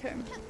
Okay.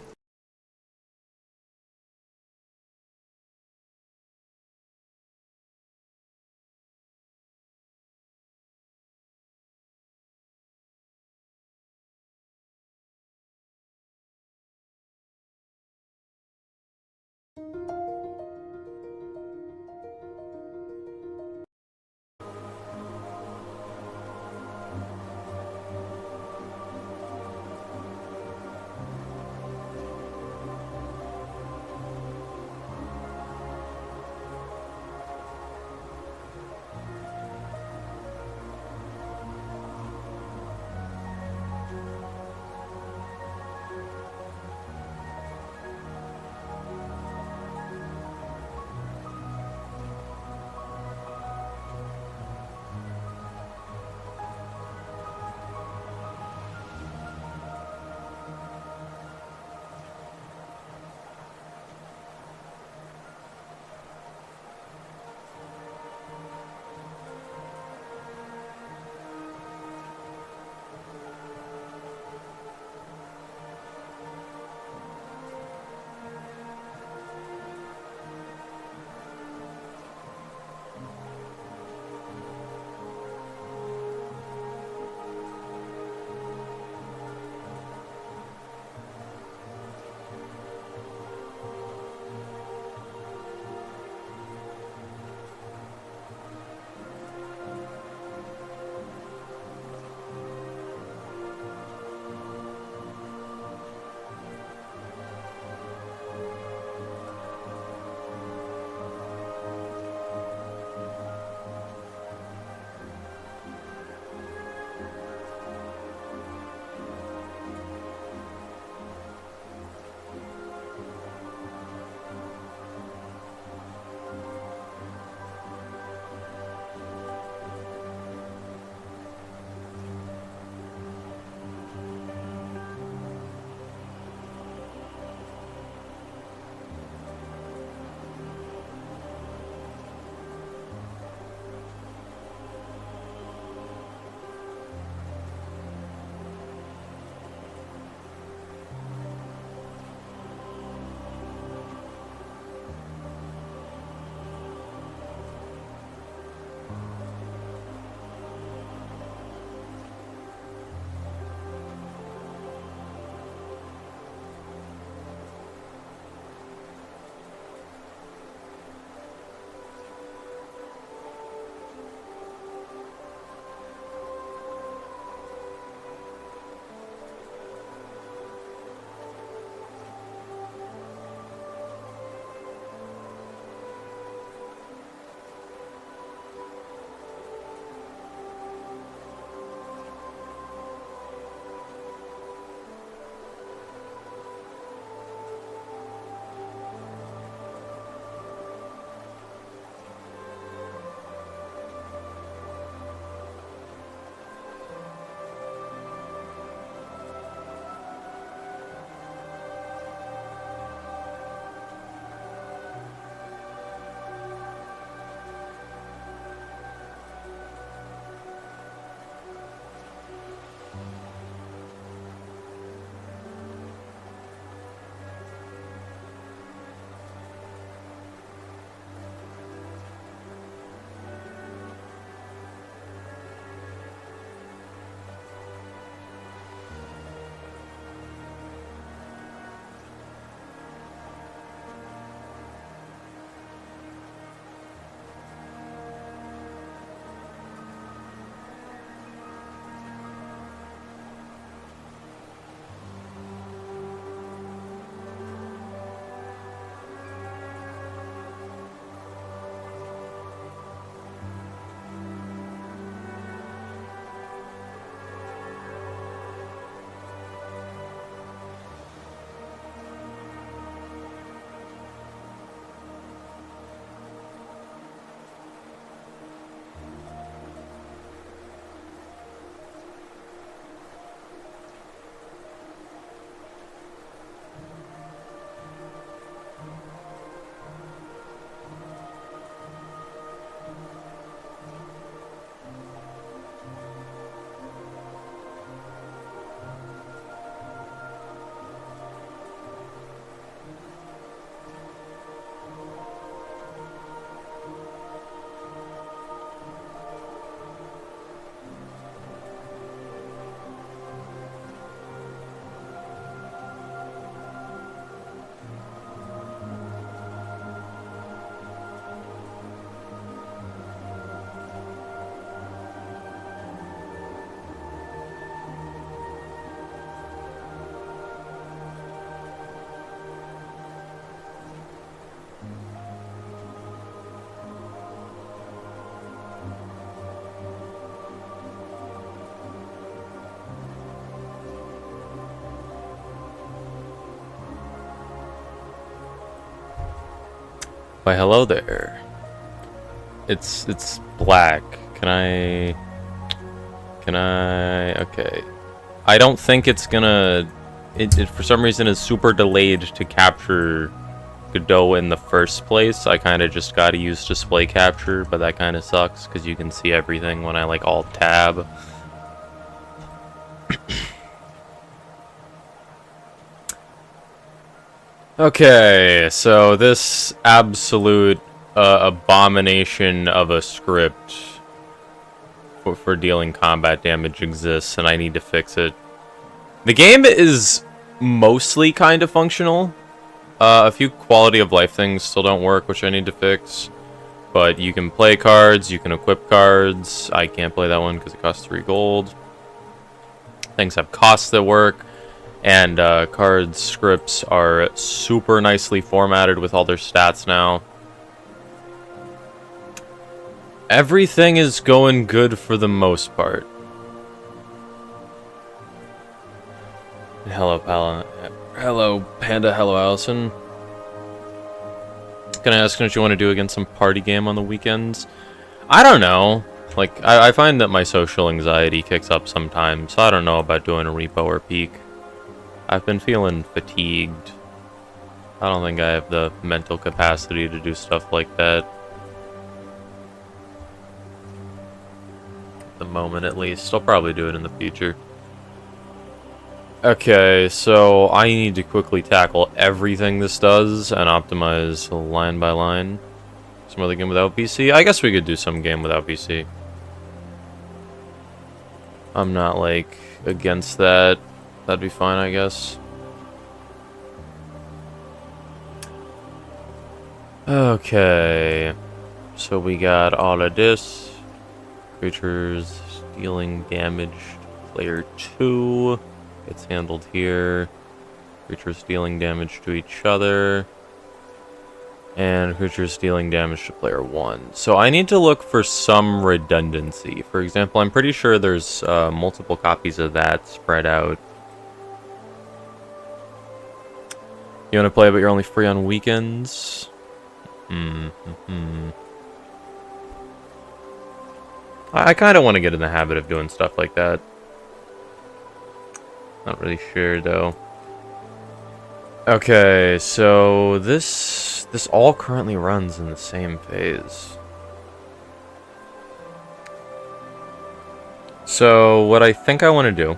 Why, hello there. It's black. Okay. I don't think it's gonna... It for some reason is super delayed to capture Godot in the first place. I kind of just gotta use display capture, but that kind of sucks because you can see everything when I like alt tab. Okay, so this absolute abomination of a script for dealing combat damage exists, and I need to fix it. The game is mostly kind of functional. A few quality of life things still don't work, which I need to fix. But you can play cards, you can equip cards. I can't play that one because it costs 3 gold. Things have costs that work. And card scripts are super nicely formatted with all their stats now. Everything is going good for the most part. Hello, Panda. Hello, Allison. Can I ask what you want to do against some party game on the weekends? I don't know. Like, I find that my social anxiety kicks up sometimes, so I don't know about doing a repo or peak. I've been feeling fatigued. I don't think I have the mental capacity to do stuff like that. At the moment, at least. I'll probably do it in the future. Okay, so I need to quickly tackle everything this does and optimize line by line. Some other game without PC? I guess we could do some game without PC. I'm not, like, against that. That'd be fine, I guess. Okay. So we got all of this. Creatures dealing damage to player 2. It's handled here. Creatures dealing damage to each other. And creatures dealing damage to player 1. So I need to look for some redundancy. For example, I'm pretty sure there's multiple copies of that spread out. You want to play, but you're only free on weekends? I kind of want to get in the habit of doing stuff like that. Not really sure, though. Okay, so this all currently runs in the same phase. So what I think I want to do...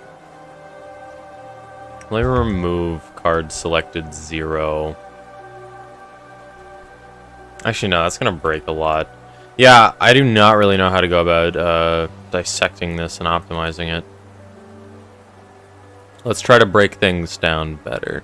Let me remove card selected 0. Actually, no, that's going to break a lot. Yeah, I do not really know how to go about dissecting this and optimizing it. Let's try to break things down better.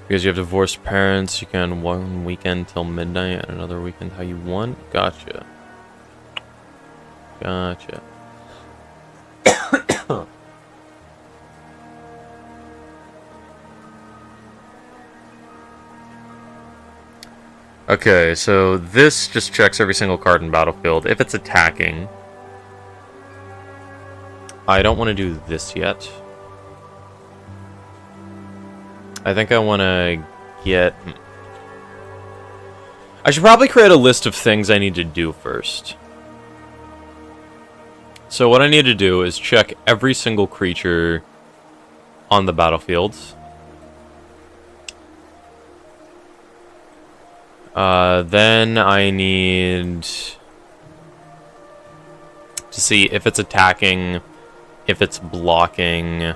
Because you have divorced parents, you can one weekend till midnight and another weekend how you want. Gotcha. Gotcha. Okay, so this just checks every single card in Battlefield. If it's attacking, I don't want to do this yet. I think I want to get... I should probably create a list of things I need to do first. So what I need to do is check every single creature on the battlefield. Then I need to see if it's attacking, if it's blocking,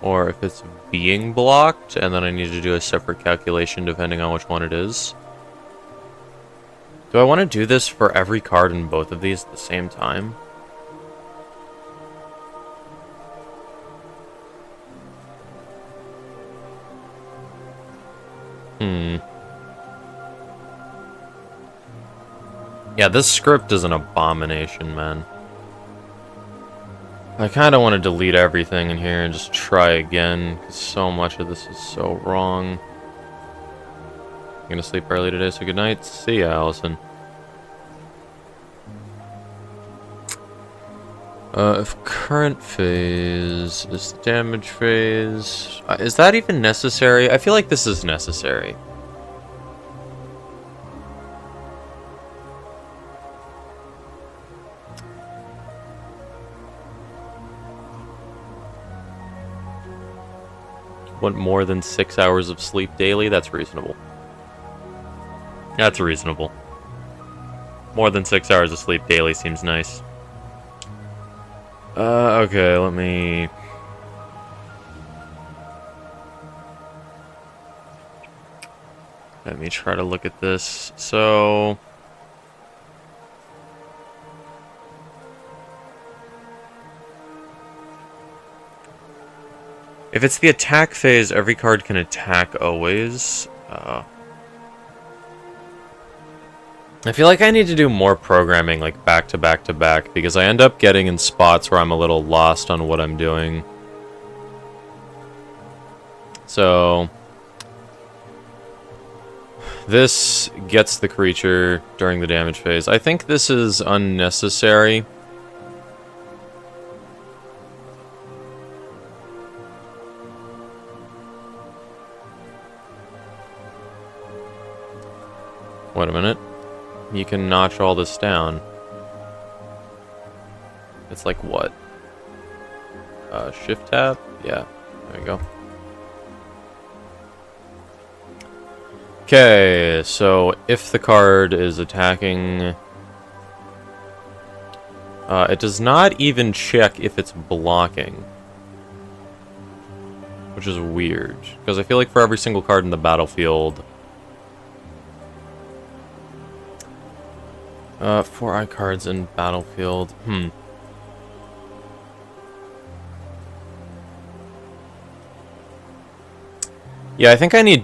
or if it's being blocked, and then I need to do a separate calculation depending on which one it is. Do I want to do this for every card in both of these at the same time? Yeah, this script is an abomination, man. I kind of want to delete everything in here and just try again, because so much of this is so wrong. I'm gonna sleep early today, so good night. See ya, Allison. If current phase is damage phase, is that even necessary? I feel like this is necessary. Want more than 6 hours of sleep daily? That's reasonable. That's reasonable. More than 6 hours of sleep daily seems nice. Okay, let me try to look at this. So if it's the attack phase, every card can attack always. I feel like I need to do more programming, like back to back to back, because I end up getting in spots where I'm a little lost on what I'm doing. So this gets the creature during the damage phase. I think this is unnecessary. Wait a minute. You can notch all this down. It's like what? Shift tab? Yeah, there we go. Okay, so if the card is attacking... it does not even check if it's blocking. Which is weird, because I feel like for every single card in the battlefield... 4 eye cards in battlefield. Yeah, I think I need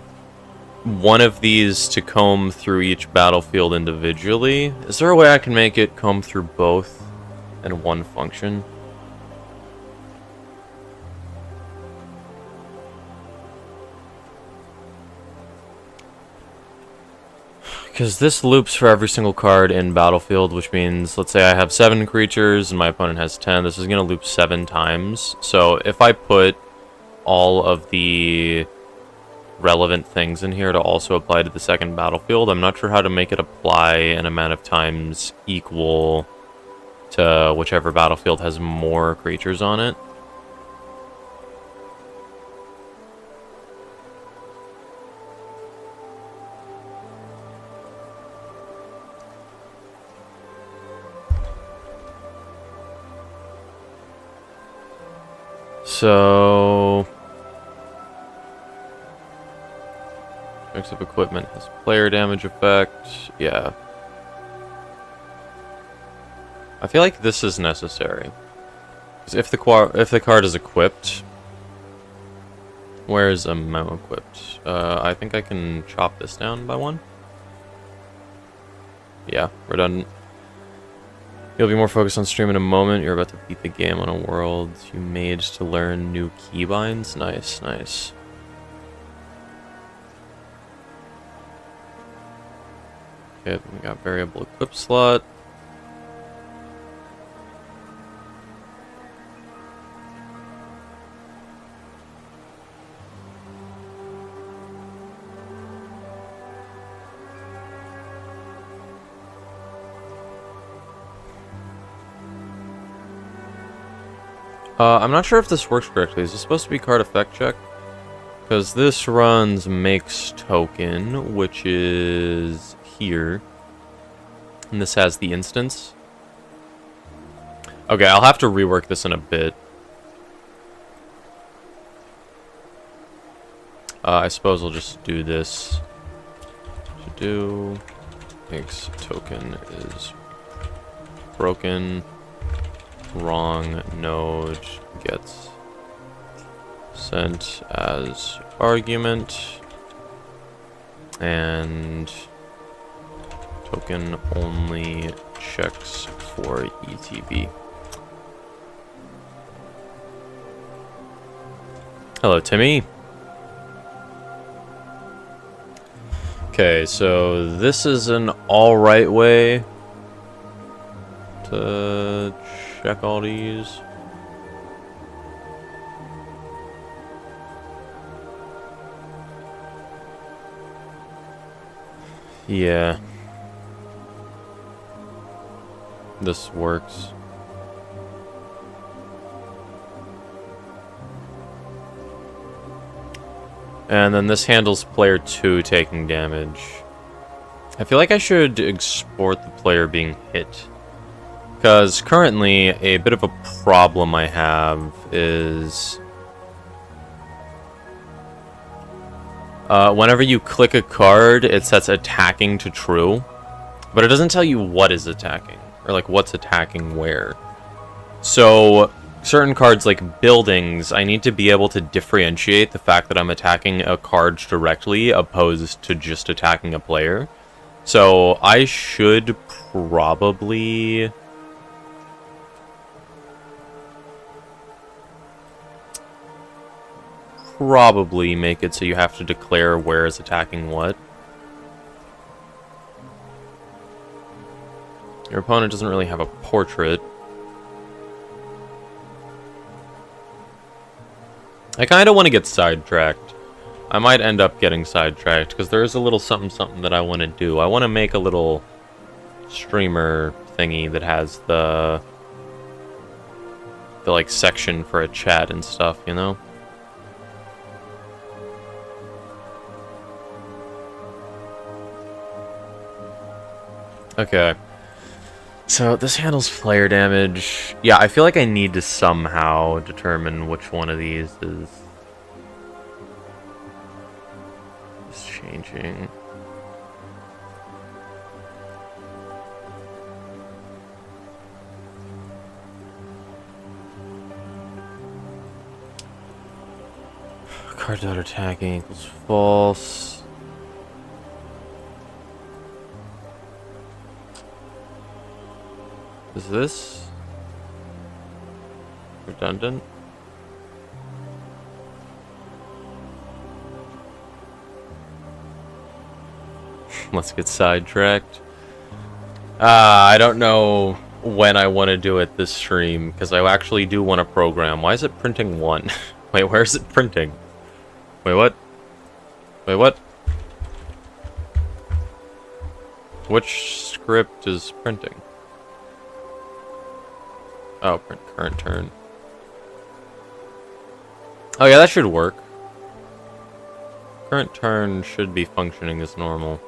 one of these to comb through each battlefield individually. Is there a way I can make it comb through both in one function? Because this loops for every single card in Battlefield, which means, let's say I have 7 creatures and my opponent has 10. This is going to loop 7 times. So if I put all of the relevant things in here to also apply to the second battlefield, I'm not sure how to make it apply an amount of times equal to whichever battlefield has more creatures on it. So, mix of equipment has player damage effect. Yeah. I feel like this is necessary. Because if the card is equipped, where is amount equipped? I think I can chop this down by 1. Yeah, redundant. You'll be more focused on stream in a moment. You're about to beat the game on a world you made to learn new keybinds. Nice, nice. Okay, we got variable equip slot. I'm not sure if this works correctly. Is this supposed to be card effect check? Because this runs makes token, which is here. And this has the instance. Okay, I'll have to rework this in a bit. I suppose I'll just do this. To do makes token is broken. Wrong node gets sent as argument, and token only checks for ETB. Hello, Timmy. Okay, so this is an alright way to check all these. Yeah. This works. And then this handles player 2 taking damage. I feel like I should export the player being hit. Because currently, a bit of a problem I have is... whenever you click a card, it sets attacking to true. But it doesn't tell you what is attacking. Or like what's attacking where. So... certain cards like buildings, I need to be able to differentiate the fact that I'm attacking a card directly opposed to just attacking a player. So I should probably... make it so you have to declare where is attacking what. Your opponent doesn't really have a portrait. I kind of want to get sidetracked. I might end up getting sidetracked, because there is a little something that I want to do. I want to make a little streamer thingy that has the like, section for a chat and stuff, you know? Okay. So, this handles player damage. Yeah, I feel like I need to somehow determine which one of these is changing. Card not attacking equals false. Is this redundant? Let's get sidetracked. I don't know when I want to do it this stream, because I actually do want to program. Why is it printing 1? Wait, where is it printing? Wait, what? Wait, what? Which script is printing? Oh, print current turn. Oh yeah, that should work. Current turn should be functioning as normal.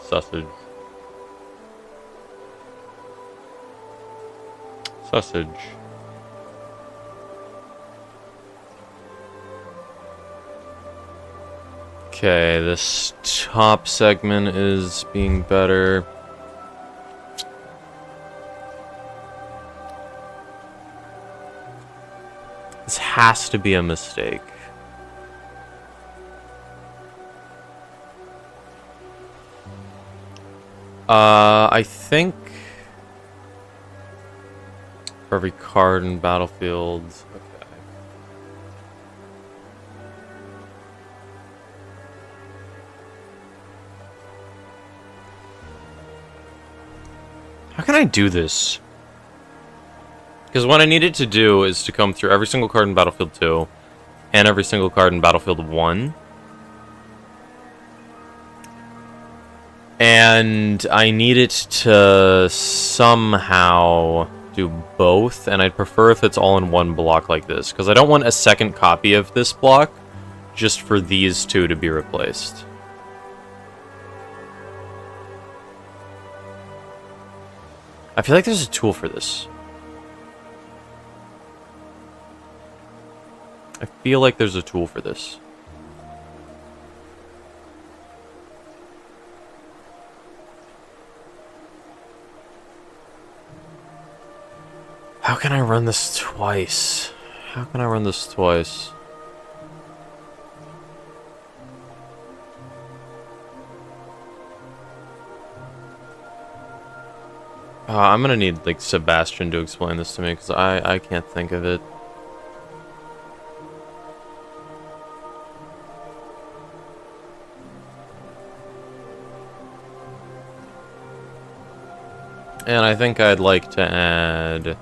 Sausage. Sausage. Okay, this top segment is being better. This has to be a mistake. I think for every card in Battlefield. Okay. How can I do this? Because what I needed to do is to come through every single card in Battlefield 2 and every single card in Battlefield 1. And I needed to somehow do both, and I'd prefer if it's all in one block like this, because I don't want a second copy of this block just for these two to be replaced. I feel like there's a tool for this. I feel like there's a tool for this. How can I run this twice? How can I run this twice? I'm gonna need, like, Sebastian to explain this to me, because I can't think of it. And I think I'd like to add...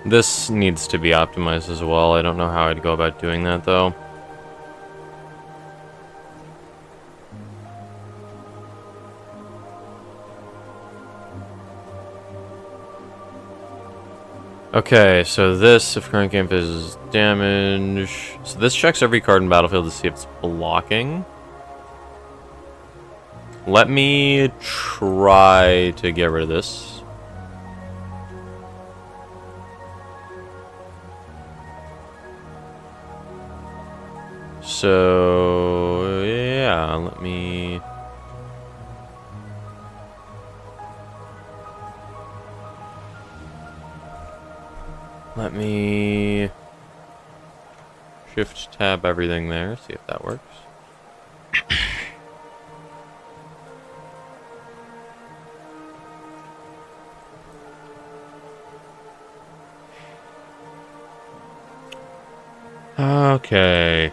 This needs to be optimized as well. I don't know how I'd go about doing that, though. Okay, so this, if current game phase damage... So this checks every card in Battlefield to see if it's blocking. Let me try to get rid of this. So, yeah, let me... shift tab everything there, see if that works. Okay.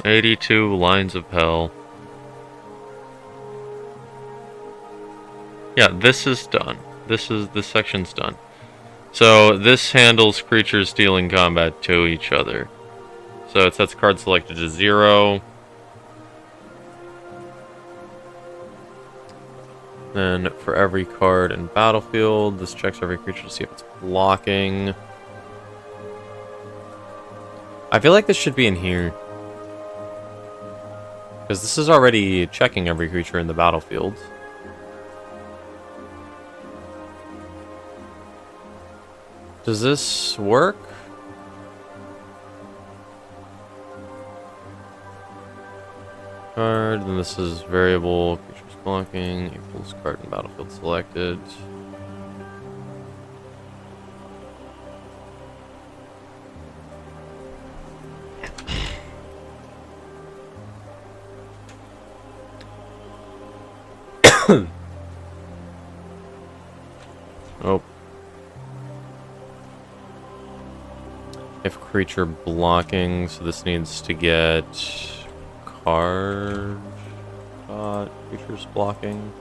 82 lines of hell. Yeah, this is done. This section's done. So this handles creatures dealing combat to each other. So it sets card selected to 0. Then for every card in Battlefield, this checks every creature to see if it's blocking. I feel like this should be in here. Because this is already checking every creature in the battlefield. Does this work? Card, then this is variable, creatures blocking, equals card in battlefield selected. Oh. If creature blocking, so this needs to get card creatures blocking.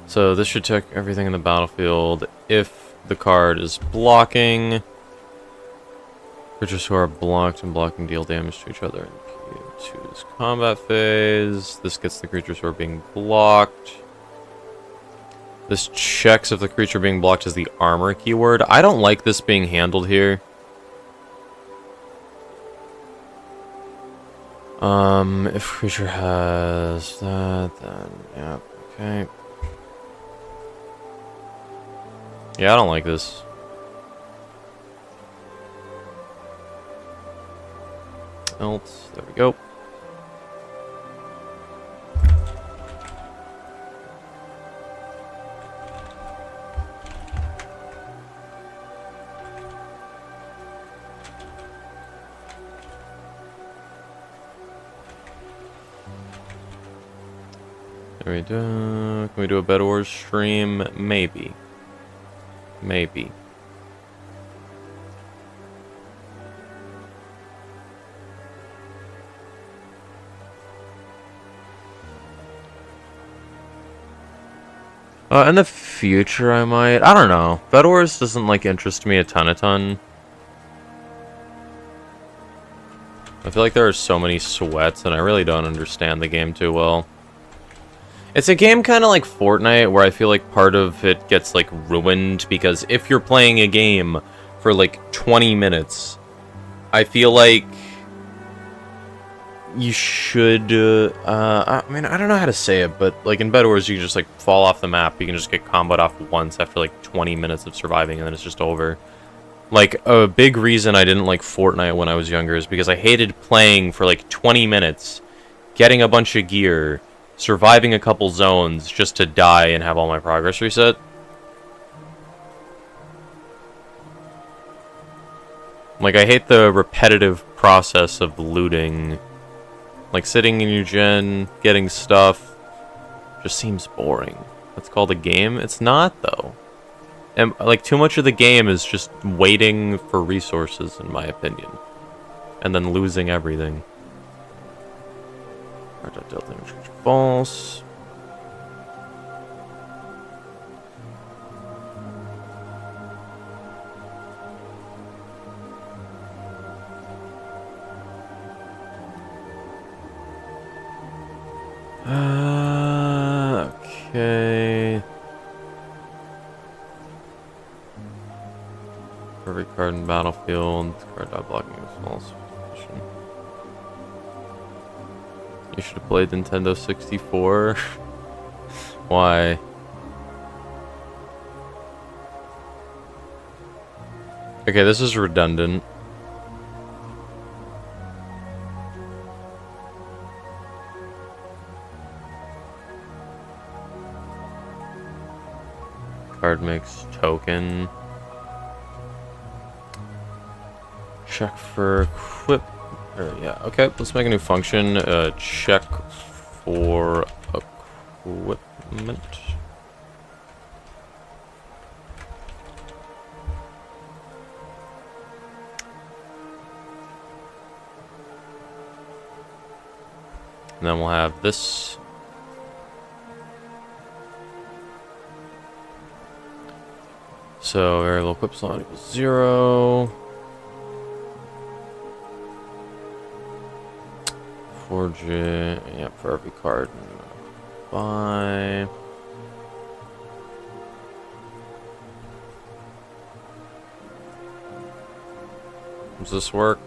So this should check everything in the battlefield. If the card is blocking, creatures who are blocked and blocking deal damage to each other. Choose combat phase. This gets the creatures who are being blocked. This checks if the creature being blocked is the armor keyword. I don't like this being handled here. If creature has that, then yeah, okay. Yeah, I don't like this. Else, there we go. There we go. Can we do a Bed Wars stream? Maybe. Maybe. In the future, I might. I don't know. Bed Wars doesn't, like, interest me a ton. I feel like there are so many sweats, and I really don't understand the game too well. It's a game kind of like Fortnite, where I feel like part of it gets, like, ruined, because if you're playing a game for, like, 20 minutes, I feel like you should, I mean, I don't know how to say it, but, like, in Bed Wars, you can just, like, fall off the map. You can just get comboed off once after, like, 20 minutes of surviving, and then it's just over. Like, a big reason I didn't like Fortnite when I was younger is because I hated playing for, like, 20 minutes, getting a bunch of gear, surviving a couple zones just to die and have all my progress reset. Like, I hate the repetitive process of looting. Like, sitting in your gen, getting stuff, just seems boring. That's called a game? It's not, though. And like too much of the game is just waiting for resources, in my opinion, and then losing everything. False. Okay. Every card in battlefield, card dot blocking is false. You should have played Nintendo 64. Why? Okay, this is redundant. Card makes token. Check for equip. Yeah, okay, let's make a new function. Check for equipment. And then we'll have this. So variable equip slot equals 0. Forge it, yeah, for every card. Buy. Does this work?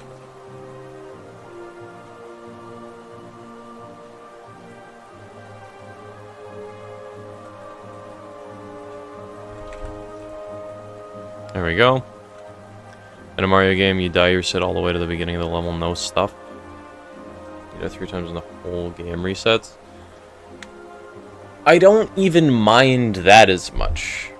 There we go. In a Mario game, you die your set all the way to the beginning of the level, no stuff. You die 3 times and the whole game resets. I don't even mind that as much.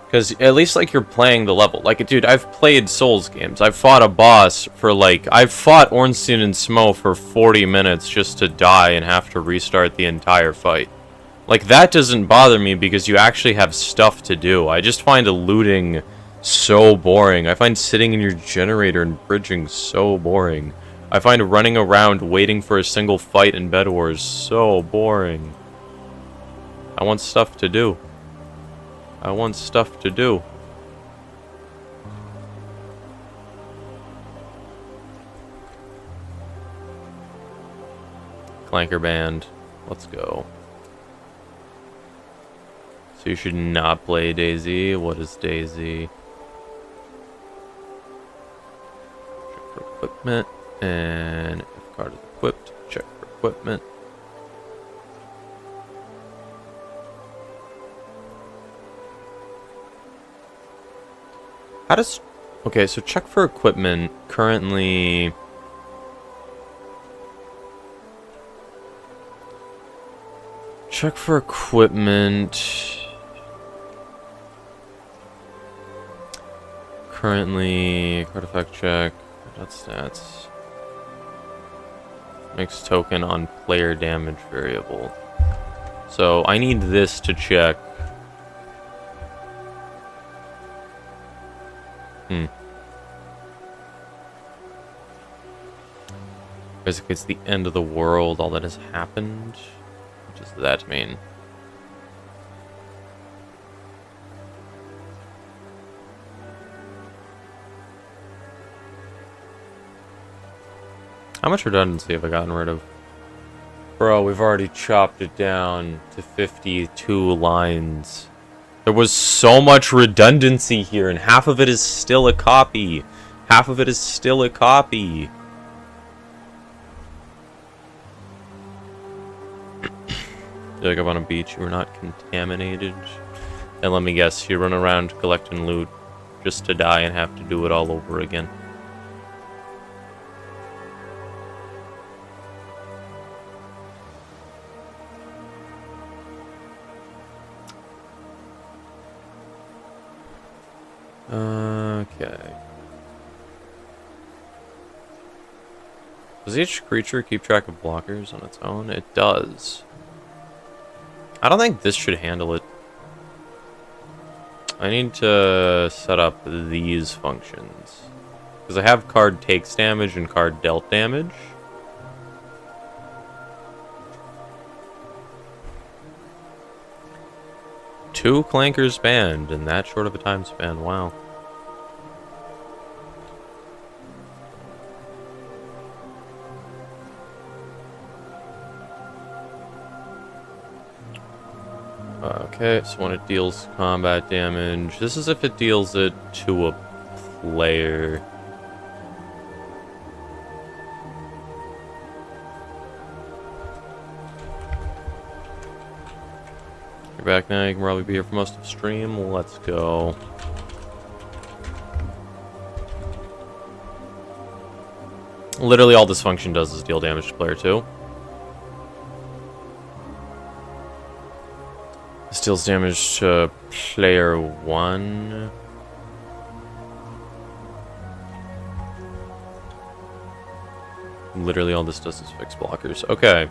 Because at least, like, you're playing the level. Like, dude, I've played Souls games. I've fought a boss for, like... I've fought Ornstein and Smo for 40 minutes just to die and have to restart the entire fight. Like, that doesn't bother me because you actually have stuff to do. I just find looting so boring. I find sitting in your generator and bridging so boring. I find running around waiting for a single fight in Bed Wars so boring. I want stuff to do. I want stuff to do. Clanker Band. Let's go. So you should not play DayZ. What is DayZ? Check for equipment. And if card is equipped, check for equipment. How does... Okay, so check for equipment currently... Check for equipment... Currently... Card effect check... That's stats... Makes token on player damage variable. So I need this to check. Basically, it's the end of the world, all that has happened. What does that mean? How much redundancy have I gotten rid of? Bro, we've already chopped it down to 52 lines. There was so much redundancy here, and half of it is still a copy. Half of it is still a copy. You wake up on a beach, you were not contaminated. And let me guess, you run around collecting loot just to die and have to do it all over again. Okay. Does each creature keep track of blockers on its own? It does. I don't think this should handle it. I need to set up these functions. Because I have card takes damage and card dealt damage. Two clankers banned in that short of a time span. Wow. Okay, so when it deals combat damage, this is if it deals it to a player. You're back now, you can probably be here for most of the stream. Let's go. Literally all this function does is deal damage to player 2. This deals damage to player 1. Literally all this does is fix blockers. Okay.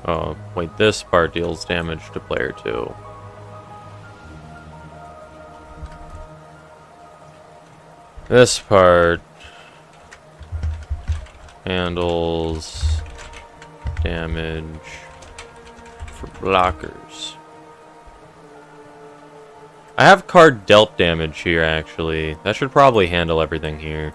Oh, wait, this part deals damage to player 2. This part handles damage for blockers. I have card dealt damage here, actually. That should probably handle everything here.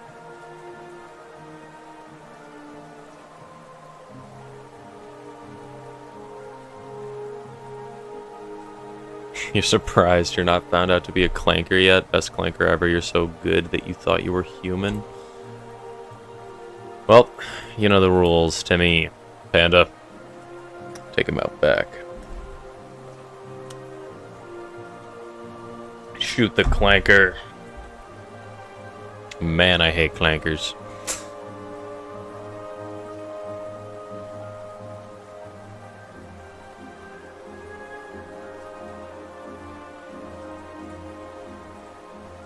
You're surprised you're not found out to be a clanker yet? Best clanker ever, you're so good that you thought you were human? Well, you know the rules, Timmy. Panda. Take him out back. Shoot the clanker. Man, I hate clankers.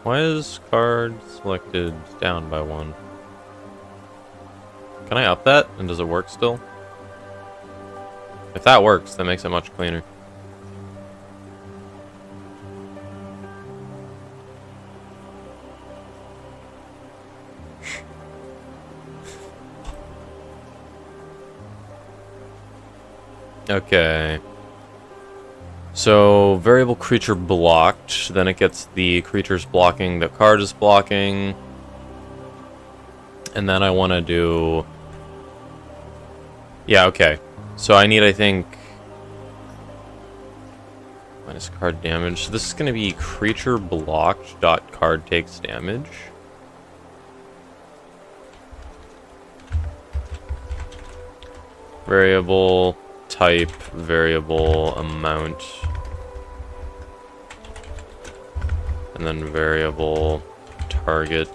Why is card selected down by 1? Can I up that? And does it work still? If that works, that makes it much cleaner. Okay. So, variable creature blocked, then it gets the creatures blocking the card is blocking. And then I want to do... Yeah, okay. So I need, I think... minus card damage. So this is going to be creature blocked dot card takes damage. Variable type, variable amount. And then variable target.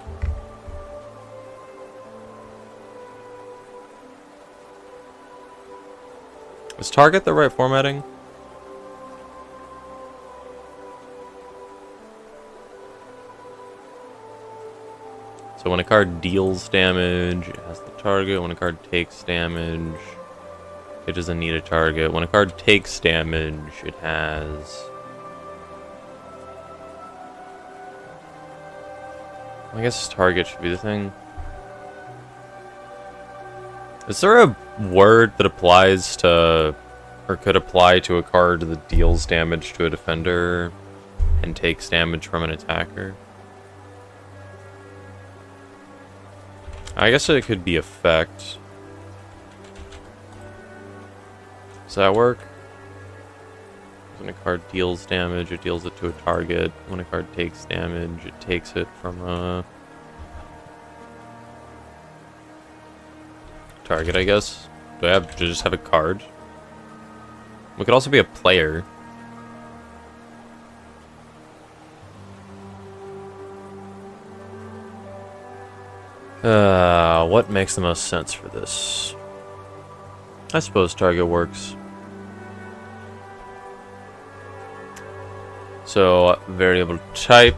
Is target the right formatting? So when a card deals damage, it has the target. When a card takes damage, it doesn't need a target. When a card takes damage, it has... I guess target should be the thing. Is there a word that applies to, or could apply to a card that deals damage to a defender and takes damage from an attacker? I guess it could be effect. Does that work? When a card deals damage, it deals it to a target. When a card takes damage, it takes it from a target, I guess. Do I have to just have a card? We could also be a player. What makes the most sense for this? I suppose target works. So, variable type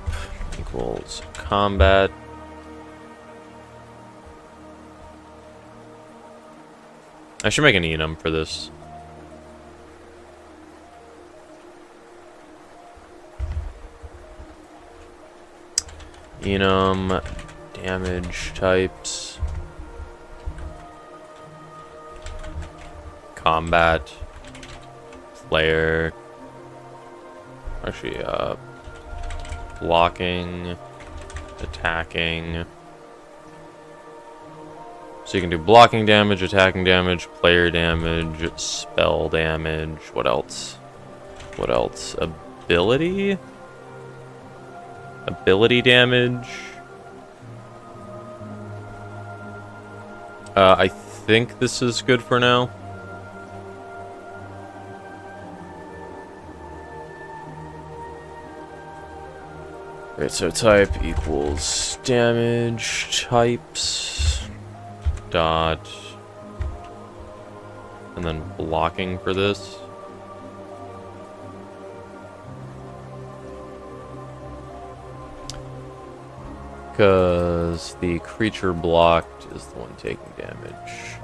equals combat. I should make an enum for this. Enum, damage types, combat, player, actually, blocking, attacking. So you can do blocking damage, attacking damage, player damage, spell damage. What else? What else? Ability? Ability damage. I think this is good for now. Right, so type equals damage types dot, and then blocking for this. Because the creature blocked is the one taking damage.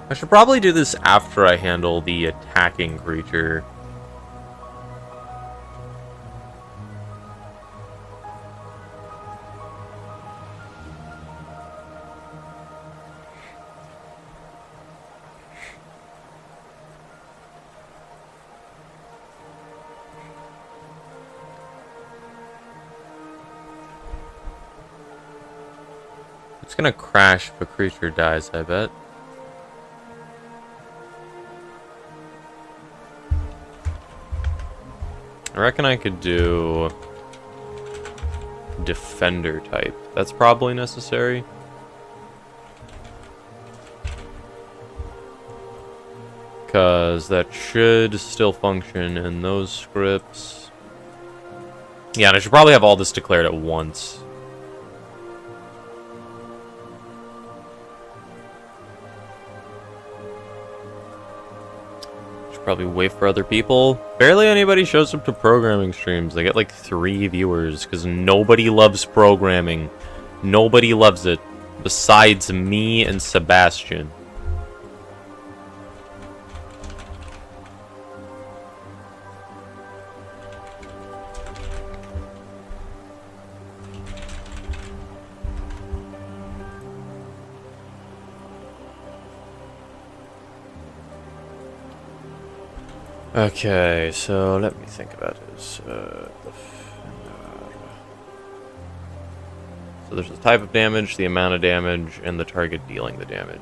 I should probably do this after I handle the attacking creature. It's gonna crash if a creature dies, I bet. I reckon I could do defender type. That's probably necessary. Because that should still function in those scripts. Yeah, and I should probably have all this declared at once. Probably wait for other people. Barely anybody shows up to programming streams. They get like 3 viewers because nobody loves programming. Nobody loves it besides me and Sebastian. Okay, so let me think about this. So there's the type of damage, the amount of damage, and the target dealing the damage.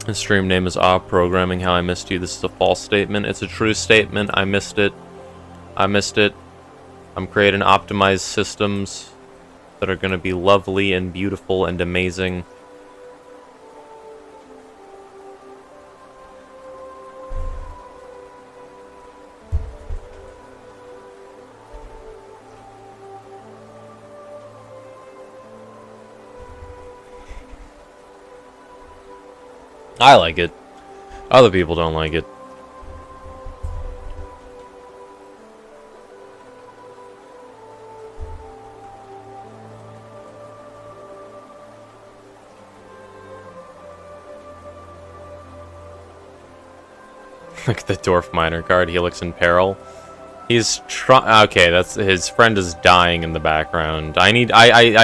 The stream name is Programming How I Missed You. This is a false statement. It's a true statement. I missed it. I missed it. I'm creating optimized systems that are going to be lovely and beautiful and amazing. I like it. Other people don't like it. Look at the Dwarf Miner card. Helix in Peril. He's okay, that's his friend is dying in the background. I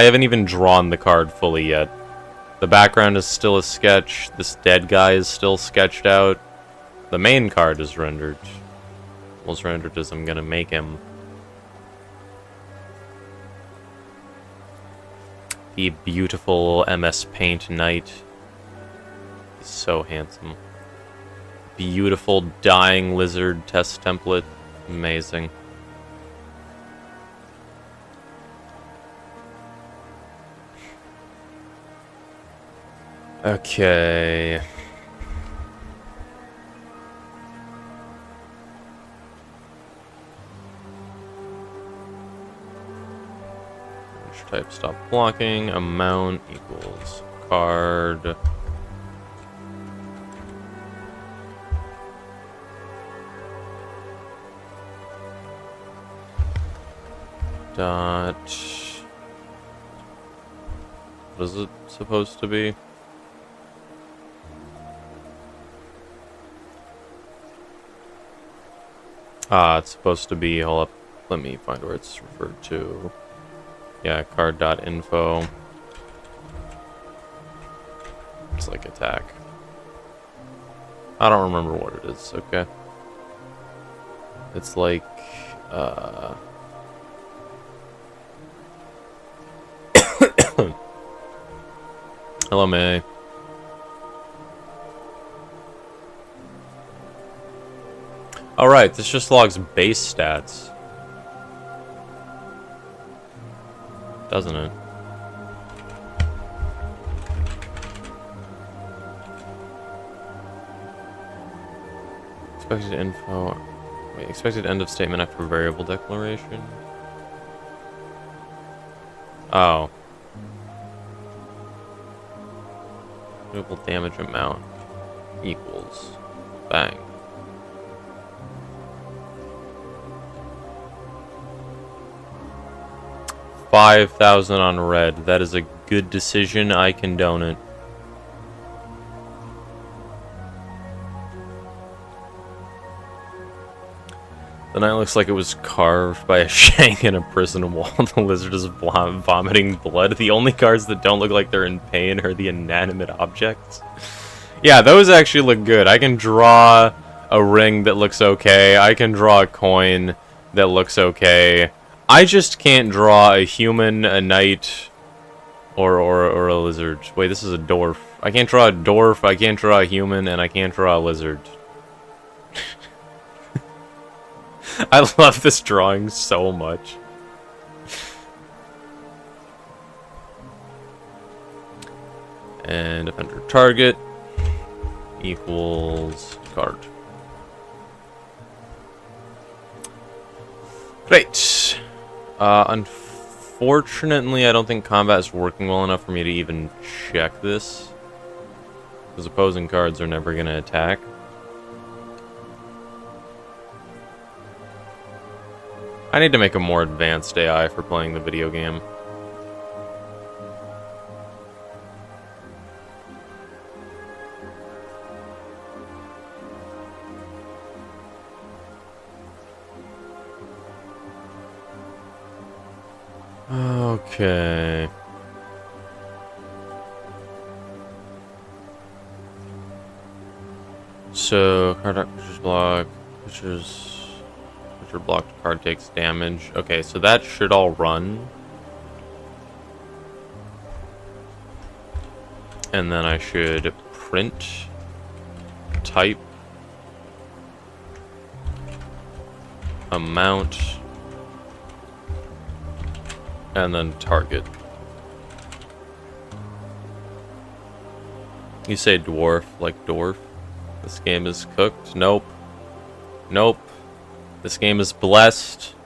haven't even drawn the card fully yet. The background is still a sketch. This dead guy is still sketched out. The main card is rendered. Almost rendered as I'm gonna make him. The beautiful MS Paint Knight. He's so handsome. Beautiful dying lizard test template. Amazing. Okay. Which type stop blocking? Amount equals card. Dot What is it supposed to be? It's supposed to be, hold up, let me find where it's referred to. Yeah, card.info. It's like attack. I don't remember what it is, okay. It's like, hello, May. Alright, this just logs base stats. Doesn't it? Expected info. Wait, expected end of statement after variable declaration. Oh. Variable damage amount equals. Bang. $5,000 on red. That is a good decision. I condone it. The night looks like it was carved by a shank in a prison wall. The lizard is vomiting blood. The only cards that don't look like they're in pain are the inanimate objects. Yeah, those actually look good. I can draw a ring that looks okay. I can draw a coin that looks okay. I just can't draw a human, a knight, or a lizard. Wait, this is a dwarf. I can't draw a dwarf, I can't draw a human, and I can't draw a lizard. I love this drawing so much. And if enter target equals card. Great. Unfortunately, I don't think combat is working well enough for me to even check this. Because opposing cards are never going to attack. I need to make a more advanced AI for playing the video game. Okay. So, card creatures block, creatures blocked card takes damage. Okay, so that should all run. And then I should print, type, amount, and then target. You say dwarf, like dwarf? This game is cooked? Nope. Nope. This game is blessed.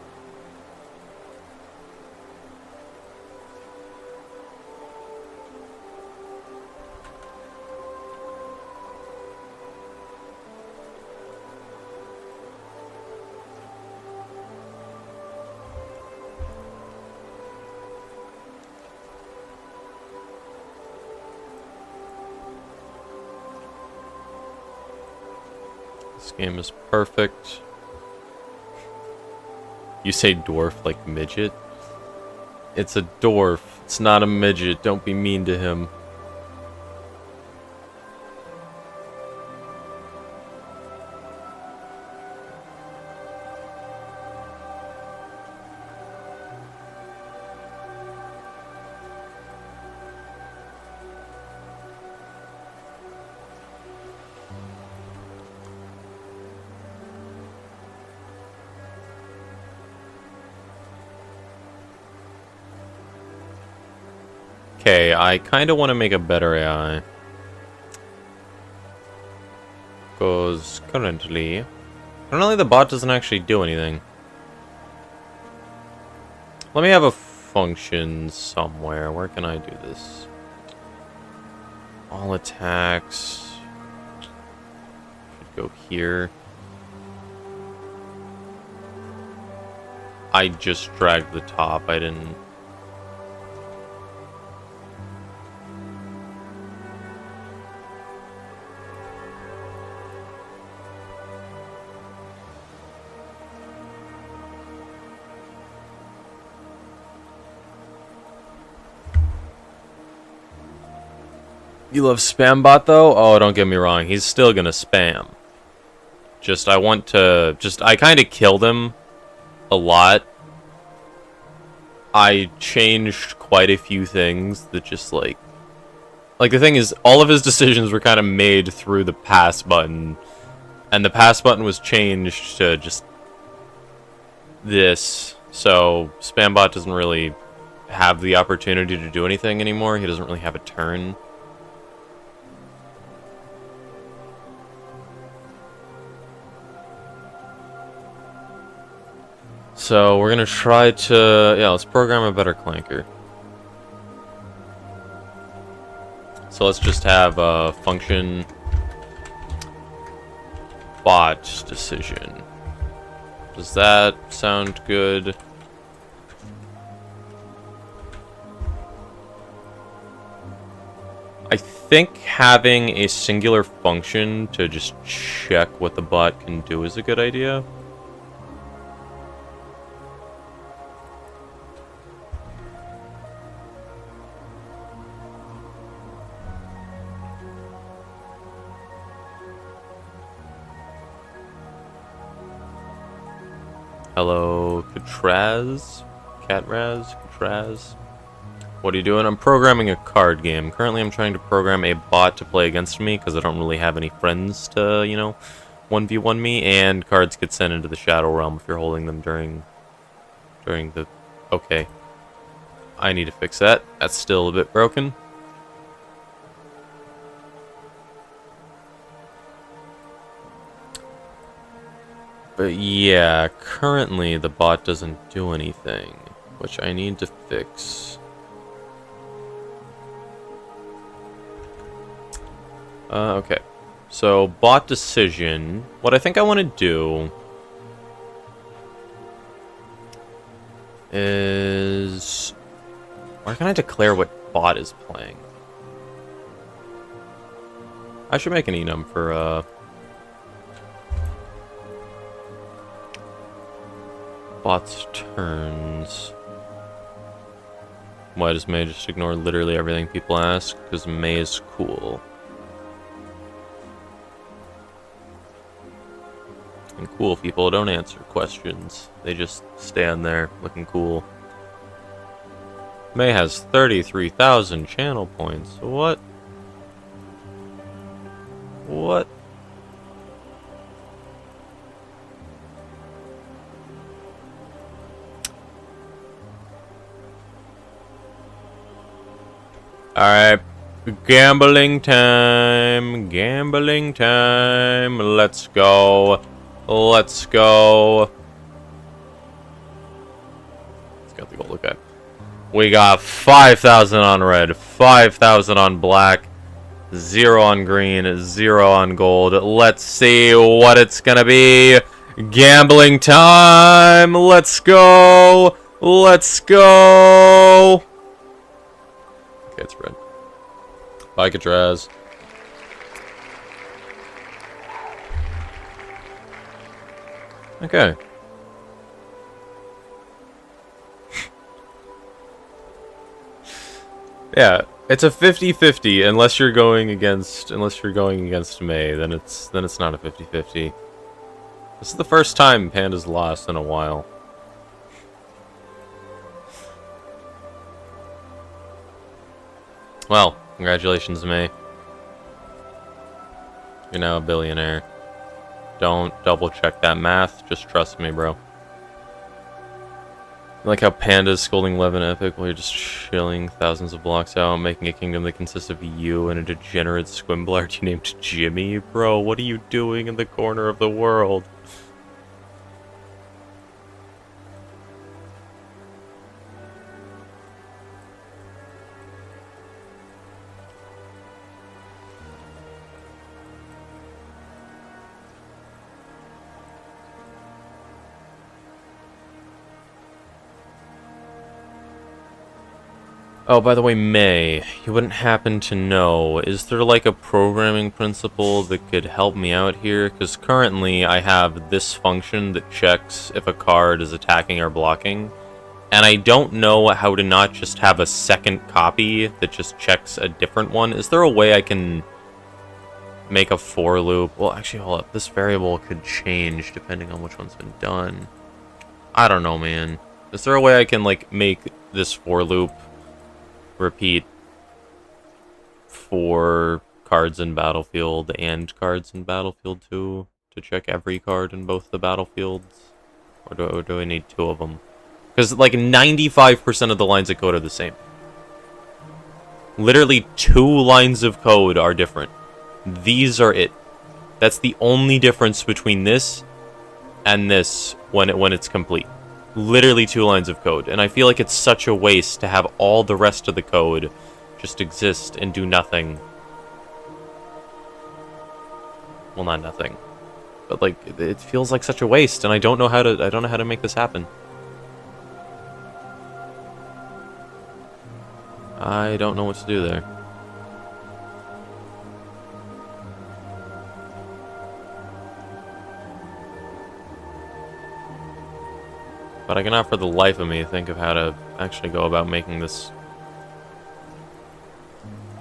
This game is perfect. You say dwarf like midget? It's a dwarf. It's not a midget. Don't be mean to him. Okay, I kind of want to make a better AI. Because currently the bot doesn't actually do anything. Let me have a function somewhere. Where can I do this? All attacks. Should go here. I just dragged the top. I didn't. You love Spambot though? Oh, don't get me wrong, he's still gonna spam. Just, I want to... I kind of killed him a lot. I changed quite a few things that just, like... Like, the thing is, all of his decisions were kind of made through the pass button. And the pass button was changed to just... this. So, Spambot doesn't really have the opportunity to do anything anymore. He doesn't really have a turn. So we're gonna try to, yeah, let's program a better clanker. So let's just have a function bot decision. Does that sound good? I think having a singular function to just check what the bot can do is a good idea. Hello, Catraz? Catraz? What are you doing? I'm programming a card game. Currently, I'm trying to program a bot to play against me, because I don't really have any friends to, you know, 1v1 me, and cards get sent into the Shadow Realm if you're holding them during the... Okay. I need to fix that. That's still a bit broken. But yeah, currently the bot doesn't do anything, which I need to fix. Okay. So, bot decision. What I think I want to do is... Where can I declare what bot is playing? I should make an enum for, bot's turns. Why does May just ignore literally everything people ask? Because May is cool. And cool people don't answer questions. They just stand there looking cool. May has 33,000 channel points. What? What? Alright, gambling time, let's go, let's go. Let's get the gold, okay. We got 5,000 on red, 5,000 on black, 0 on green, 0 on gold. Let's see what it's gonna be. Gambling time, let's go, let's go. Okay, it's red. Bye, Catraz. Okay. Yeah, it's a 50-50 unless you're going against May, then it's not a 50-50. This is the first time Panda's lost in a while. Well, congratulations, May. You're now a billionaire. Don't double check that math, just trust me, bro. I like how Panda's scolding Levin Epic while you're just chilling thousands of blocks out, making a kingdom that consists of you and a degenerate squimblard you named Jimmy. Bro, what are you doing in the corner of the world? Oh, by the way, May, you wouldn't happen to know, is there like a programming principle that could help me out here? Because currently I have this function that checks if a card is attacking or blocking, And I don't know how to not just have a second copy that just checks a different one. Is there a way I can make a for loop? Well, actually, hold up. This variable could change depending on which one's been done. I don't know, man. Is there a way I can, like, make this for loop repeat for cards in Battlefield and cards in Battlefield 2 to check every card in both the battlefields? Or do I need two of them? Because, like, 95% of the lines of code are the same. Literally 2 lines of code are different. These are it. That's the only difference between this and this when it's complete. Literally 2 lines of code. And I feel like it's such a waste to have all the rest of the code just exist and do nothing. Well, not nothing. But, like, it feels like such a waste, and I don't know how to make this happen. I don't know what to do there. But I cannot for the life of me think of how to actually go about making this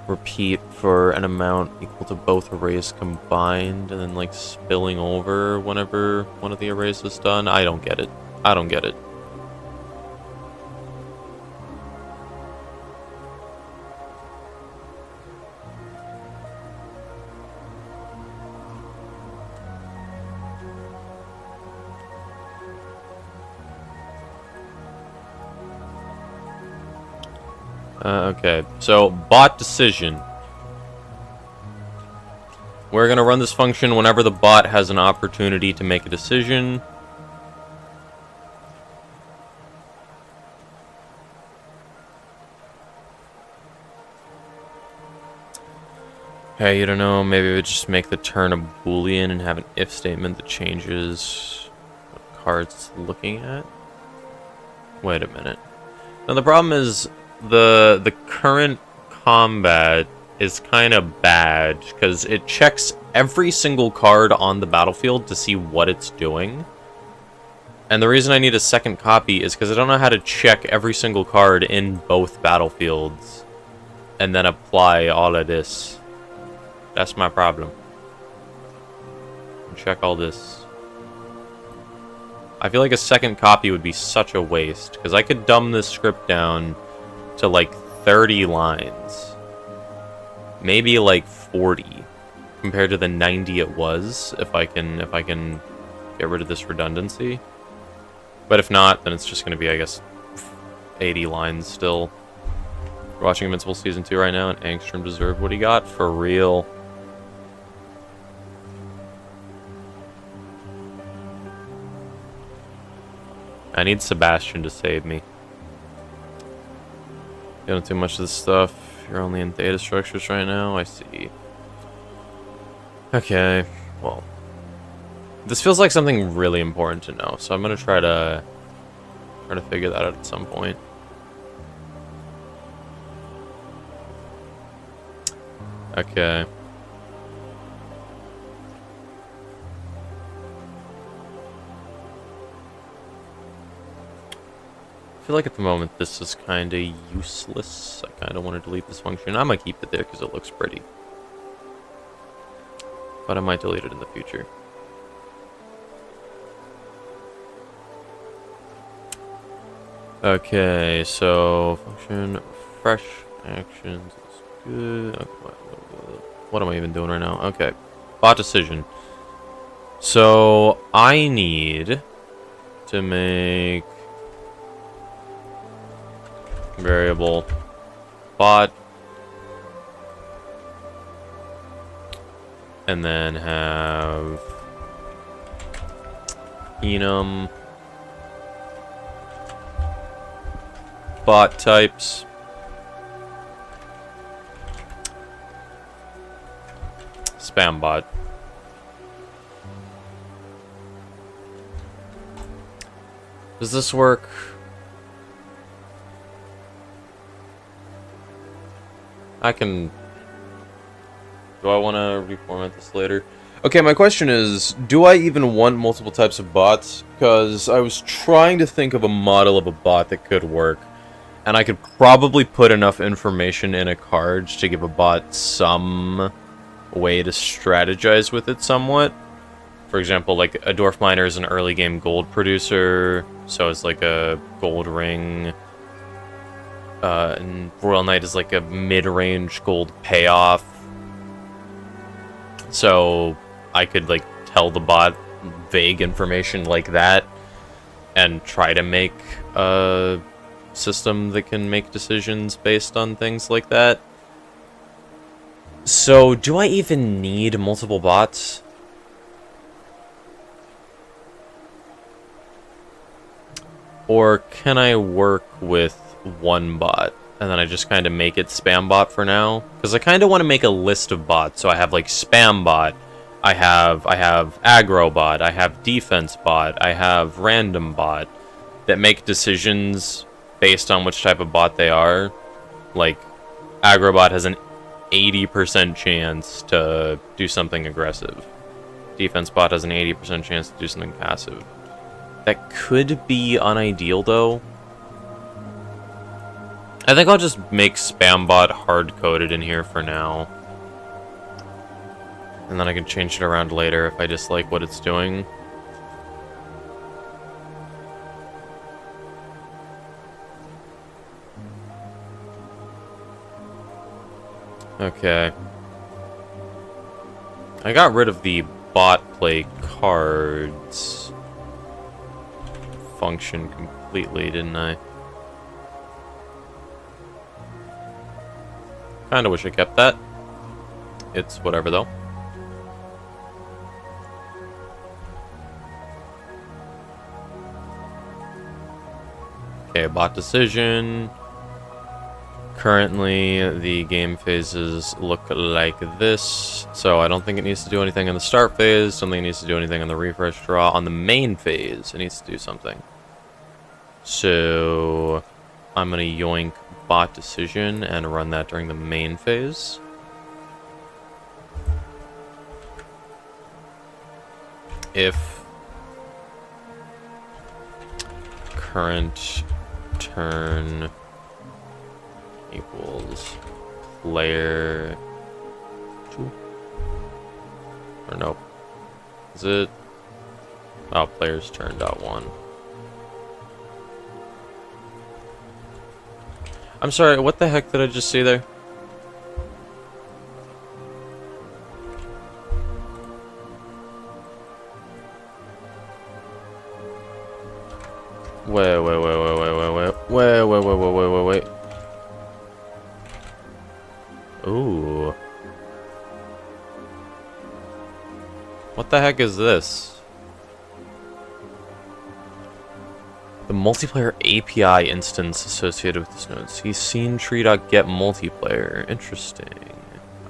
repeat for an amount equal to both arrays combined, and then, like, spilling over whenever one of the arrays is done. I don't get it. I don't get it. Okay, so bot decision. We're gonna run this function whenever the bot has an opportunity to make a decision. Hey, you don't know, maybe we would just make the turn a boolean and have an if statement that changes what card it's looking at. Wait a minute. Now the problem is the current combat is kind of bad because it checks every single card on the battlefield to see what it's doing. And the reason I need a second copy is because I don't know how to check every single card in both battlefields and then apply all of this. That's my problem. Check all this. I feel like a second copy would be such a waste because I could dumb this script down to like 30 lines. Maybe like 40 compared to the 90 it was if I can get rid of this redundancy. But if not, then it's just going to be, I guess, 80 lines still. We're watching Invincible Season 2 right now, and Angstrom deserved what he got for real. I need Sebastian to save me. You don't do much of this stuff. You're only in data structures right now. I see. Okay, well. This feels like something really important to know, so I'm gonna try to figure that out at some point. Okay. I feel like at the moment this is kind of useless. I kind of want to delete this function. I might keep it there because it looks pretty. But I might delete it in the future. Okay, so function fresh actions is good. Okay, what am I even doing right now? Okay, bot decision. So I need to make variable bot and then have enum bot types spam bot. Does this work? I can... Do I want to reformat this later? Okay, my question is, do I even want multiple types of bots? Because I was trying to think of a model of a bot that could work, and I could probably put enough information in a card to give a bot some way to strategize with it somewhat. For example, like a Dwarf Miner is an early game gold producer, so it's like a gold ring. And Royal Knight is like a mid-range gold payoff. So I could like tell the bot vague information like that and try to make a system that can make decisions based on things like that. So do I even need multiple bots? Or can I work with one bot and then I just kind of make it spam bot for now? Because I kind of want to make a list of bots. So I have like spam bot, I have aggro bot, I have defense bot, I have random bot that make decisions based on which type of bot they are. Like aggro bot has an 80% chance to do something aggressive. Defense bot has an 80% chance to do something passive. That could be unideal, though. I think I'll just make Spambot hard-coded in here for now. And then I can change it around later if I dislike what it's doing. Okay. I got rid of the bot play cards function completely, didn't I? Kinda wish I kept that. It's whatever, though. Okay, bot decision. Currently, the game phases look like this, so I don't think it needs to do anything in the start phase, don't think it needs to do anything in the refresh draw. On the main phase, it needs to do something. So, I'm going to yoink bot decision and run that during the main phase. If current turn equals player 2, or nope, is it? Oh, player's turn dot 1. I'm sorry, what the heck did I just see there? Wait. Ooh. What the heck is this? The multiplayer API instance associated with this node. See scene tree.get multiplayer. Interesting.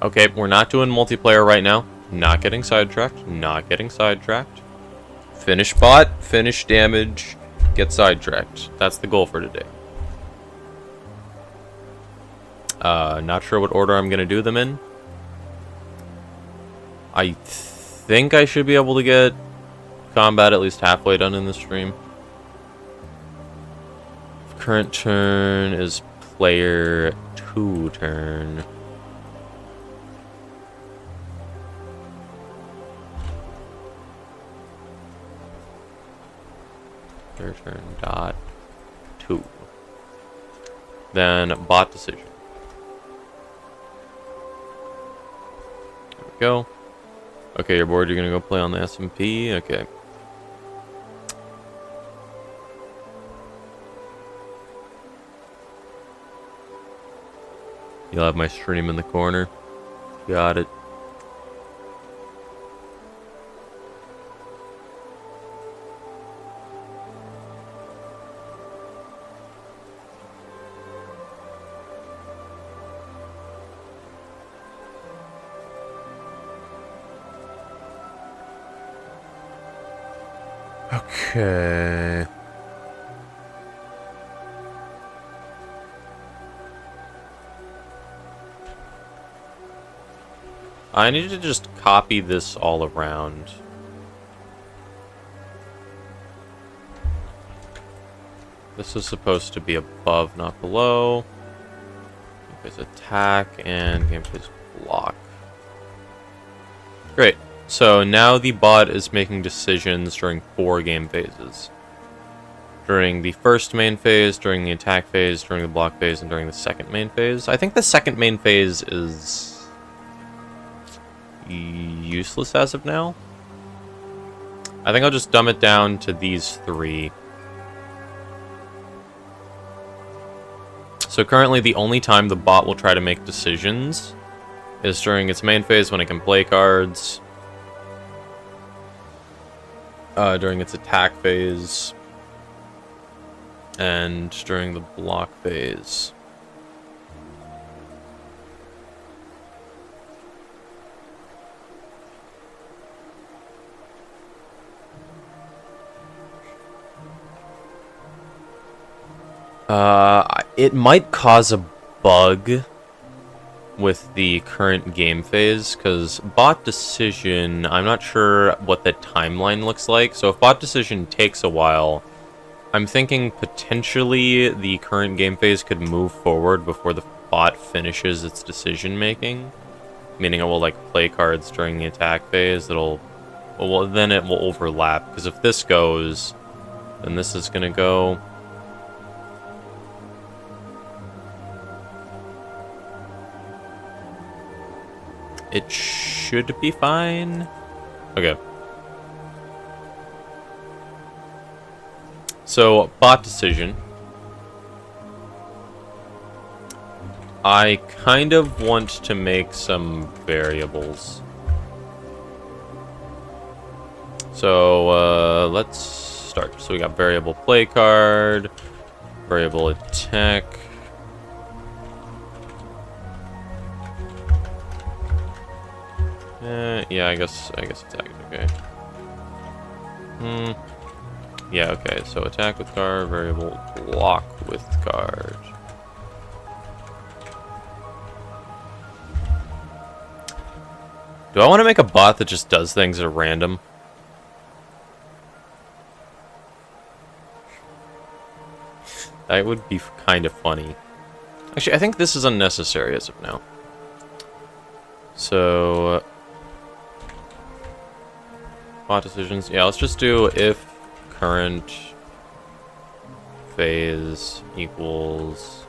Okay, we're not doing multiplayer right now. Not getting sidetracked. Finish bot, finish damage, get sidetracked. That's the goal for today. Not sure what order I'm gonna do them in. I think I should be able to get combat at least halfway done in the stream. Current turn is player 2 turn. Player turn dot 2. Then bot decision. There we go. Okay, you're bored. You're gonna go play on the SMP. Okay. You'll have my stream in the corner. Got it. Okay. I need to just copy this all around. This is supposed to be above, not below. Gamephase attack and gamephase block. Great. So now the bot is making decisions during 4 game phases. During the first main phase, during the attack phase, during the block phase, and during the second main phase. I think the second main phase is useless as of now. I think I'll just dumb it down to these 3. So currently the only time the bot will try to make decisions is during its main phase when it can play cards, during its attack phase, and during the block phase. It might cause a bug with the current game phase, because bot decision, I'm not sure what the timeline looks like. So if bot decision takes a while, I'm thinking potentially the current game phase could move forward before the bot finishes its decision making. Meaning it will like play cards during the attack phase. Well, then it will overlap, because if this goes, then this is gonna go. It should be fine. Okay. So, bot decision. I kind of want to make some variables. So, let's start. So we got variable play card, variable attack. Yeah, I guess attack is okay. Yeah, okay, so attack with card, variable block with card. Do I want to make a bot that just does things at random? That would be kind of funny. Actually, I think this is unnecessary as of now. So, bot decisions. Yeah, let's just do if current phase equals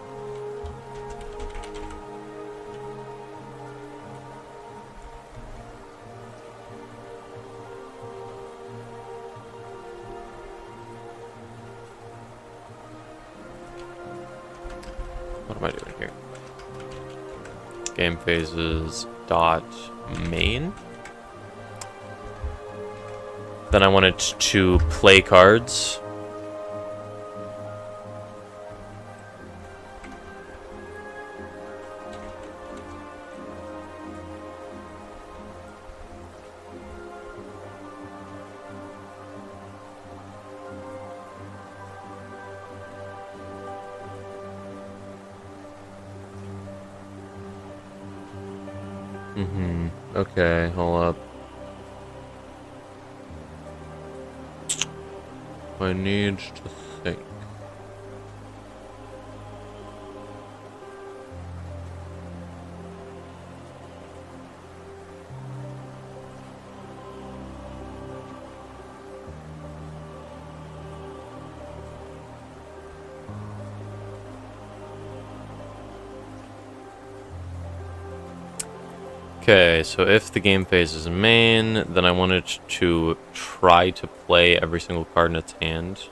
what am I doing here? Game phases dot main. Then I wanted to play cards. Okay, hold up. I need to think. Okay, so if the game phase is main, then I wanted to try to play every single card in its hand.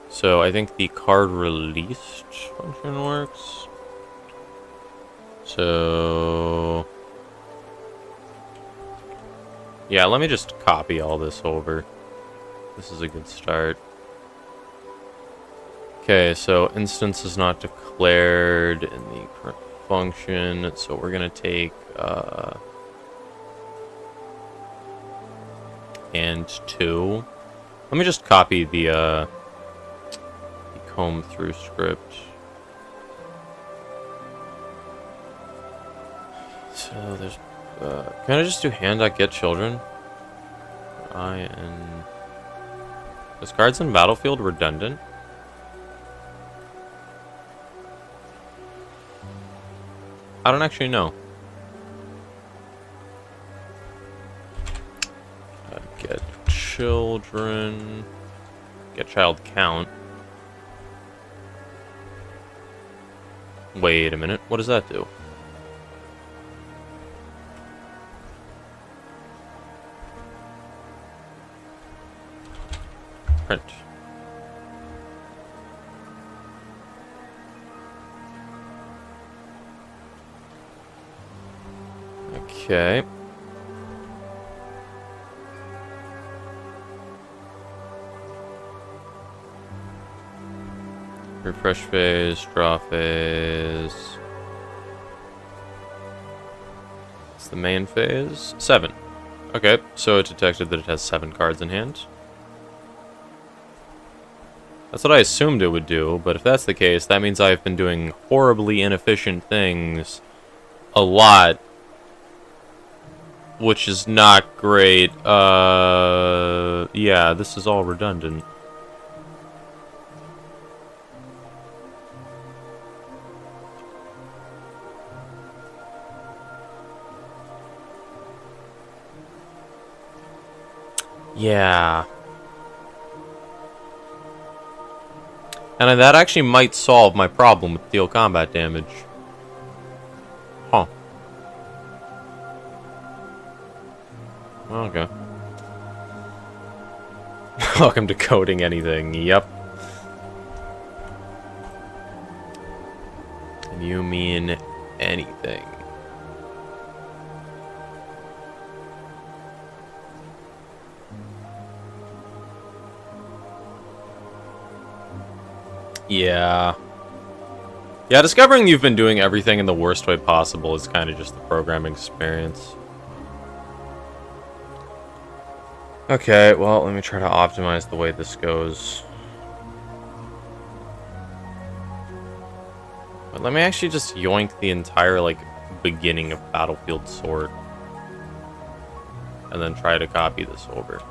So I think the card released function works. So yeah, let me just copy all this over. This is a good start. Okay, so instance is not declared in the current function, so we're gonna take and 2. Let me just copy the comb through script. So Oh, there's... can I just do hand.get children? I-N... Is cards in Battlefield redundant? I don't actually know. Get children... Get child count. Wait a minute, what does that do? Print. Okay. Refresh phase, draw phase. It's the main phase. 7. Okay, so it detected that it has 7 cards in hand. That's what I assumed it would do, but if that's the case, that means I've been doing horribly inefficient things a lot, which is not great. Yeah, this is all redundant. Yeah. And that actually might solve my problem with deal combat damage. Huh. Okay. Welcome to coding anything. Yep. You mean anything. Yeah. Yeah, discovering you've been doing everything in the worst way possible is kind of just the programming experience. Okay, well, let me try to optimize the way this goes. But let me actually just yoink the entire, like, beginning of Battlefield Sword. And then try to copy this over.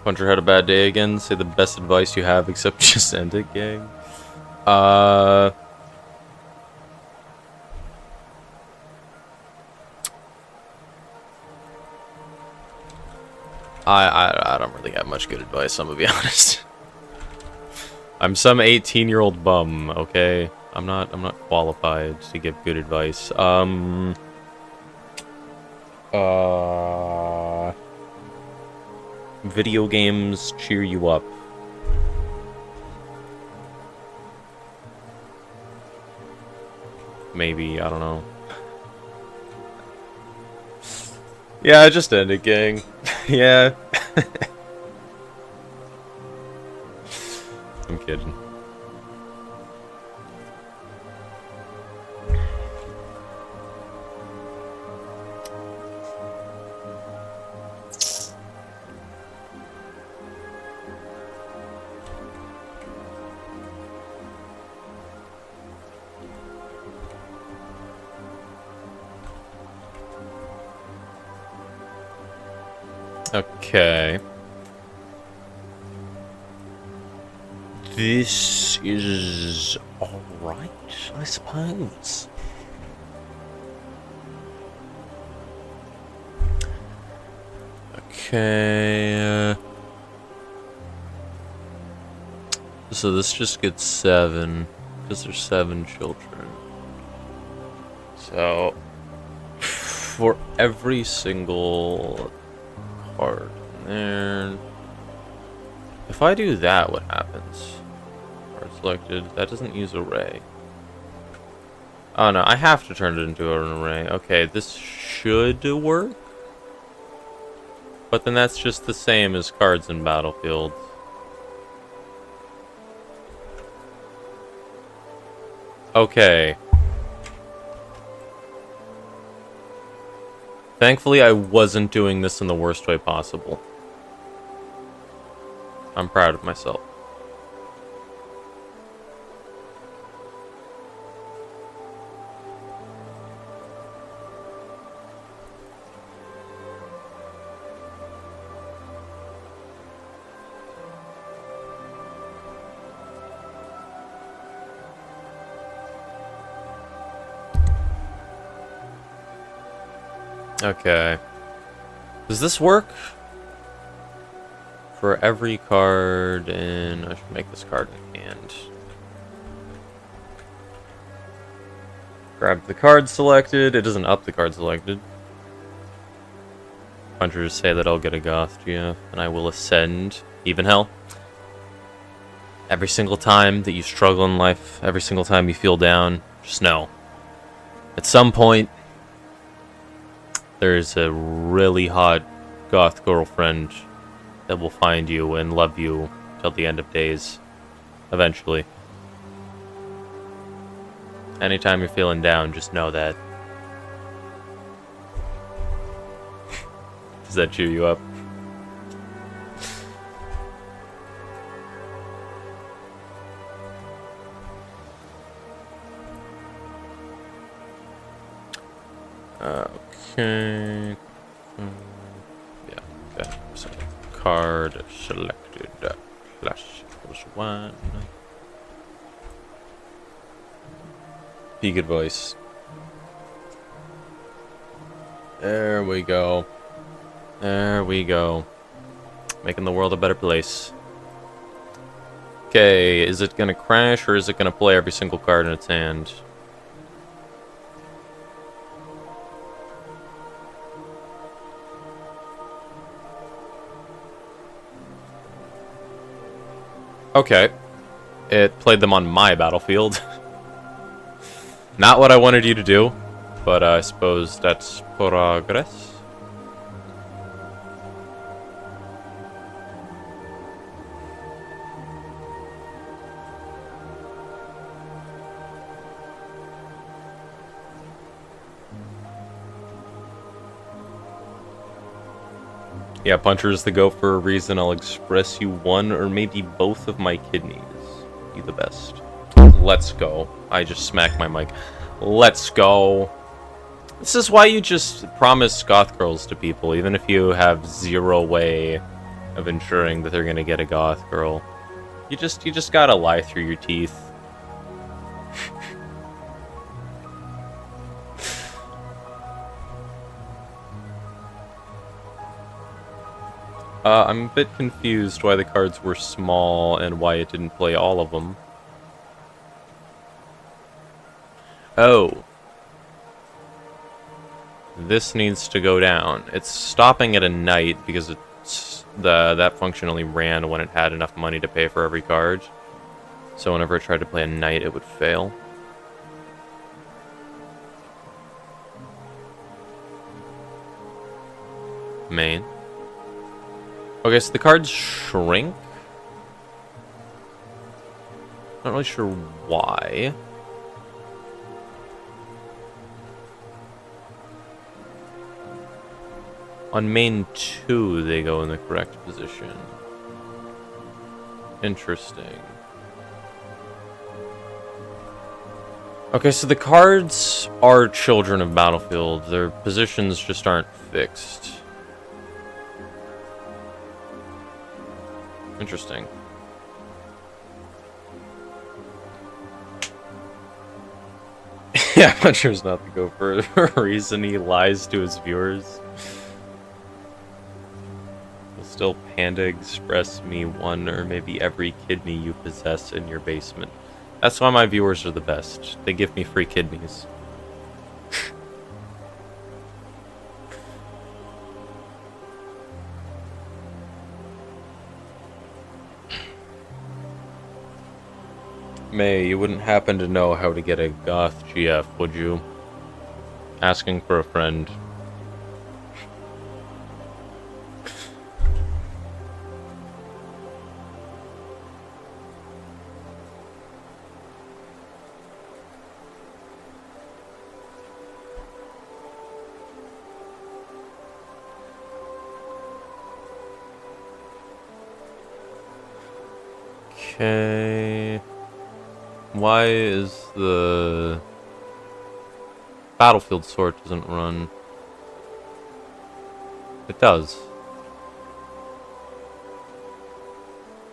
Puncher had a bad day again. Say the best advice you have, except just end it, gang. I don't really have much good advice, I'm gonna be honest. I'm some 18-year-old bum, okay? I'm not qualified to give good advice. Video games cheer you up. Maybe, I don't know. Yeah, just end it, gang. Yeah. I'm kidding. Okay. This is alright, I suppose. Okay. So this just gets 7, because there's 7 children. So, for every single card in there, if I do that, what happens? Card selected. That doesn't use array. Oh no, I have to turn it into an array. Okay, this should work. But then that's just the same as cards in Battlefield. Okay. Thankfully, I wasn't doing this in the worst way possible. I'm proud of myself. Okay. Does this work? For every card in... I should make this card in hand. Grab the card selected. It doesn't up the card selected. Punchers say that I'll get a Goth GF, and I will ascend. Even hell. Every single time that you struggle in life, every single time you feel down, just know. At some point, there's a really hot Goth girlfriend that will find you and love you till the end of days. Eventually. Anytime you're feeling down, just know that. Does that cheer you up? Okay. Yeah, okay. So, card selected. Plus +1. Be good voice. There we go. There we go. Making the world a better place. Okay, is it gonna crash or is it gonna play every single card in its hand? Okay. It played them on my battlefield. Not what I wanted you to do, but I suppose that's progress. Yeah, Puncher's the go for a reason. I'll express you one or maybe both of my kidneys. You the best. Let's go. I just smacked my mic. Let's go. This is why you just promise goth girls to people, even if you have zero way of ensuring that they're gonna get a goth girl. You just gotta lie through your teeth. I'm a bit confused why the cards were small and why it didn't play all of them. Oh. This needs to go down. It's stopping at a knight because it's that function only ran when it had enough money to pay for every card. So whenever I tried to play a knight, it would fail. Main. Okay, so the cards shrink. Not really sure why. On main 2, they go in the correct position. Interesting. Okay, so the cards are children of Battlefield. Their positions just aren't fixed. Interesting. Yeah, Puncher's not the go for a reason. He lies to his viewers. Will still Panda express me one or maybe every kidney you possess in your basement. That's why my viewers are the best. They give me free kidneys. May, you wouldn't happen to know how to get a Goth GF, would you? Asking for a friend. Okay. Why is the Battlefield sort doesn't run? It does.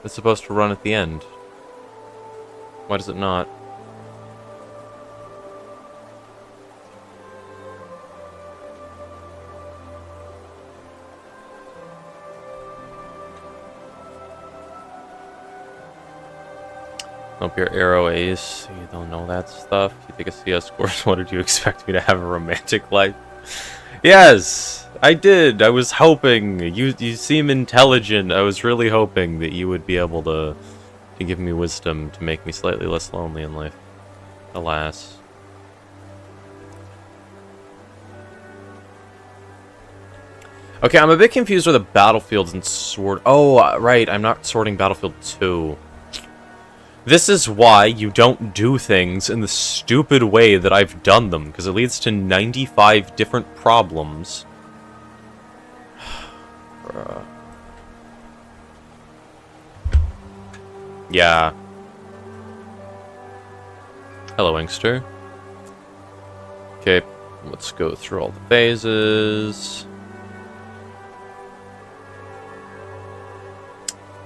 It's supposed to run at the end. Why does it not? Nope, you're arrow ace. You don't know that stuff. You think a CS course? What did you expect me to have a romantic life? Yes, I did. I was hoping. You seem intelligent. I was really hoping that you would be able to give me wisdom to make me slightly less lonely in life. Alas. Okay, I'm a bit confused with the battlefields and sword. Oh, right. I'm not sorting Battlefield 2. This is why you don't do things in the stupid way that I've done them, because it leads to 95 different problems. Yeah. Hello, Inkster. Okay, let's go through all the phases.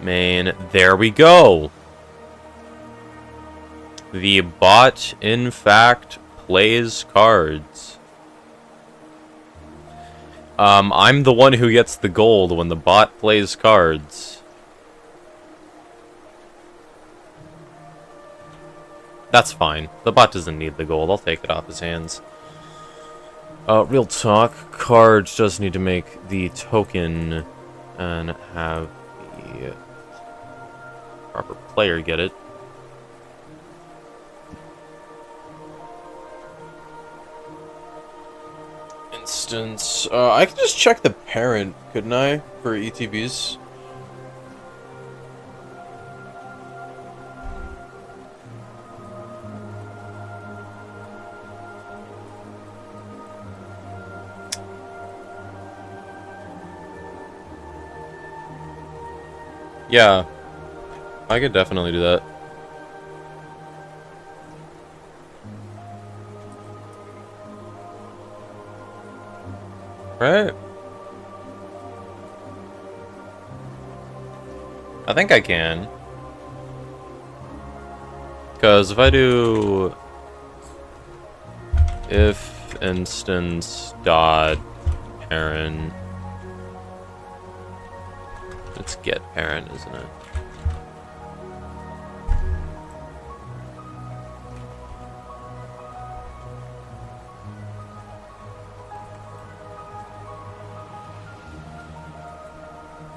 Main, there we go! The bot, in fact, plays cards. I'm the one who gets the gold when the bot plays cards. That's fine. The bot doesn't need the gold. I'll take it off his hands. Real talk. Cards does need to make the token and have the proper player get it. Instance. I can just check the parent, couldn't I, for ETBs? Yeah, I could definitely do that. Right? I think I can. Because if I do... if instance dot parent... It's get parent, isn't it?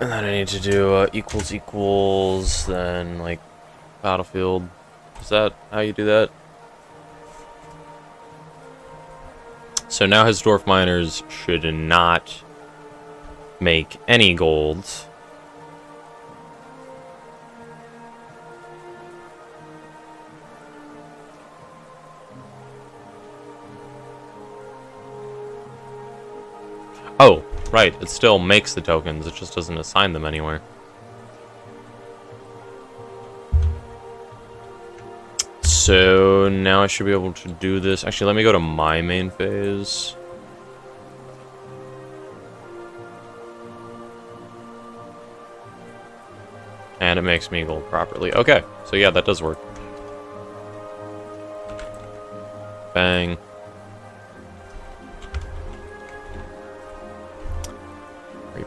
And then I need to do equals equals, then like Battlefield. Is that how you do that? So now his dwarf miners should not make any gold. Oh, right, it still makes the tokens, it just doesn't assign them anywhere. So now I should be able to do this. Actually, let me go to my main phase. And it makes me gold properly. Okay, so yeah, that does work. Bang.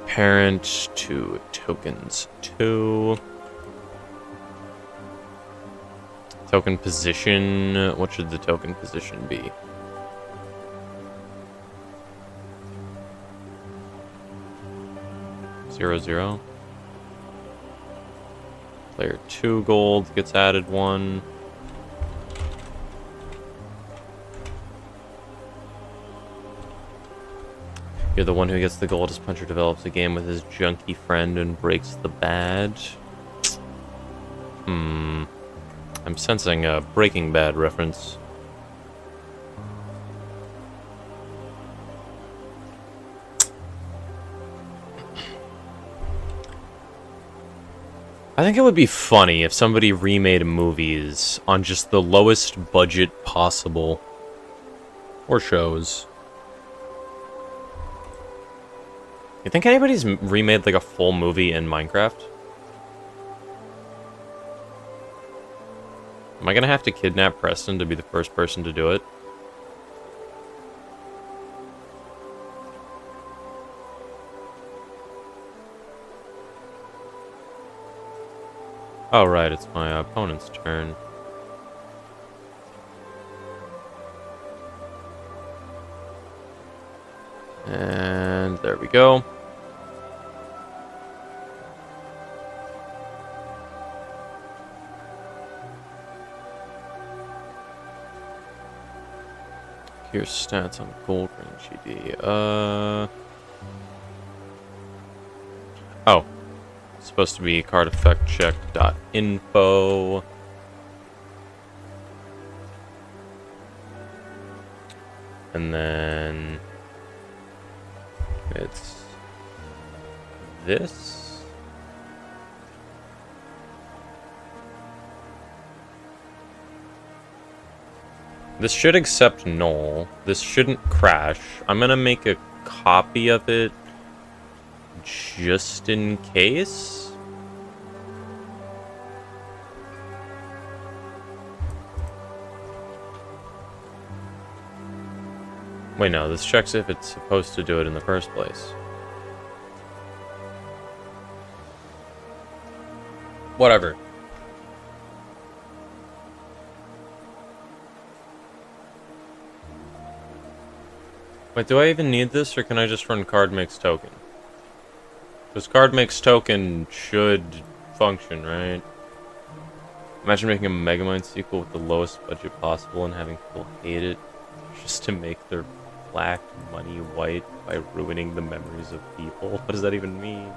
Parent to tokens 2. Token position. What should the token position be? Zero, zero. Player 2 gold gets added 1. You're the one who gets the gold as Puncher develops a game with his junkie friend and breaks the badge. I'm sensing a Breaking Bad reference. I think it would be funny if somebody remade movies on just the lowest budget possible. Or shows. You think anybody's remade like a full movie in Minecraft? Am I gonna have to kidnap Preston to be the first person to do it? Oh right, it's my opponent's turn. And there we go. Here's stats on Gold Ring GD. Oh. It's supposed to be card effect check.info. And then it's this. This should accept null. This shouldn't crash. I'm gonna make a copy of it just in case. Wait, no, this checks if it's supposed to do it in the first place. Whatever. Wait, do I even need this, or can I just run card makes token? Because card makes token should function, right? Imagine making a Megamind sequel with the lowest budget possible and having people hate it just to make their black money white by ruining the memories of people. What does that even mean?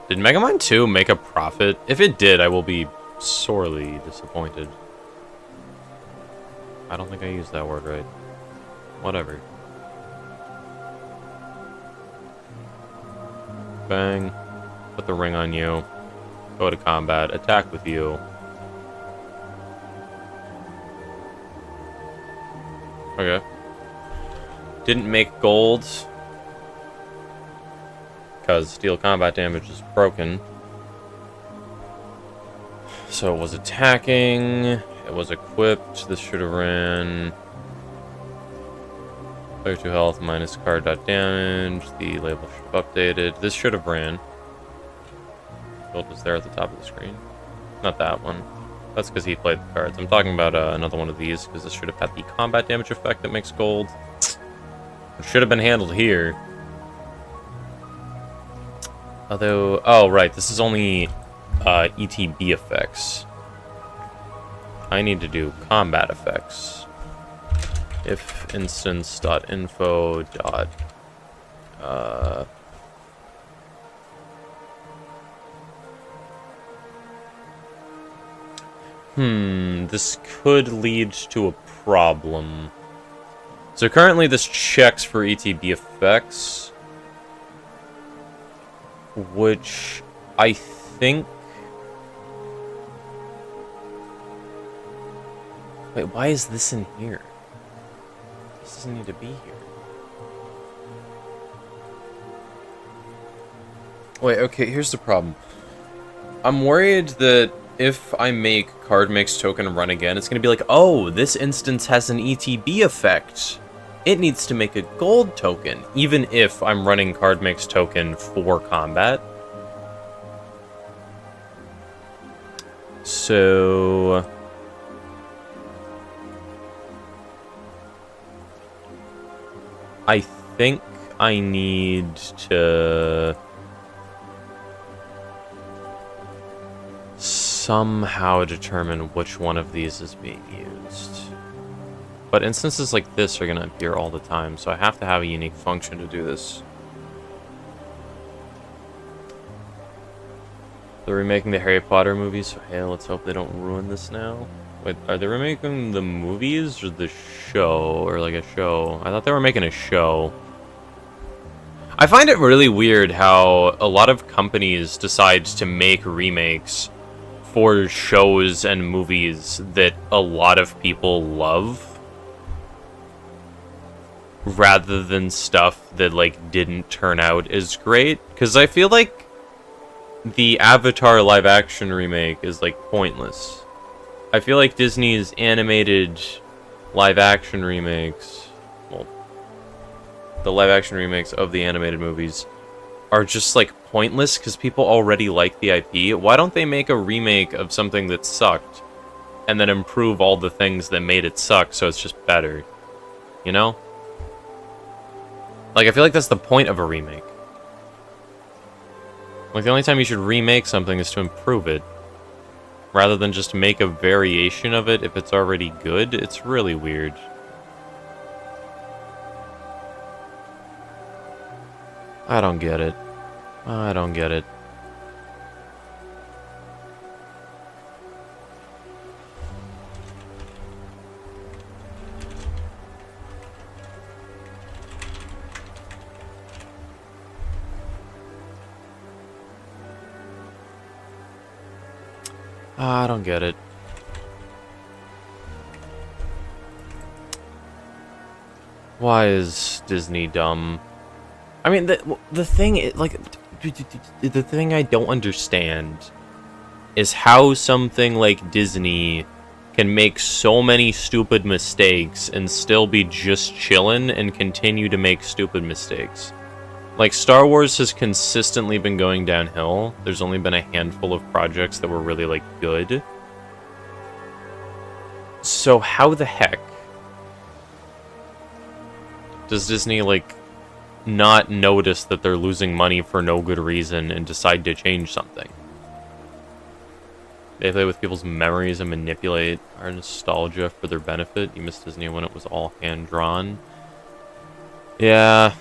Did Megamind 2 make a profit? If it did, I will be sorely disappointed. I don't think I used that word right. Whatever. Bang. Put the ring on you. Go to combat. Attack with you. Okay. Didn't make gold. Because steel combat damage is broken. So it was attacking. It was equipped. This should have ran... Player 2 health minus card dot damage. The label should have updated. This should have ran. Gold was there at the top of the screen. Not that one. That's because he played the cards. I'm talking about another one of these, because this should have had the combat damage effect that makes gold. It should have been handled here. Although, oh right, this is only ETB effects. I need to do combat effects. If instance.info dot this could lead to a problem. So currently this checks for ETB effects, which I think... Wait, why is this in here? This doesn't need to be here. Wait, okay, here's the problem. I'm worried that if I make card makes token run again, it's gonna be like, oh, this instance has an ETB effect. It needs to make a gold token, even if I'm running card makes token for combat. So... I think I need to somehow determine which one of these is being used. But instances like this are going to appear all the time, so I have to have a unique function to do this. They're remaking the Harry Potter movies, so hey, let's hope they don't ruin this now. Wait, are they remaking the movies or the show? Or like a show? I thought they were making a show. I find it really weird how a lot of companies decide to make remakes for shows and movies that a lot of people love, rather than stuff that like didn't turn out as great. Because I feel like the Avatar live action remake is like pointless. I feel like Disney's animated live action remakes, well, the live action remakes of the animated movies are just like pointless because people already like the IP. Why don't they make a remake of something that sucked and then improve all the things that made it suck so it's just better. You know? Like, I feel like that's the point of a remake. Like, the only time you should remake something is to improve it. Rather than just make a variation of it if it's already good. It's really weird. I don't get it. I don't get it. I don't get it. Why is Disney dumb? I mean, the thing, like, the thing I don't understand is how something like Disney can make so many stupid mistakes and still be just chillin' and continue to make stupid mistakes. Like, Star Wars has consistently been going downhill. There's only been a handful of projects that were really, like, good. So how the heck does Disney, like, not notice that they're losing money for no good reason and decide to change something? They play with people's memories and manipulate our nostalgia for their benefit. You missed Disney when it was all hand-drawn. Yeah.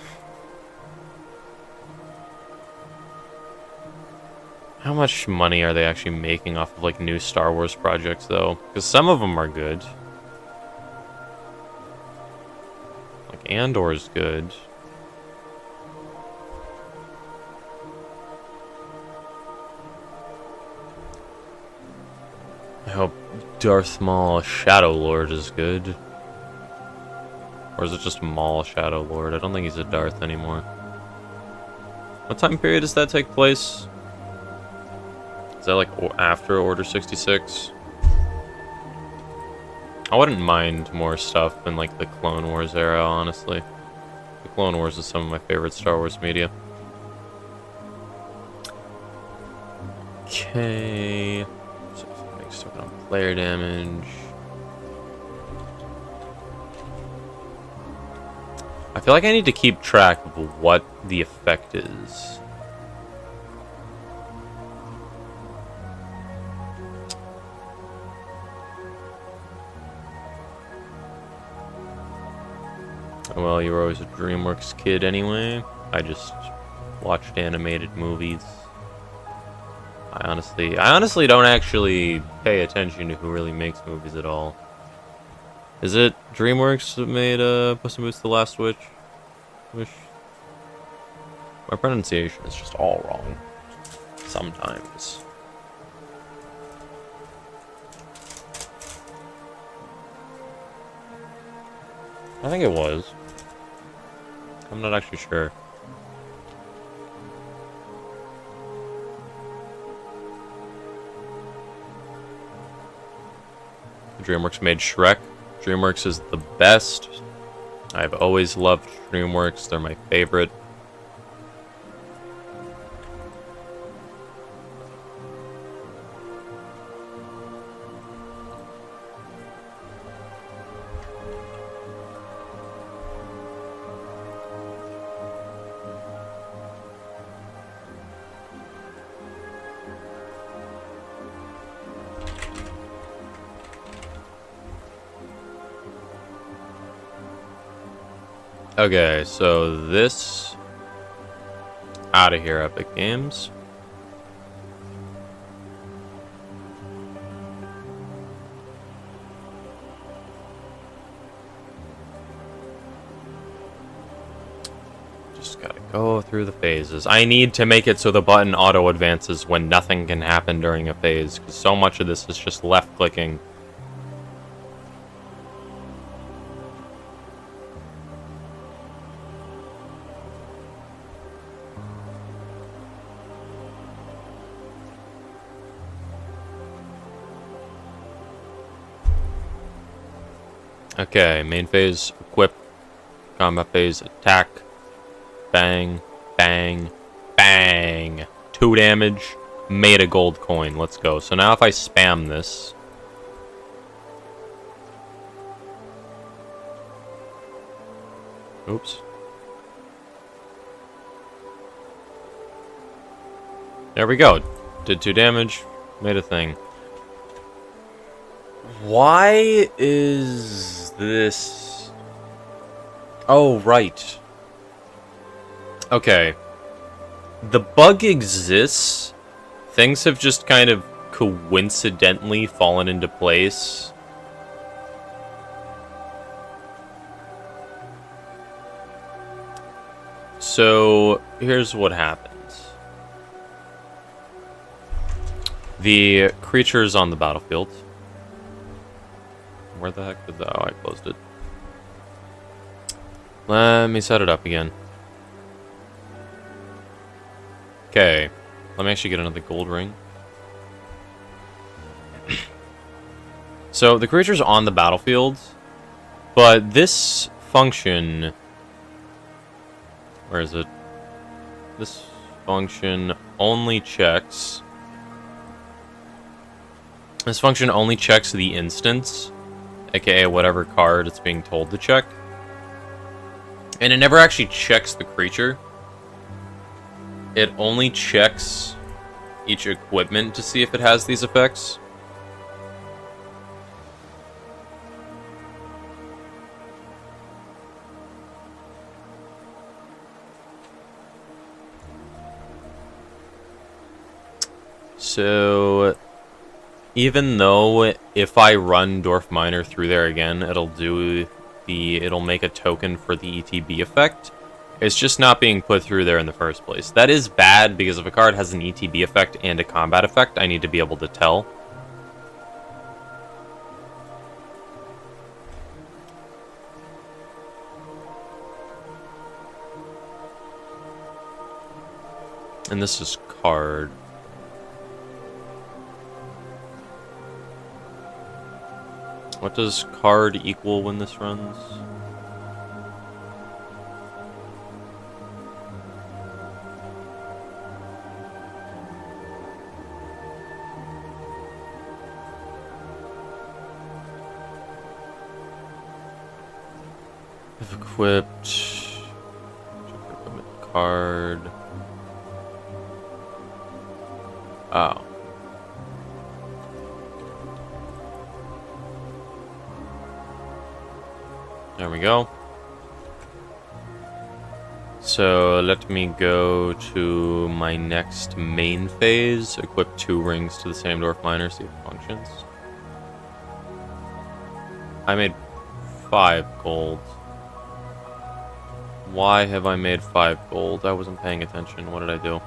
How much money are they actually making off of, like, new Star Wars projects, though? Because some of them are good. Like, Andor's good. I hope Darth Maul Shadow Lord is good. Or is it just Maul Shadow Lord? I don't think he's a Darth anymore. What time period does that take place? Is that like after Order 66? I wouldn't mind more stuff in like the Clone Wars era, honestly. The Clone Wars is some of my favorite Star Wars media. Okay. So makes token on player damage. I feel like I need to keep track of what the effect is. Well, you were always a DreamWorks kid anyway. I just watched animated movies. I honestly don't actually pay attention to who really makes movies at all. Is it DreamWorks that made Puss in Boots: The Last Wish? My pronunciation is just all wrong. Sometimes. I think it was. I'm not actually sure. DreamWorks made Shrek. DreamWorks is the best. I've always loved DreamWorks. They're my favorite. Okay, so this out of here, Epic Games. Just gotta go through the phases. I need to make it so the button auto advances when nothing can happen during a phase, because so much of this is just left clicking. Okay, main phase, equip, combat phase, attack, bang, bang, bang. 2 damage, made a gold coin, let's go. So now if I spam this, Oops. There we go. Did 2 damage. Made a thing. Why is this... Oh, right. Okay. The bug exists. Things have just kind of coincidentally fallen into place. So, here's what happens. The creature's on the battlefield. Where the heck did that... Oh, I closed it. Let me set it up again. Okay. Let me actually get another gold ring. So, the creature's on the battlefield, but this function... Where is it? This function only checks... This function only checks the instance, aka whatever card it's being told to check. And it never actually checks the creature. It only checks each equipment to see if it has these effects. So... Even though if I run Dwarf Miner through there again, it'll make a token for the ETB effect. It's just not being put through there in the first place. That is bad because if a card has an ETB effect and a combat effect, I need to be able to tell. And this is card. What does card equal when this runs? If equipped, equipment card. Oh. There we go. So let me go to my next main phase, equip 2 rings to the same Dwarf Miner, see if it functions. I made 5 gold. Why have I made 5 gold? I wasn't paying attention. What did I do?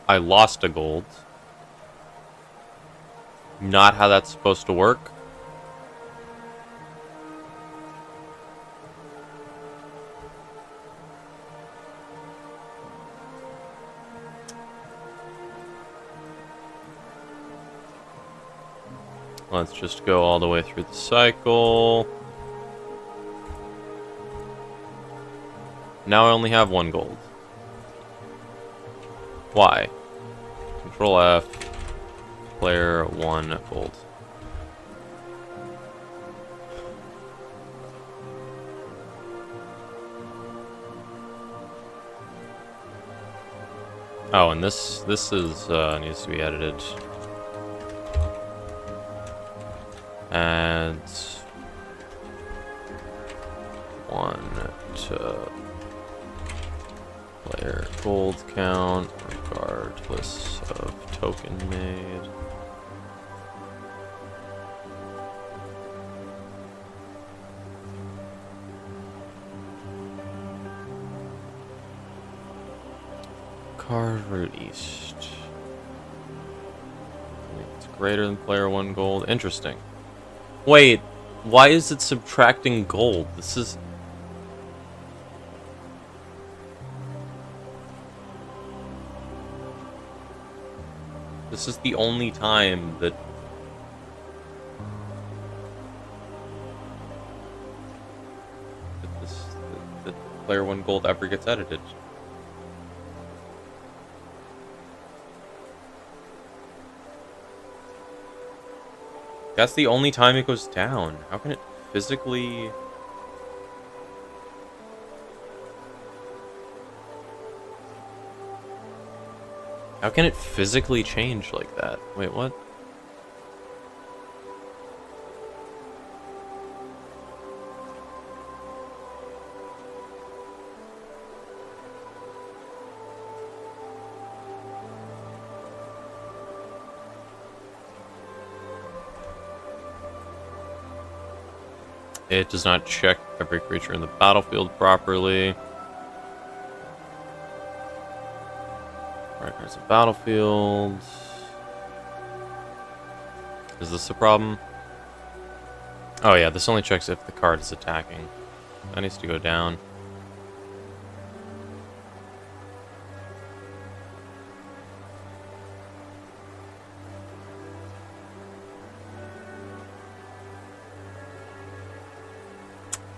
I lost a gold. Not how that's supposed to work. Let's just go all the way through the cycle. Now I only have 1 gold. Why? Control F. Player 1 gold. Oh, and this is needs to be edited. And 1 to player gold count regardless of token made. Card released. It's greater than player 1 gold. Interesting. Wait, why is it subtracting gold? This is... This is the only time that... that player 1 gold ever gets edited. That's the only time it goes down. How can it physically... How can it physically change like that? Wait, what? It does not check every creature in the battlefield properly. Right, there's a battlefield. Is this a problem? Oh yeah, this only checks if the card is attacking. That needs to go down.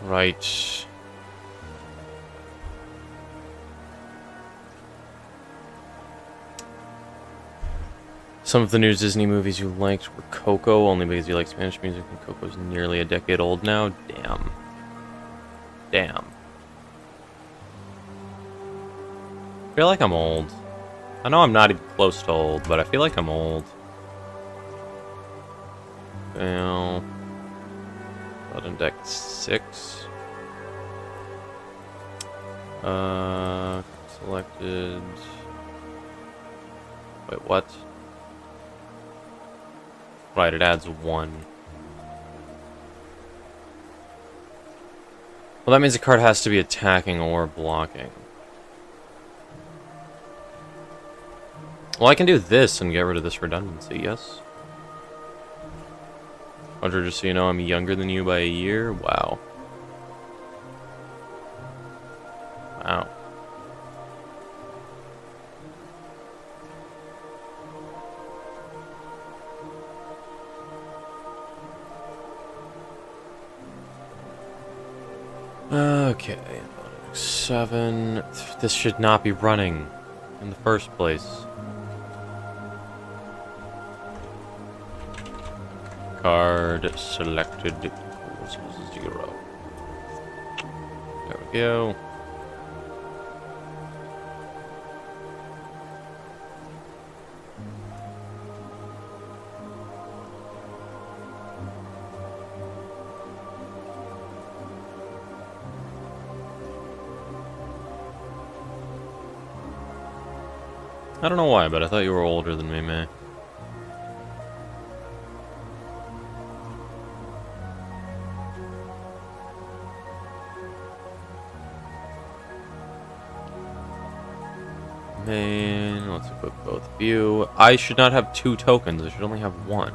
Right. Some of the new Disney movies you liked were Coco, only because you like Spanish music, and Coco's nearly a decade old now. Damn. Damn. I feel like I'm old. I know I'm not even close to old, but I feel like I'm old. Well... Blood on deck 6. Selected. Wait, what? Right, it adds 1. Well, that means the card has to be attacking or blocking. Well, I can do this and get rid of this redundancy, yes? Roger, just so you know, I'm younger than you by a year. Wow. Wow. Okay, 7. This should not be running in the first place. Card selected equals 0. There we go. I don't know why, but I thought you were older than me, May. Main, let's equip both of you. I should not have 2 tokens, I should only have 1.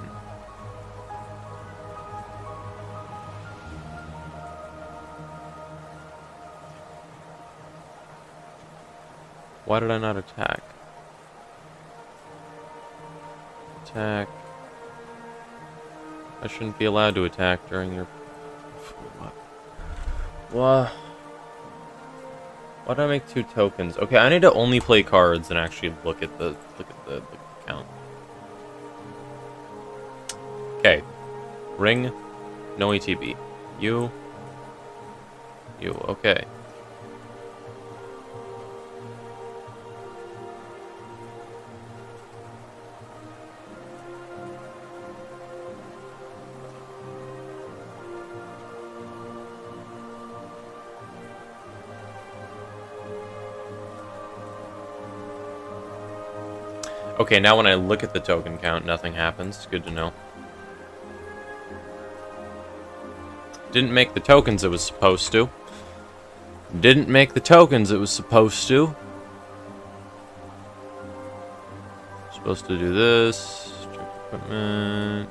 Why did I not attack? Attack. I shouldn't be allowed to attack during your... What? Why do I make 2 tokens? Okay, I need to only play cards and actually look at the count. Okay. Ring. No ETB. You. Okay. Okay, now when I look at the token count, nothing happens. Good to know. Didn't make the tokens it was supposed to. Didn't make the tokens it was supposed to. Supposed to do this. Check equipment.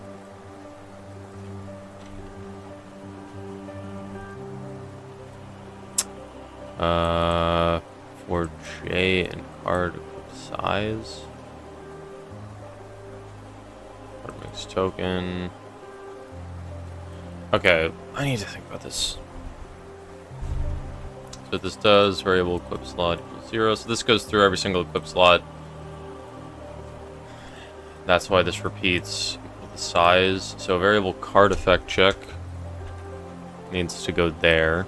For J and card size. Mix token. Okay, I need to think about this. So what this does, variable equip slot equals 0. So this goes through every single equip slot. That's why this repeats. the size. So variable card effect check needs to go there.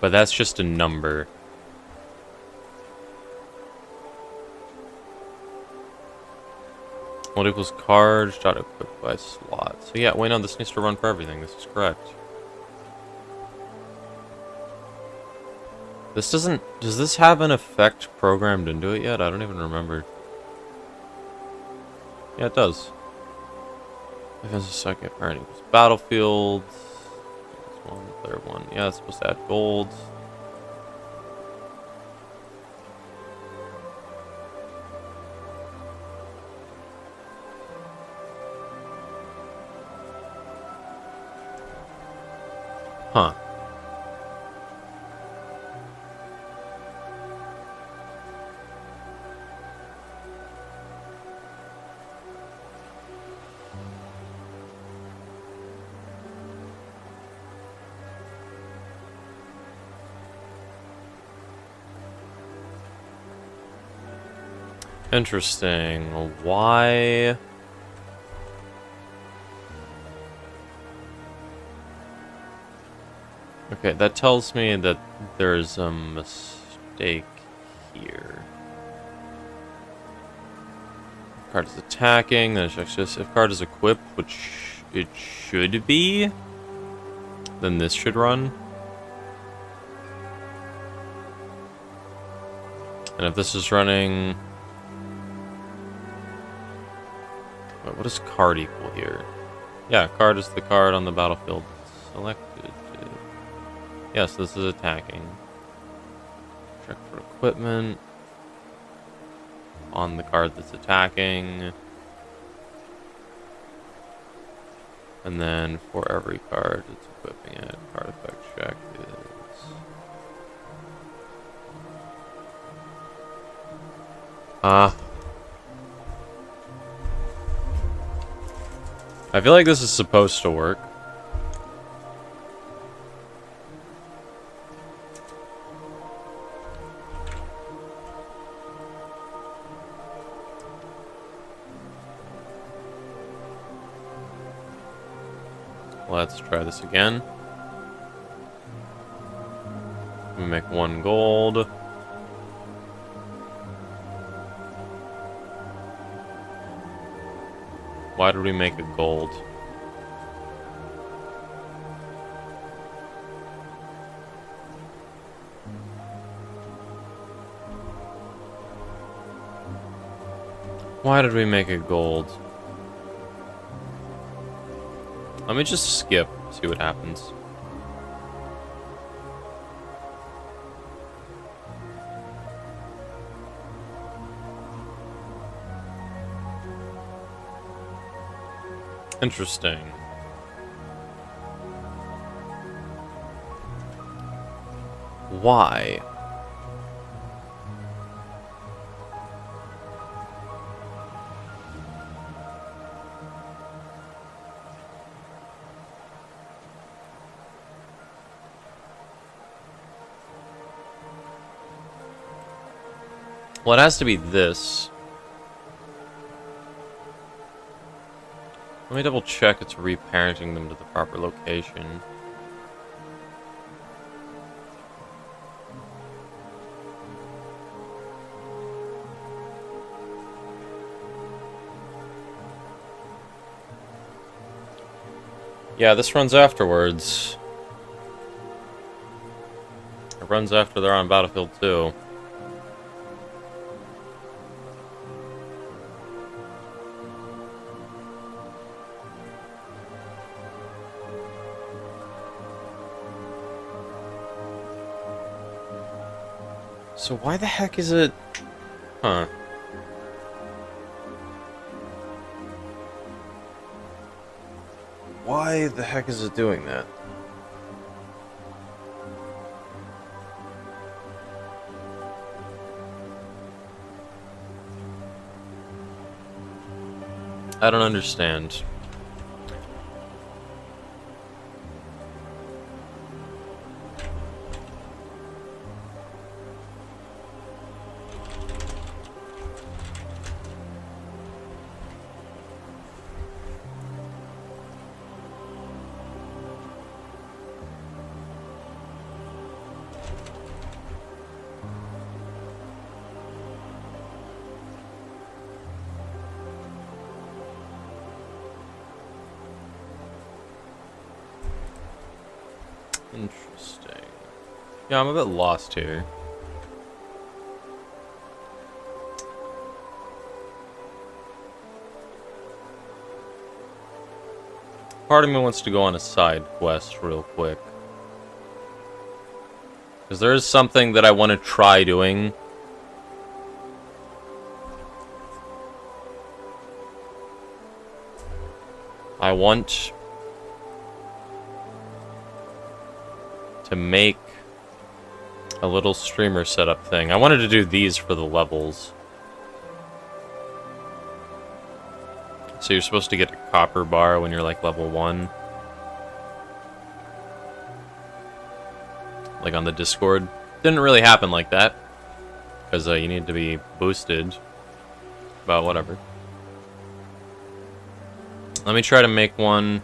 But that's just a number. What equals card dot equipped by slot. So yeah, wait, no, this needs to run for everything. This is correct. This doesn't... Does this have an effect programmed into it yet? I don't even remember. Yeah, it does. Defense second parent equals battlefield. One, player one. Yeah, it's supposed to add gold. Huh. Interesting. Why? Okay, that tells me that there's a mistake here. If card is attacking, then it checks this. If card is equipped, which it should be, then this should run. And if this is running... Wait, what does card equal here? Yeah, card is the card on the battlefield selected. Yes, this is attacking. Check for equipment. On the card that's attacking. And then for every card that's equipping it, card effect check is... I feel like this is supposed to work. Let's try this again. We make 1 gold. Why did we make a gold? Why did we make a gold? Let me just skip, see what happens. Interesting. Why? Well, it has to be this. Let me double check it's reparenting them to the proper location. Yeah, this runs afterwards. It runs after they're on Battlefield 2. So why the heck is it... Huh. Why the heck is it doing that? I don't understand. Interesting. Yeah, I'm a bit lost here. Part of me wants to go on a side quest real quick. Because there is something that I want to try doing. I want to make a little streamer setup thing. I wanted to do these for the levels. So you're supposed to get a copper bar when you're like level 1. Like on the Discord. Didn't really happen like that. Because you need to be boosted. But whatever. Let me try to make one.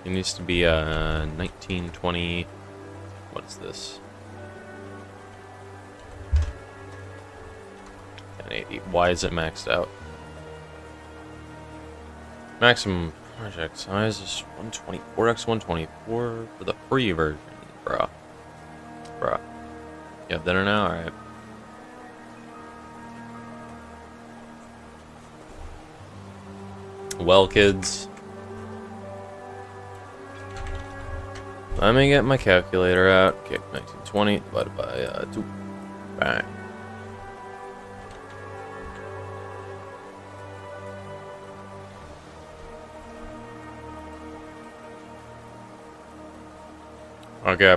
It needs to be 1920. What is this? 1080. Why is it maxed out? Maximum project size is 124x124 for the free version. Bruh. Bruh. You have dinner now? Alright. Well, kids. Let me get my calculator out. Okay, 1920 divided by 2. Bang. Okay.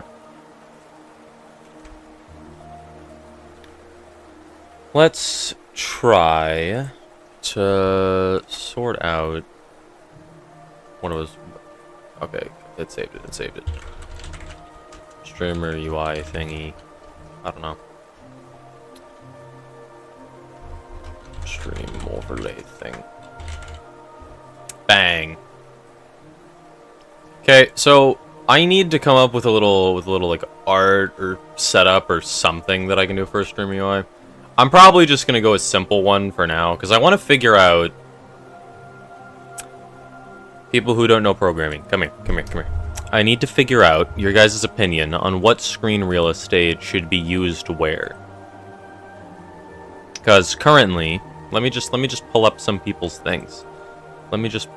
Let's try to sort out what it was. Okay, it saved it. It saved it. Streamer UI thingy. I don't know. Stream overlay thing. Bang. Okay, so I need to come up with a little like art or setup or something that I can do for a stream UI. I'm probably just gonna go a simple one for now because I want to figure out people who don't know programming. Come here. I need to figure out your guys' opinion on what screen real estate should be used where. Because currently, let me just pull up some people's things. Let me just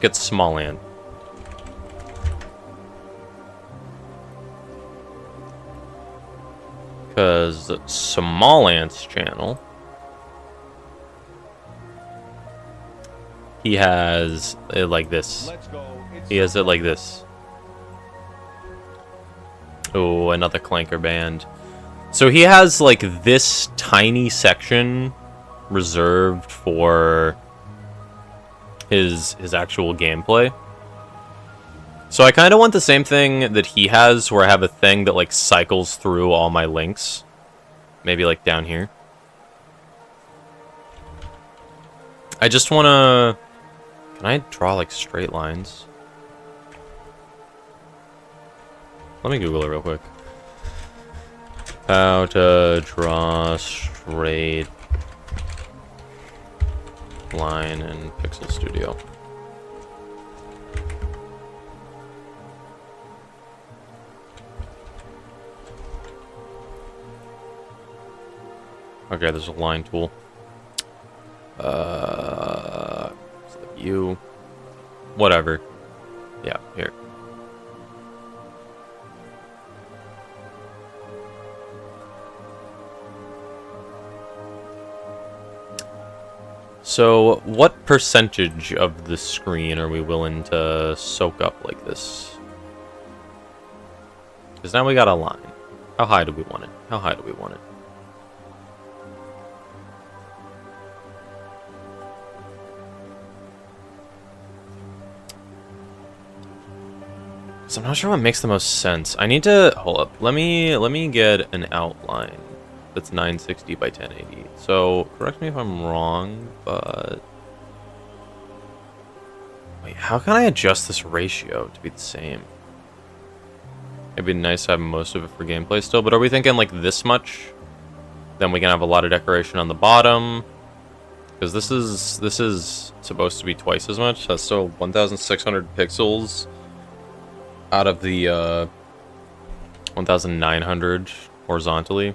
get Smalland. Because Smalland's channel, he has it like this. He has it like this. Oh, another Clanker band. So he has like this tiny section reserved for his actual gameplay. So I kind of want the same thing that he has, where I have a thing that like cycles through all my links. Maybe like down here. I just want to... Can I draw like straight lines? Let me Google it real quick. How to draw straight line in Pixel Studio. Okay, there's a line tool. You. Whatever. Yeah, here. So, what percentage of the screen are we willing to soak up like this? Because now we got a line. How high do we want it? How high do we want it? So I'm not sure what makes the most sense. I need to hold up. Let me get an outline that's 960 by 1080. So correct me if I'm wrong, but wait, how can I adjust this ratio to be the same? It'd be nice to have most of it for gameplay still, but are we thinking like this much? Then we can have a lot of decoration on the bottom. Because this is supposed to be twice as much. That's still 1,600 pixels out of the 1,900 horizontally.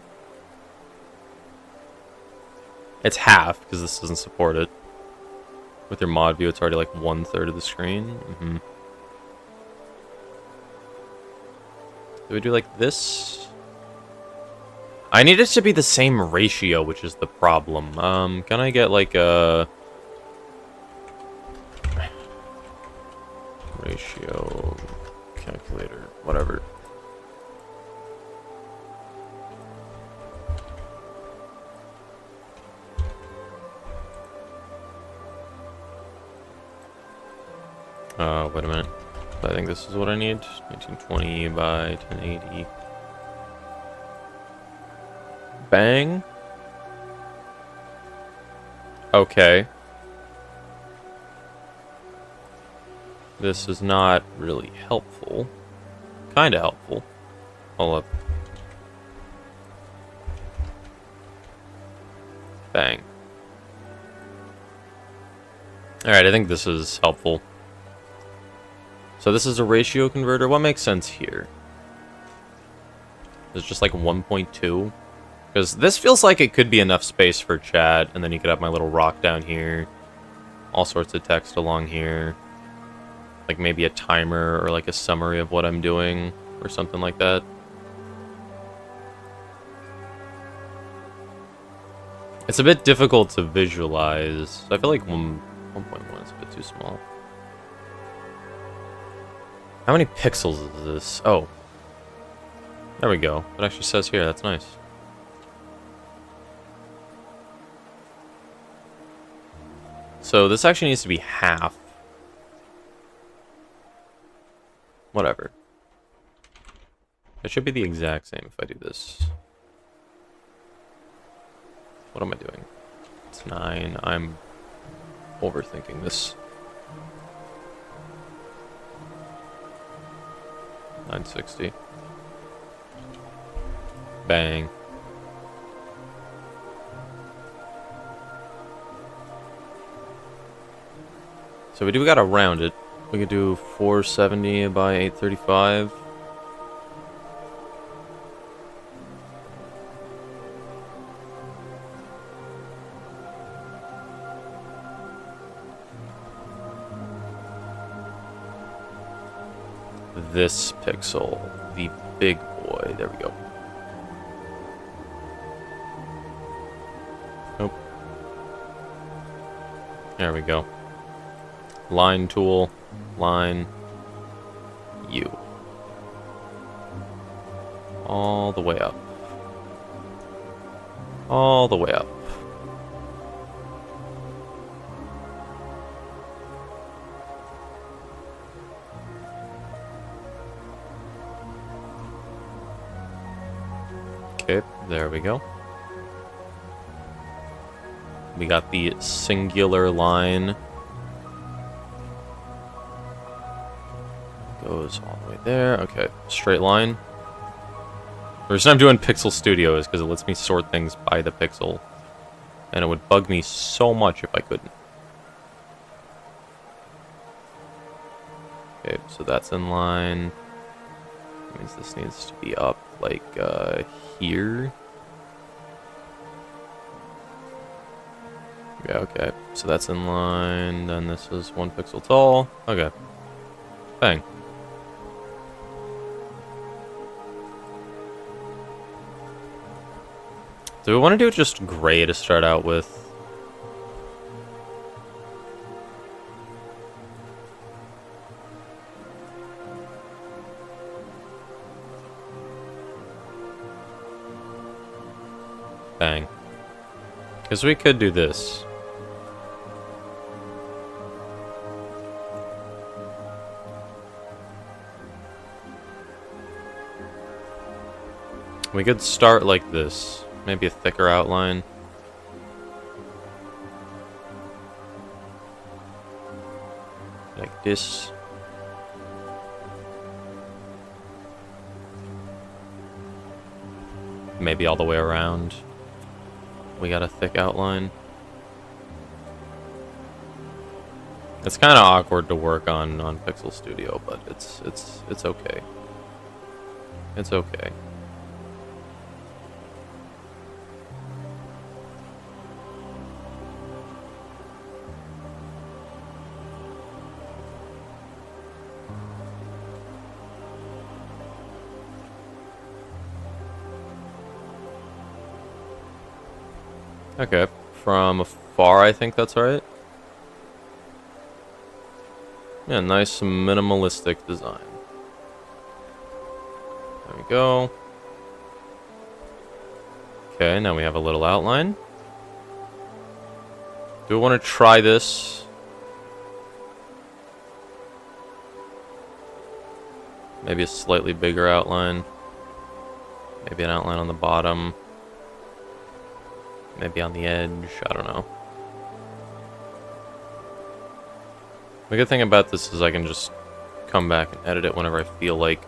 It's half because this doesn't support it. With your mod view, it's already like 1/3 of the screen. Do we do like this? I need it to be the same ratio, which is the problem. Can I get like a ratio calculator, whatever. Wait a minute. I think this is what I need. 1920 by 1080. Bang. Okay. This is not really helpful. Kinda helpful. Hold up. Bang. Alright, I think this is helpful. So this is a ratio converter. What makes sense here? It's just like 1.2. Because this feels like it could be enough space for chat, and then you could have my little rock down here. All sorts of text along here. Like maybe a timer or like a summary of what I'm doing or something like that. It's a bit difficult to visualize. I feel like 1.1 is a bit too small. How many pixels is this? Oh. There we go. It actually says here. That's nice. So this actually needs to be half. Whatever. It should be the exact same if I do this. What am I doing? It's 9. I'm overthinking this. 960. Bang. So we gotta round it. We could do 470 by 835. This pixel, the big boy. There we go. Nope. There we go. Line tool, line, U. All the way up. All the way up. Okay, there we go. We got the singular line. Goes all the way there. Okay, straight line. The reason I'm doing Pixel Studio is because it lets me sort things by the pixel. And it would bug me so much if I couldn't. Okay, so that's in line. That means this needs to be up, like, here. Yeah, okay. So that's in line, then this is 1 pixel tall. Okay. Bang. Do we want to do just gray to start out with? Bang. Because we could do this. We could start like this. Maybe a thicker outline. Like this. Maybe all the way around. We got a thick outline. It's kind of awkward to work on Pixel Studio, but it's okay. It's okay. Okay, from afar, I think that's right. Yeah, nice minimalistic design. There we go. Okay, now we have a little outline. Do we want to try this? Maybe a slightly bigger outline. Maybe an outline on the bottom. Maybe on the edge, I don't know. The good thing about this is I can just come back and edit it whenever I feel like.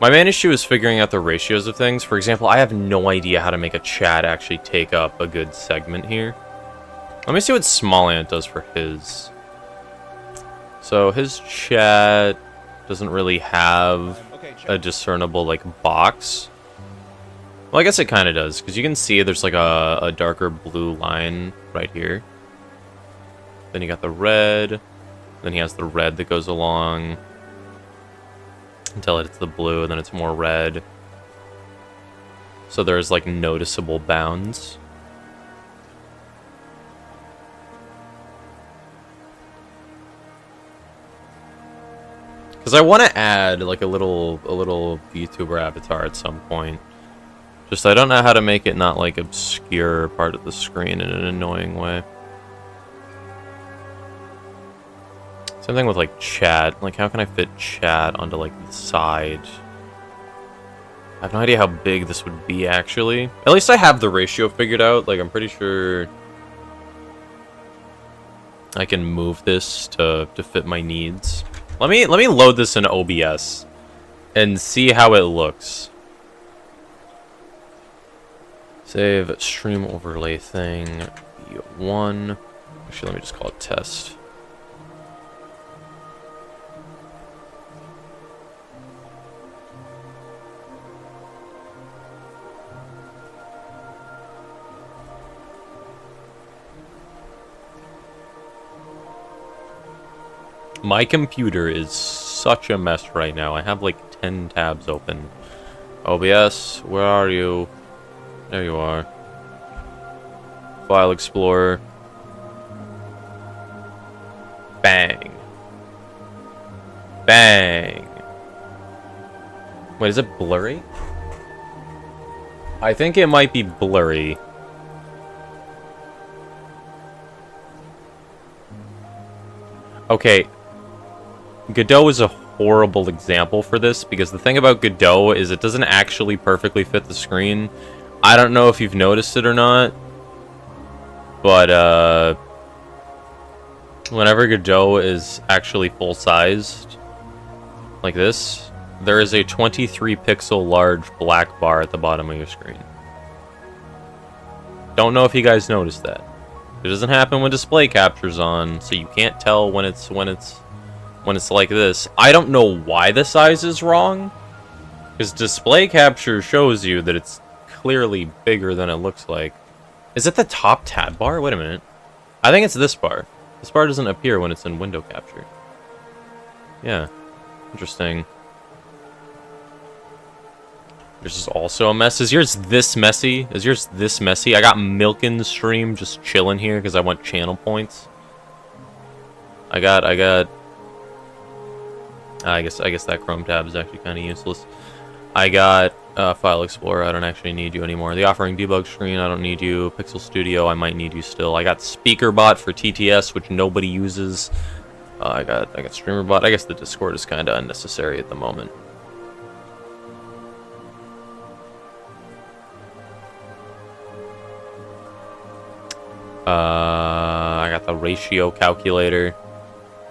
My main issue is figuring out the ratios of things. For example, I have no idea how to make a chat actually take up a good segment here. Let me see what Smallant does for his. So his chat doesn't really have a discernible, like, box. Well, I guess it kind of does, because you can see there's like a darker blue line right here. Then you got the red. Then he has the red that goes along until it's the blue, and then it's more red. So there's like noticeable bounds. Because I want to add like a little VTuber avatar at some point. Just I don't know how to make it not like obscure part of the screen in an annoying way. Same thing with like chat. Like how can I fit chat onto like the side? I have no idea how big this would be actually. At least I have the ratio figured out. Like I'm pretty sure I can move this to fit my needs. Let me load this in OBS and see how it looks. Save stream overlay thing B1. Actually, let me just call it test. My computer is such a mess right now. I have like 10 tabs open. OBS, where are you? There you are. File Explorer. Bang. Bang. Wait, is it blurry? I think it might be blurry. Okay. Godot is a horrible example for this, because the thing about Godot is it doesn't actually perfectly fit the screen. I don't know if you've noticed it or not, but whenever Godot is actually full-sized, like this, there is a 23 pixel large black bar at the bottom of your screen. Don't know if you guys noticed that. It doesn't happen when display capture's on, so you can't tell when it's like this. I don't know why the size is wrong, because display capture shows you that it's clearly bigger than it looks like. Is it the top tab bar? Wait a minute. I think it's this bar. This bar doesn't appear when it's in window capture. Yeah. Interesting. This is also a mess. Is yours this messy? Is yours this messy? I got Milkin's stream just chilling here because I want channel points. I guess that Chrome tab is actually kind of useless. I got File Explorer, I don't actually need you anymore. The Offering Debug screen, I don't need you. Pixel Studio, I might need you still. I got SpeakerBot for TTS, which nobody uses. I got StreamerBot. I guess the Discord is kind of unnecessary at the moment. I got the ratio calculator.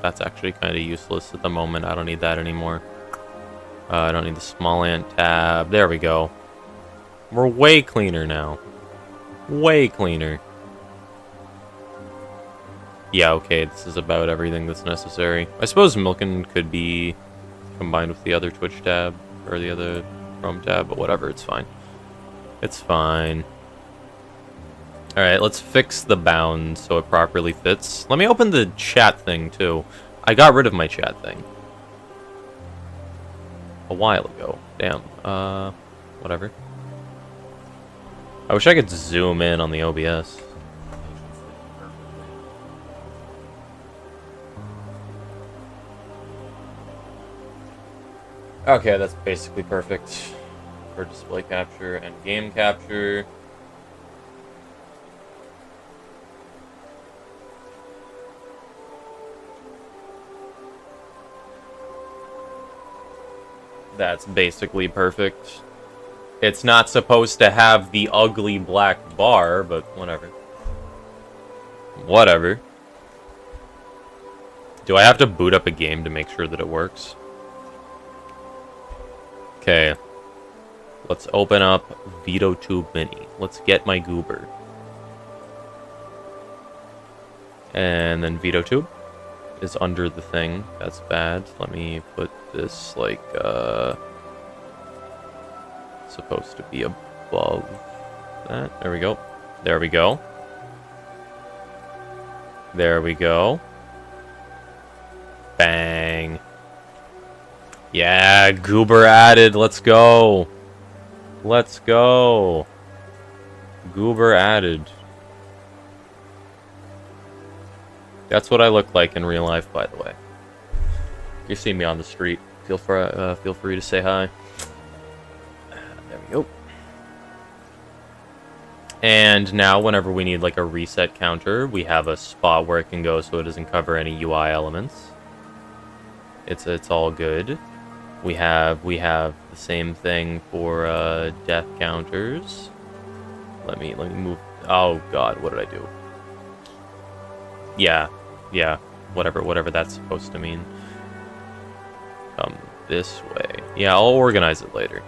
That's actually kind of useless at the moment. I don't need that anymore. I don't need the Smallant tab. There we go. We're way cleaner now. Way cleaner. Yeah, okay, this is about everything that's necessary. I suppose Milken could be combined with the other Twitch tab, or the other Chrome tab, but whatever, it's fine. It's fine. Alright, let's fix the bound so it properly fits. Let me open the chat thing, too. I got rid of my chat thing a while ago. Damn. Whatever. I wish I could zoom in on the OBS. Okay, that's basically perfect for display capture and game capture. That's basically perfect. It's not supposed to have the ugly black bar, but whatever. Whatever. Do I have to boot up a game to make sure that it works? Okay. Let's open up VideoTube Mini. Let's get my goober. And then VideoTube is under the thing. That's bad. Let me put this, like, supposed to be above that. There we go. There we go. There we go. Bang. Yeah, goober added. Let's go. Let's go. Goober added. That's what I look like in real life, by the way. If you see me on the street, feel free to say hi. There we go. And now, whenever we need like a reset counter, we have a spot where it can go so it doesn't cover any UI elements. It's all good. We have the same thing for death counters. Let me move. Oh God, what did I do? Yeah, whatever that's supposed to mean. Come this way. Yeah, I'll organize it later.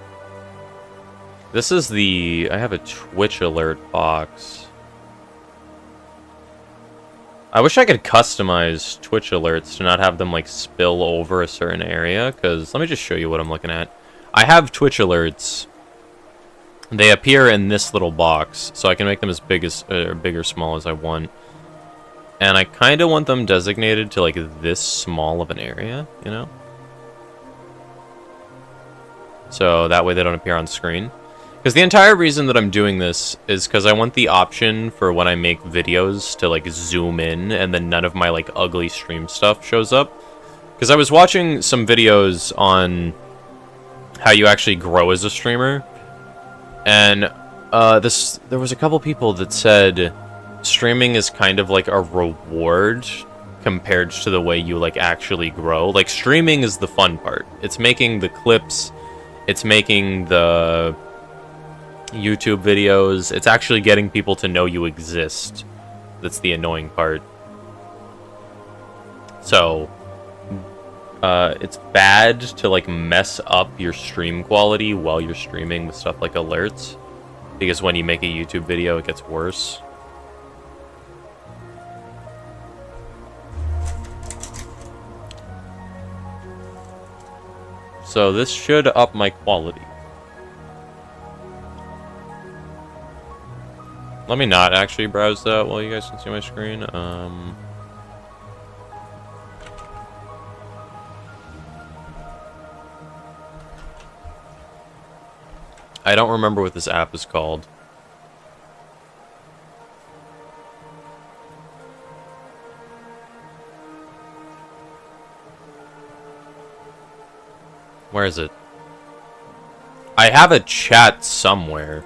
This is I have a Twitch alert box. I wish I could customize Twitch alerts to not have them, like, spill over a certain area, because let me just show you what I'm looking at. I have Twitch alerts. They appear in this little box, so I can make them as big or small as I want. And I kind of want them designated to, like, this small of an area, you know? So that way they don't appear on screen. Because the entire reason that I'm doing this is because I want the option for when I make videos to, like, zoom in and then none of my, like, ugly stream stuff shows up. Because I was watching some videos on how you actually grow as a streamer. And there was a couple people that said streaming is kind of like a reward compared to the way you, like, actually grow. Like, streaming is the fun part. It's making the clips. It's making the YouTube videos. It's actually getting people to know you exist. That's the annoying part. So, it's bad to, like, mess up your stream quality while you're streaming with stuff like alerts. Because when you make a YouTube video, it gets worse. So this should up my quality. Let me not actually browse that while you guys can see my screen. I don't remember what this app is called. Where is it? I have a chat somewhere.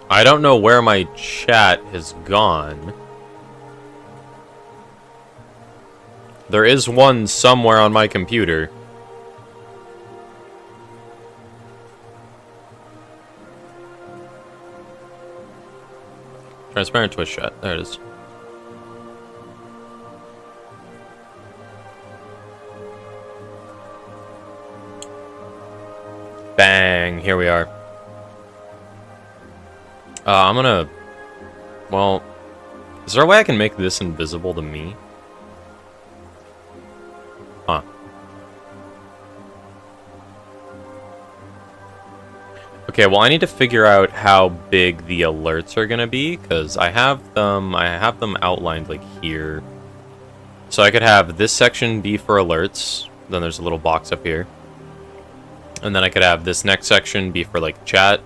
I don't know where my chat has gone. There is one somewhere on my computer. Transparent Twitch chat. There it is. Bang. Here we are. I'm gonna... Well, is there a way I can make this invisible to me? Huh. Okay, well I need to figure out how big the alerts are gonna be, because I have them outlined like here. So I could have this section be for alerts, then there's a little box up here. And then I could have this next section be for like chat.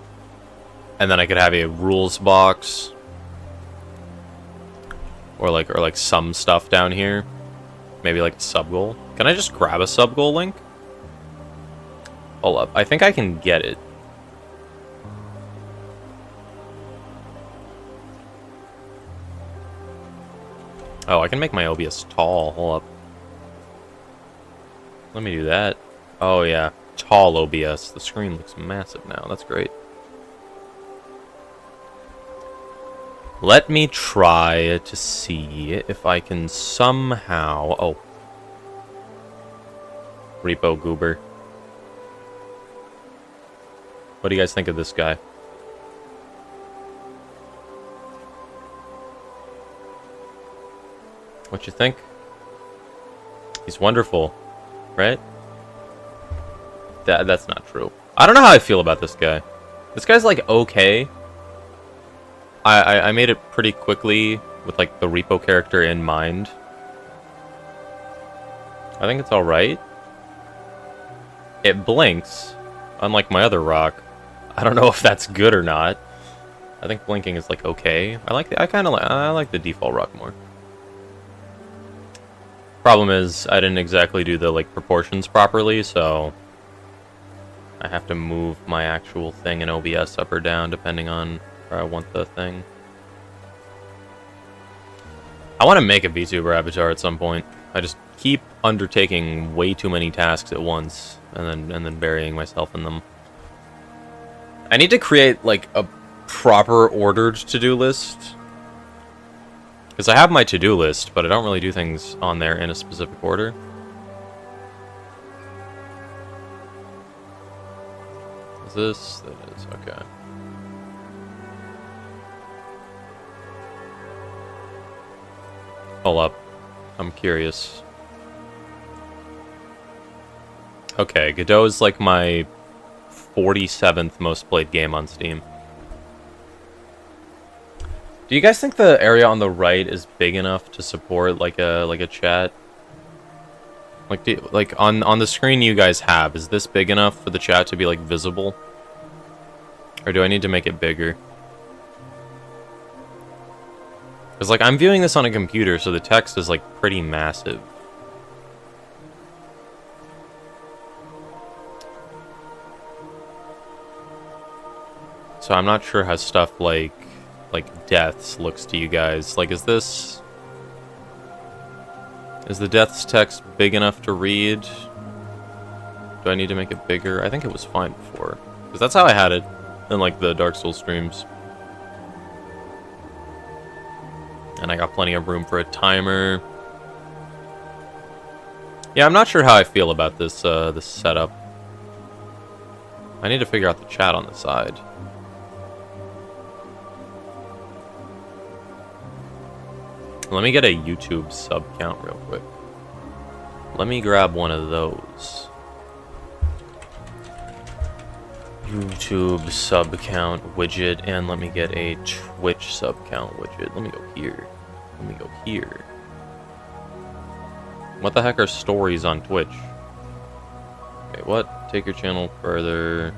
And then I could have a rules box. Or like some stuff down here. Maybe like a sub goal. Can I just grab a sub goal link? Hold up. I think I can get it. Oh, I can make my OBS tall. Hold up. Let me do that. Oh, yeah. Tall OBS. The screen looks massive now. That's great. Let me try to see if I can somehow... Oh. Repo Goober. What do you guys think of this guy? What you think? He's wonderful, right? That's not true. I don't know how I feel about this guy. This guy's like okay. I made it pretty quickly with like the repo character in mind. I think it's alright. It blinks, unlike my other rock. I don't know if that's good or not. I think blinking is like okay. I like the default rock more. Problem is, I didn't exactly do the like proportions properly, so I have to move my actual thing in OBS up or down depending on where I want the thing. I want to make a VTuber avatar at some point. I just keep undertaking way too many tasks at once and then burying myself in them. I need to create like a proper ordered to-do list. Because I have my to-do list, but I don't really do things on there in a specific order. Is this? That is, okay. Hold up. I'm curious. Okay, Godot is like my 47th most played game on Steam. Do you guys think the area on the right is big enough to support like a chat? Like on the screen you guys have, is this big enough for the chat to be like visible? Or do I need to make it bigger? Because like I'm viewing this on a computer, so the text is like pretty massive. So I'm not sure how stuff like deaths looks to you guys. Like, is the deaths text big enough to read? Do I need to make it bigger? I think it was fine before, because that's how I had it in like the Dark Souls streams. And I got plenty of room for a timer. Yeah, I'm not sure how I feel about this this setup. I need to figure out the chat on the side. Let me get a YouTube sub count real quick. Let me grab one of those. YouTube sub count widget, and let me get a Twitch sub count widget. Let me go here. Let me go here. What the heck are stories on Twitch? Okay, what? Take your channel further.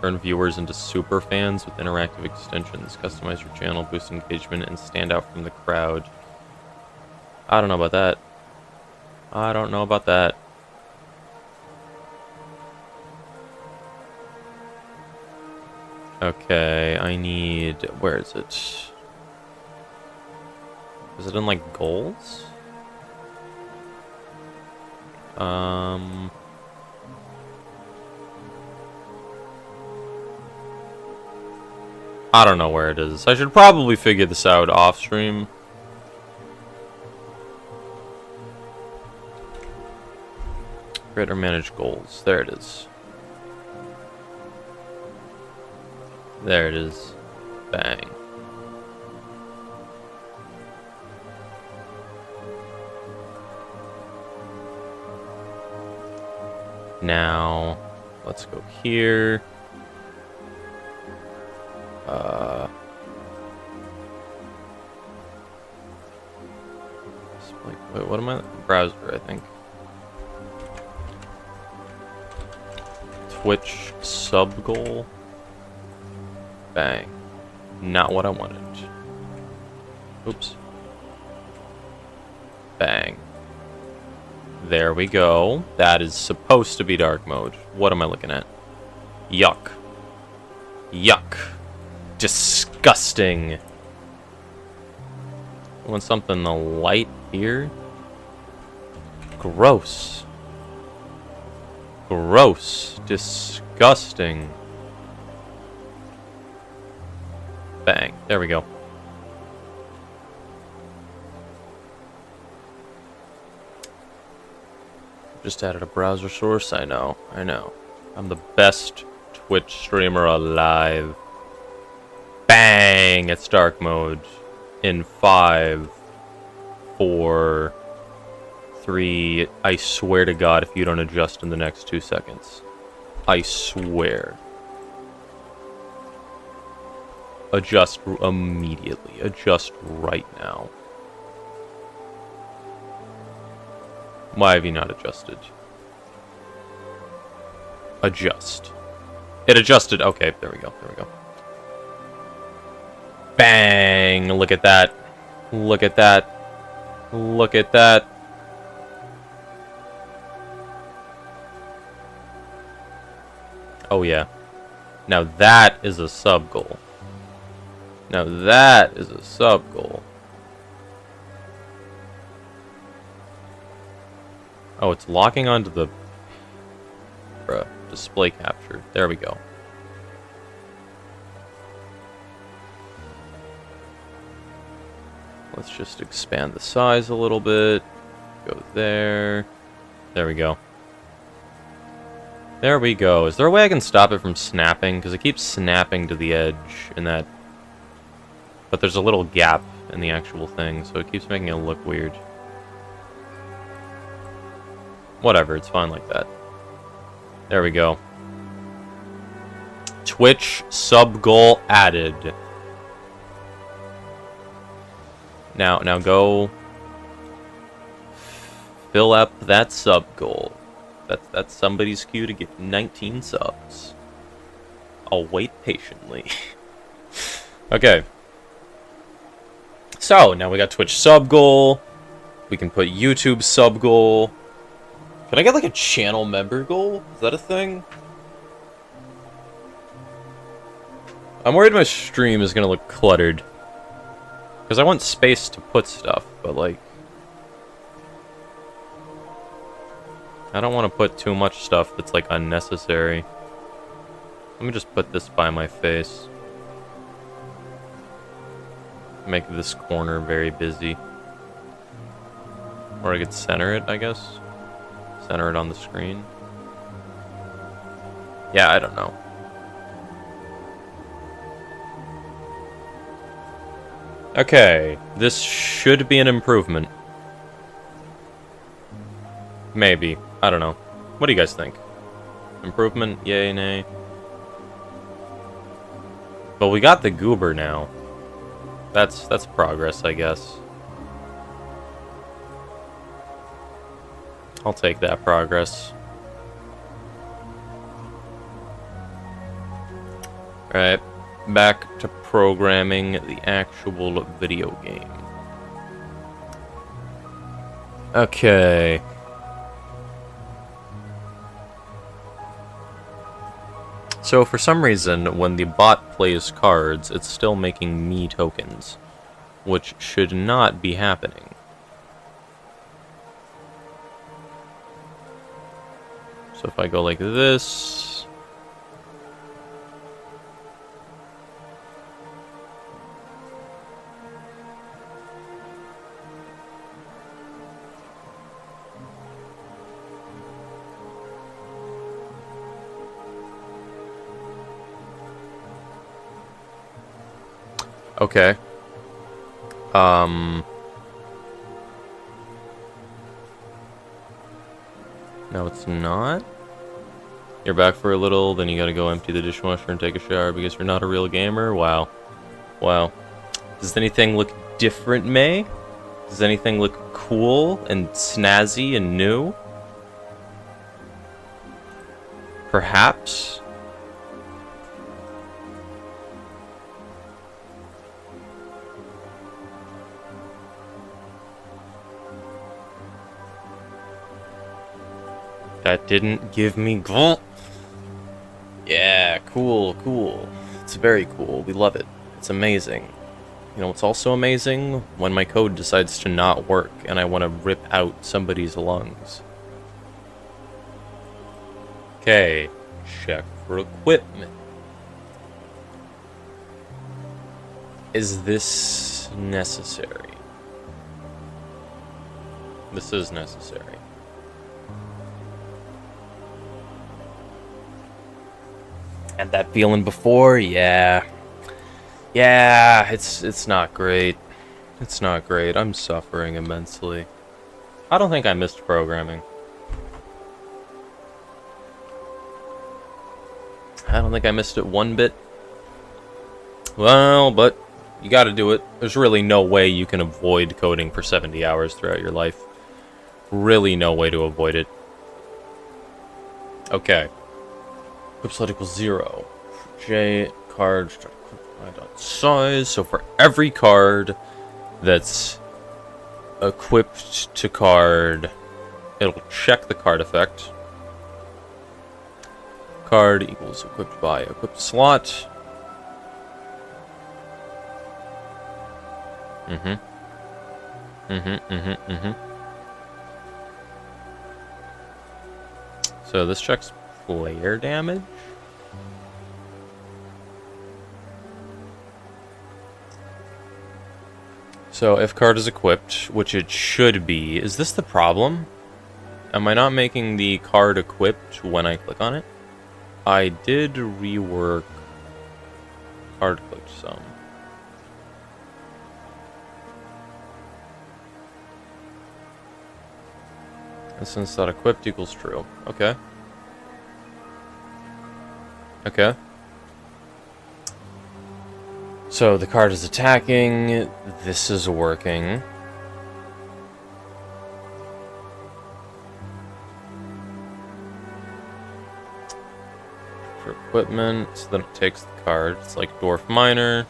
Turn viewers into super fans with interactive extensions. Customize your channel, boost engagement, and stand out from the crowd. I don't know about that. I don't know about that. Okay, I need... Where is it? Is it in, like, goals? I don't know where it is. I should probably figure this out off stream. Create or manage goals. There it is. There it is. Bang. Now, let's go here. Wait, what am I? Browser, I think. Twitch sub goal. Bang. Not what I wanted. Oops. Bang. There we go. That is supposed to be dark mode. What am I looking at? Yuck. Yuck. Disgusting. I want something light here. Gross. Gross. Disgusting. Bang. There we go. Just added a browser source. I know. I'm the best Twitch streamer alive. Bang! It's dark mode. In 5, 4, 3. I swear to God if you don't adjust in the next 2 seconds. I swear. Adjust immediately. Adjust right now. Why have you not adjusted? Adjust. It adjusted. Okay, there we go. There we go. Bang! Look at that. Look at that. Look at that. Oh, yeah. Now that is a sub goal. Now that is a sub goal. Oh, it's locking onto the display capture. There we go. Let's just expand the size a little bit. Go there. There we go. There we go. Is there a way I can stop it from snapping? Because it keeps snapping to the edge in that. But there's a little gap in the actual thing, so it keeps making it look weird. Whatever, it's fine like that. There we go. Twitch sub goal added. Now go fill up that sub goal. That's somebody's cue to get 19 subs. I'll wait patiently. Okay. So, now we got Twitch sub goal. We can put YouTube sub goal. Can I get like a channel member goal? Is that a thing? I'm worried my stream is gonna look cluttered. Because I want space to put stuff, but like... I don't want to put too much stuff that's like unnecessary. Let me just put this by my face. Make this corner very busy. Or I could center it, I guess. Center it on the screen. Yeah, I don't know. Okay, this should be an improvement. Maybe. I don't know. What do you guys think? Improvement? Yay, nay? But we got the goober now. That's progress, I guess. I'll take that progress. Alright, back to programming the actual video game. Okay. So for some reason, when the bot plays cards, it's still making me tokens, which should not be happening. So if I go like this... Okay. No, it's not. You're back for a little, then you gotta go empty the dishwasher and take a shower because you're not a real gamer? Wow. Wow. Does anything look different, May? Does anything look cool and snazzy and new? Perhaps? That didn't give me gulp. Yeah, cool, cool. It's very cool. We love it. It's amazing. You know, it's also amazing when my code decides to not work and I want to rip out somebody's lungs. Okay, check for equipment. Is this necessary? This is necessary. Had that feeling before? Yeah. Yeah, it's not great. It's not great. I'm suffering immensely. I don't think I missed programming. I don't think I missed it one bit. Well, but you gotta do it. There's really no way you can avoid coding for 70 hours throughout your life. Really no way to avoid it. Okay. Equip slot equals 0. J card size. So for every card that's equipped to card, it'll check the card effect. Card equals equipped by equipped slot. So this checks player damage. So if card is equipped, which it should be, is this the problem? Am I not making the card equipped when I click on it? I did rework card clicked some. Instance.equipped equals true. Okay. Okay. So the card is attacking. This is working. For equipment, so then it takes the card. It's like Dwarf Miner.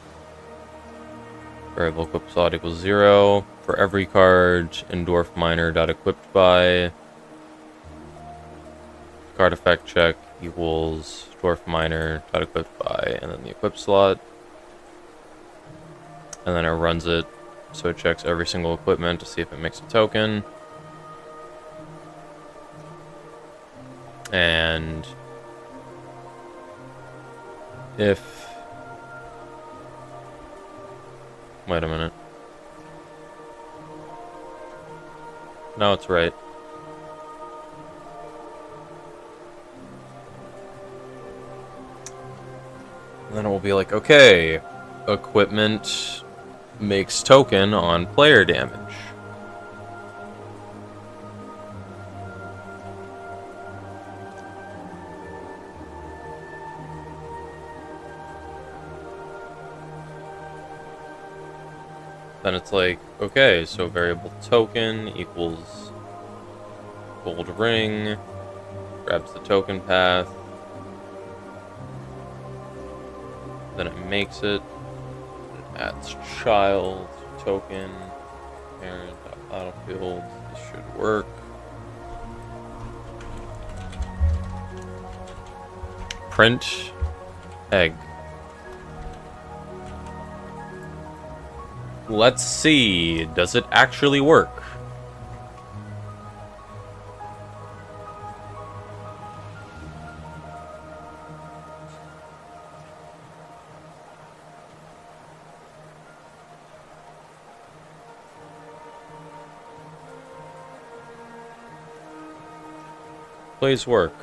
Variable equip slot equals 0. For every card in Dwarf Miner dot equipped by. Card effect check equals Dwarf Miner dot equipped by, and then the equip slot. And then it runs it, so it checks every single equipment to see if it makes a token. And if... Wait a minute. No, it's right. And then it will be like, okay, equipment makes token on player damage. Then it's like, okay, so variable token equals gold ring, grabs the token path, then it makes it, adds child, token, parent, battlefield. This should work. Print egg. Let's see, does it actually work? Please work.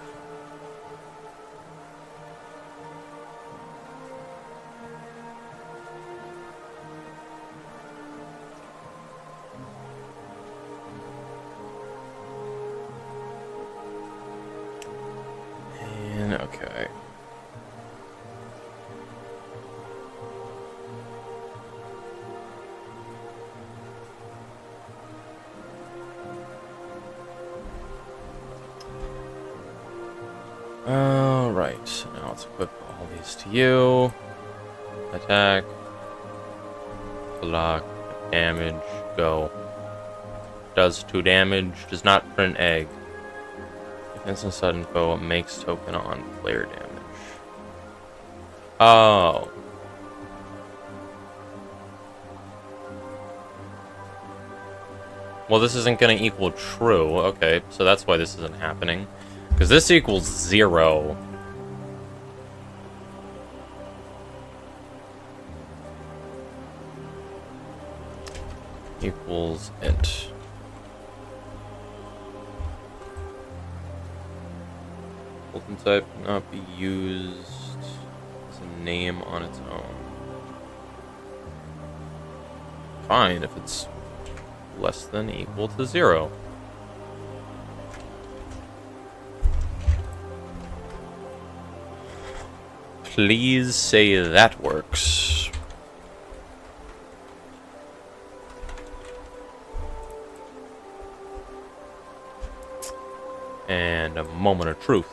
Alright, so now let's equip all these to you. Attack. Block. Damage. Go. Does 2 damage. Does not print egg. Instant sudden foe makes token on player damage. Oh. Well, this isn't going to equal true. Okay, so that's why this isn't happening. Because this equals 0. Equals int. Fulton type cannot be used as a name on its own. Fine, if it's less than equal to 0. Please say that works. And a moment of truth.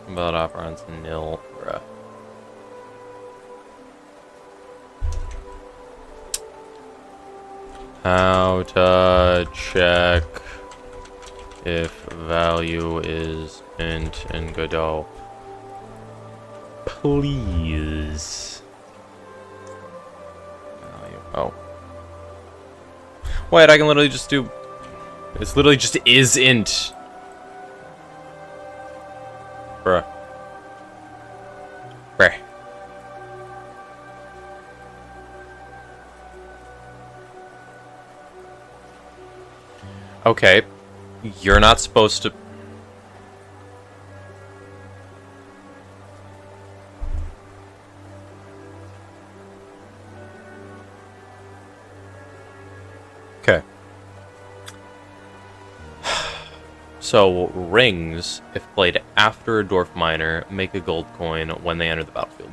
About operants nil, bruh. How to check if value is int in Godot. Please. Value. Oh. Wait, I can literally just do... It's literally just is int. Bruh. Bruh. Okay. You're not supposed to... Okay. So, rings, if played after a dwarf miner, make a gold coin when they enter the battlefield.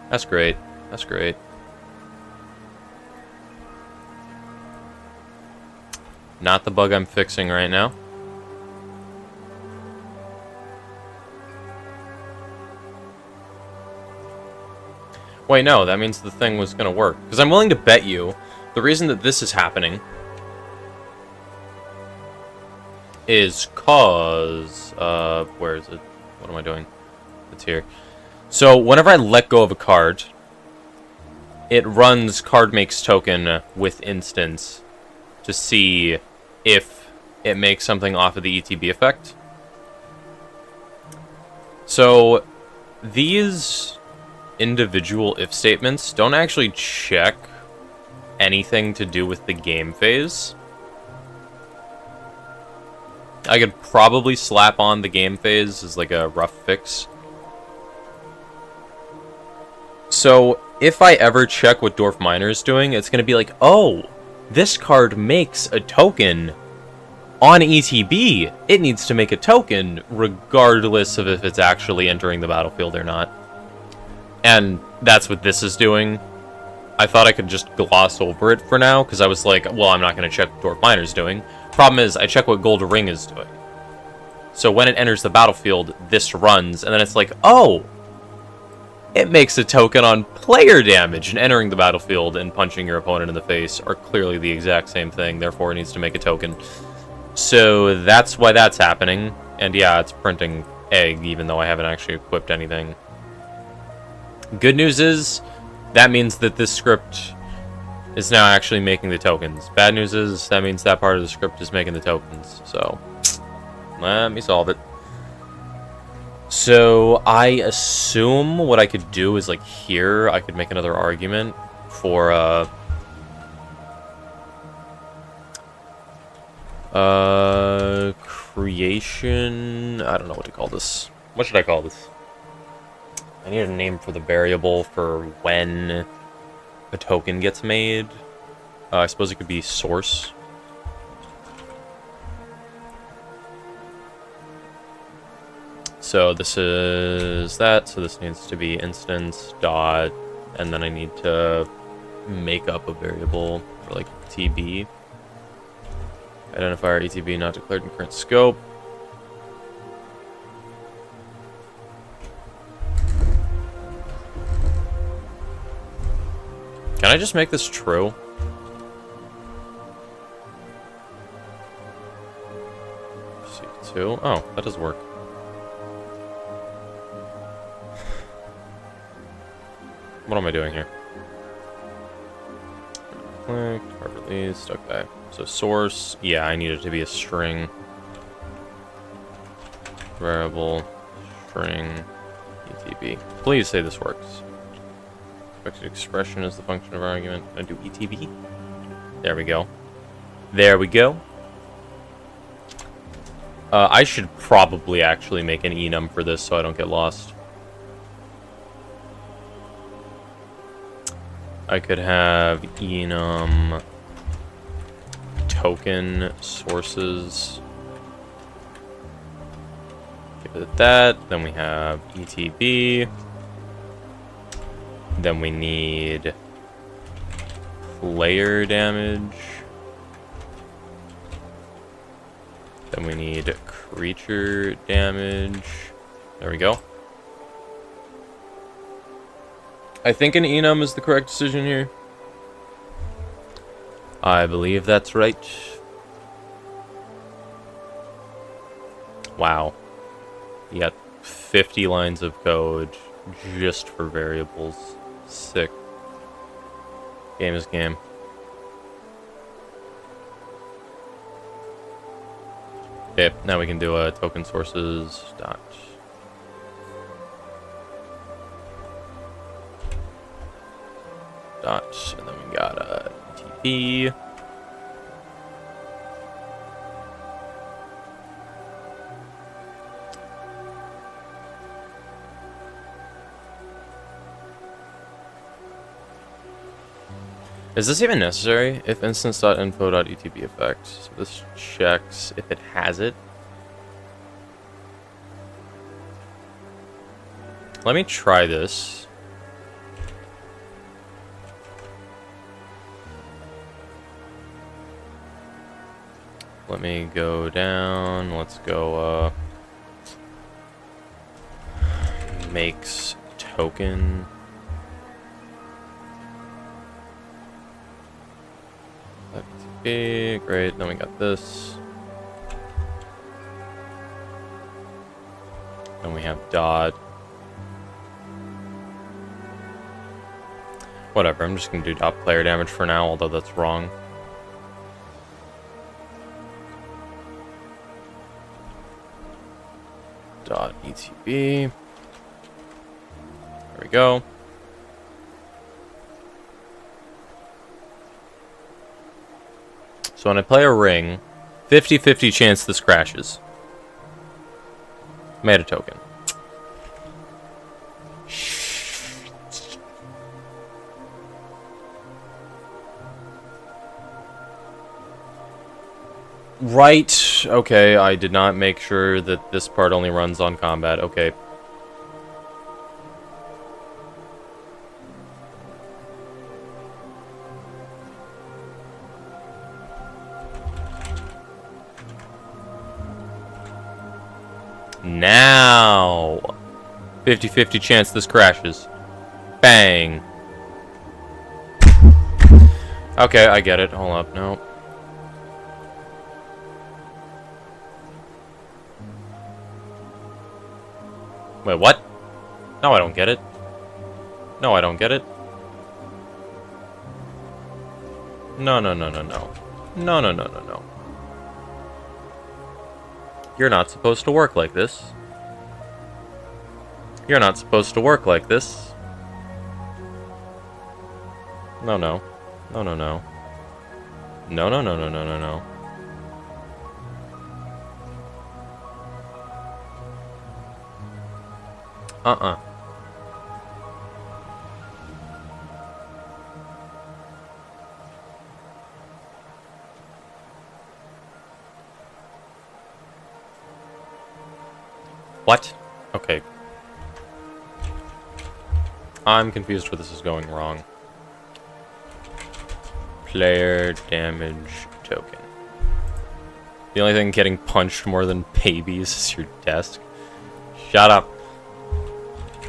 That's great. That's great. Not the bug I'm fixing right now. Wait, no, that means the thing was gonna work. Because I'm willing to bet you the reason that this is happening is cause... where is it? What am I doing? It's here. So, whenever I let go of a card, it runs card makes token with instance to see if it makes something off of the ETB effect. So, these individual if statements don't actually check anything to do with the game phase. I could probably slap on the game phase as like a rough fix. So, if I ever check what Dwarf Miner is doing, it's going to be like, oh, this card makes a token on ETB. It needs to make a token regardless of if it's actually entering the battlefield or not. And that's what this is doing. I thought I could just gloss over it for now, because I was like, well, I'm not going to check what Dwarf Miner is doing. Problem is, I check what Gold Ring is doing. So when it enters the battlefield, this runs, and then it's like, oh, it makes a token on player damage, and entering the battlefield and punching your opponent in the face are clearly the exact same thing, therefore it needs to make a token. So that's why that's happening, and yeah, it's printing egg, even though I haven't actually equipped anything. Good news is, that means that this script is now actually making the tokens. Bad news is, that means that part of the script is making the tokens, so let me solve it. So, I assume what I could do is, like, here, I could make another argument for, creation... I don't know what to call this. What should I call this? I need a name for the variable for when a token gets made. I suppose it could be source. So this is that, so this needs to be instance dot, and then I need to make up a variable for like TB. Identifier ETB not declared in current scope. Can I just make this true? C2. Oh, that does work. What am I doing here? Click, hard released, okay. So source, yeah, I need it to be a string. Variable, string, ETB. Please say this works. Expected expression is the function of our argument. I do ETB. There we go. There we go. I should probably actually make an enum for this so I don't get lost. I could have enum token sources. Give it that. Then we have ETB. Then we need player damage. Then we need creature damage. There we go. I think an enum is the correct decision here. I believe that's right. Wow. You got 50 lines of code just for variables. Sick. Game is game. Okay, now we can do a token sources dot. And then we got a TP. Is this even necessary? If instance.info.etb effect. So this checks if it has it. Let me try this. Let me go down. Let's go makes token. Okay, great. Then we got this. Then we have dot. Whatever, I'm just gonna do dot player damage for now, although that's wrong. Dot ETB. There we go. So when I play a ring, 50-50 chance this crashes. Made a token. Right. Okay, I did not make sure that this part only runs on combat. Okay. Now, 50-50 chance this crashes. Bang. Okay, I get it. Hold up. No. Wait, what? No, I don't get it. No, I don't get it. No, no, no, no, no. No, no, no, no, no. You're not supposed to work like this. You're not supposed to work like this. No, no. No, no, no. No, no, no, no, no, no, no. Uh-uh. What? Okay. I'm confused where this is going wrong. Player damage token. The only thing getting punched more than babies is your desk. Shut up.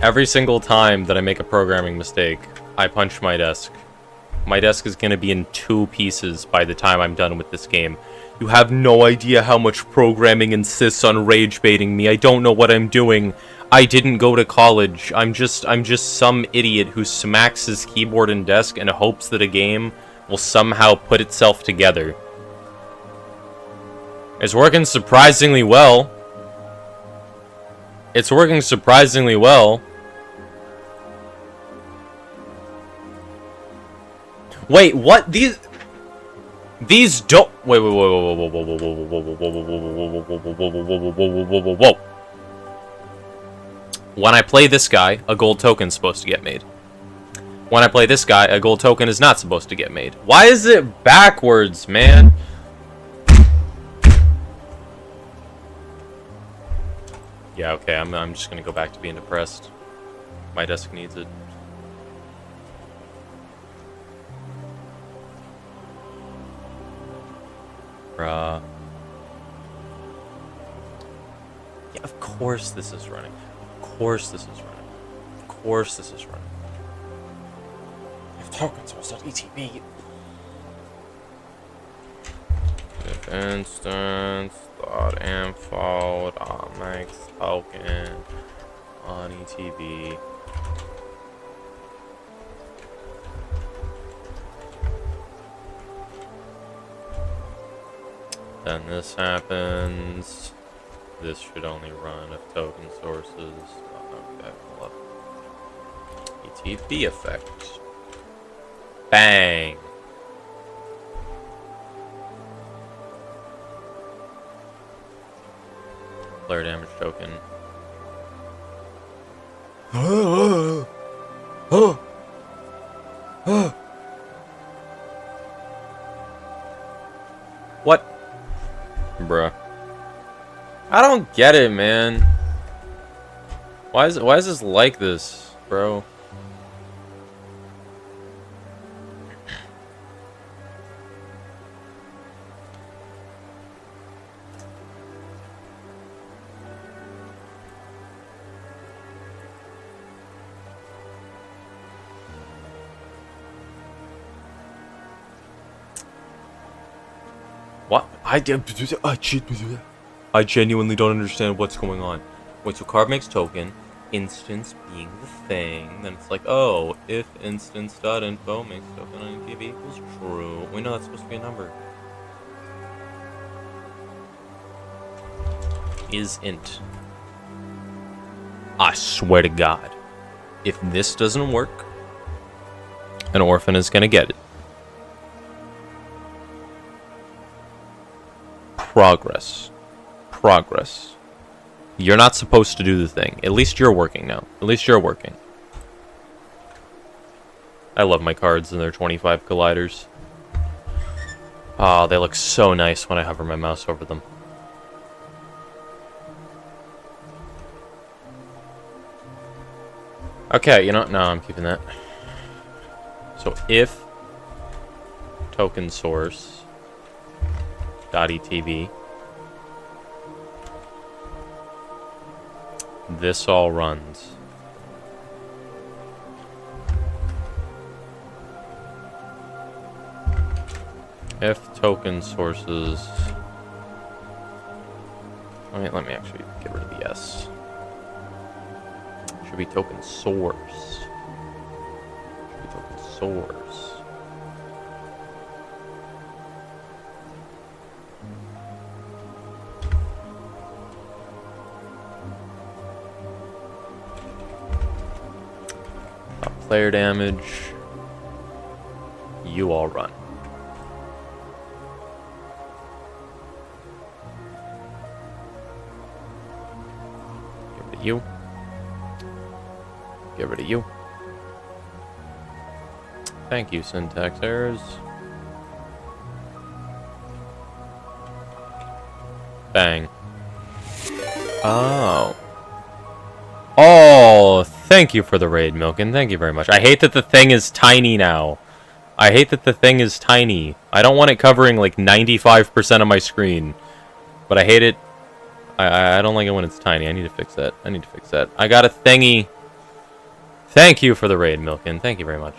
Every single time that I make a programming mistake, I punch my desk. My desk is going to be in 2 pieces by the time I'm done with this game. You have no idea how much programming insists on rage baiting me. I don't know what I'm doing. I didn't go to college. I'm just some idiot who smacks his keyboard and desk and hopes that a game will somehow put itself together. It's working surprisingly well. It's working surprisingly well. Wait, what? These don't. Wait, wait, wait, whoa, whoa, whoa, whoa, whoa, whoa, whoa, whoa, whoa, whoa, whoa. When I play this guy, a gold token's supposed to get made. When I play this guy, a gold token is not supposed to get made. Why is it backwards, man? Yeah, okay, I'm just gonna go back to being depressed. My desk needs it. Yeah, of course this is running. Of course this is running. Of course this is running. If tokens was at ETB. If instance .info.makes token on ETB. Then this happens. This should only run if token sources. Okay, hold up. ETB effect. Bang. Player damage token. What? Bruh. I don't get it, man. Why is this like this, bro? What? I genuinely don't understand what's going on. Wait, so card makes token, instance being the thing, then it's like, oh, if instance.info makes token on ETB equals true. Wait, no, that's supposed to be a number. Is int. I swear to God, if this doesn't work, an orphan is gonna get it. Progress. You're not supposed to do the thing. At least you're working now. At least you're working. I love my cards and their 25 colliders. Oh, they look so nice when I hover my mouse over them. Okay, you know, no, I'm keeping that. So if token source .etb, this all runs. If token sources, let me actually get rid of the S. Should be token source. Should be token source. Player damage. You all run. Get rid of you. Get rid of you. Thank you, syntax errors. Bang. Oh. Oh, thank you for the raid, Milken. Thank you very much. I hate that the thing is tiny now. I hate that the thing is tiny. I don't want it covering like 95% of my screen. But I hate it. I don't like it when it's tiny. I need to fix that. I got a thingy. Thank you for the raid, Milken. Thank you very much.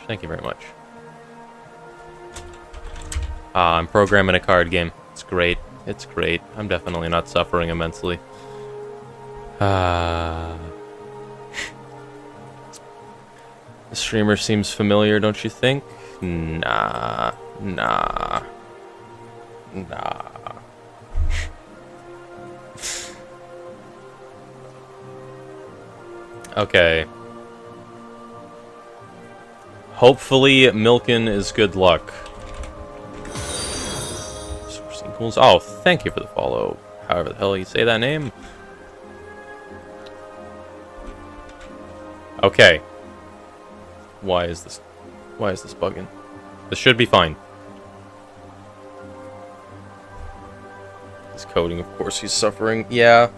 I'm programming a card game. It's great. I'm definitely not suffering immensely. The streamer seems familiar, don't you think? Nah. Okay. Hopefully, Milken is good luck. Oh, thank you for the follow. However the hell you say that name. Okay. Why is this bugging? This should be fine. He's coding, of course he's suffering. Yeah,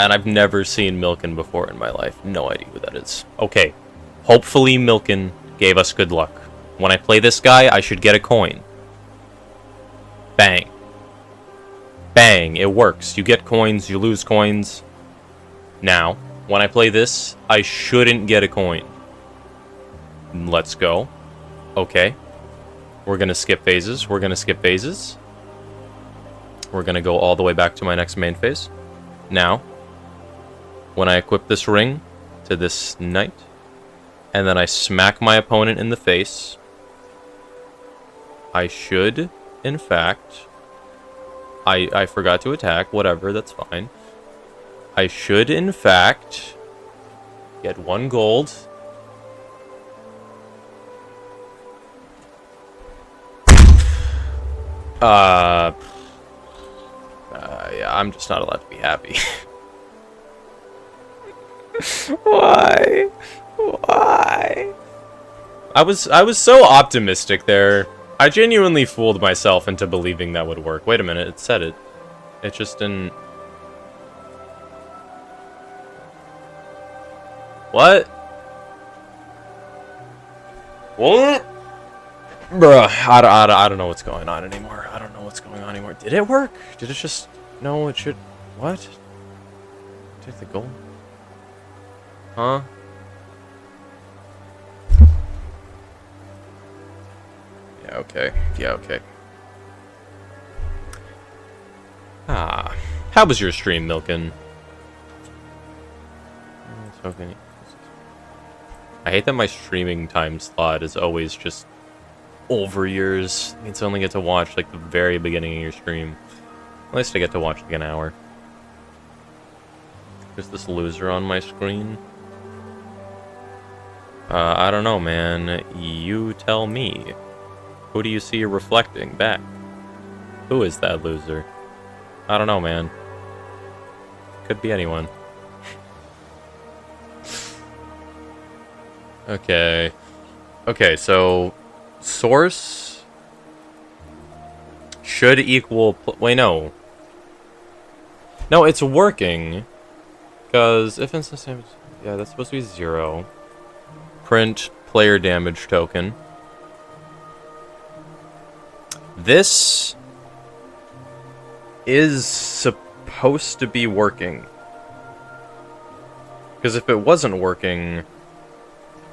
and I've never seen Milken before in my life. No idea who that is. Okay. Hopefully Milken gave us good luck. When I play this guy, I should get a coin. Bang. Bang. It works. You get coins, you lose coins. Now, when I play this, I shouldn't get a coin. Let's go. Okay. We're gonna skip phases. We're gonna go all the way back to my next main phase. Now, when I equip this ring to this knight, and then I smack my opponent in the face, I should, in fact... I forgot to attack. Whatever, that's fine. I should, in fact, get 1 gold. Yeah, I'm just not allowed to be happy. Why? I was so optimistic there. I genuinely fooled myself into believing that would work. Wait a minute, it said it. It just didn't... What? What? Bruh, I don't know what's going on anymore. Did it work? Did it just... No, it should... What? Take the gold? Huh? Yeah, okay. How was your stream, Milken? I hate that my streaming time slot is always just over yours. It means I only get to watch, like, the very beginning of your stream. At least I get to watch, like, an hour. There's this loser on my screen. I don't know, man. You tell me. Who do you see reflecting back? Who is that loser? I don't know, man. Could be anyone. Okay. Okay, so... Source... should equal... Wait, no. No, it's working. Because if instance damage... Yeah, that's supposed to be 0. Print player damage token. This is supposed to be working. Because if it wasn't working,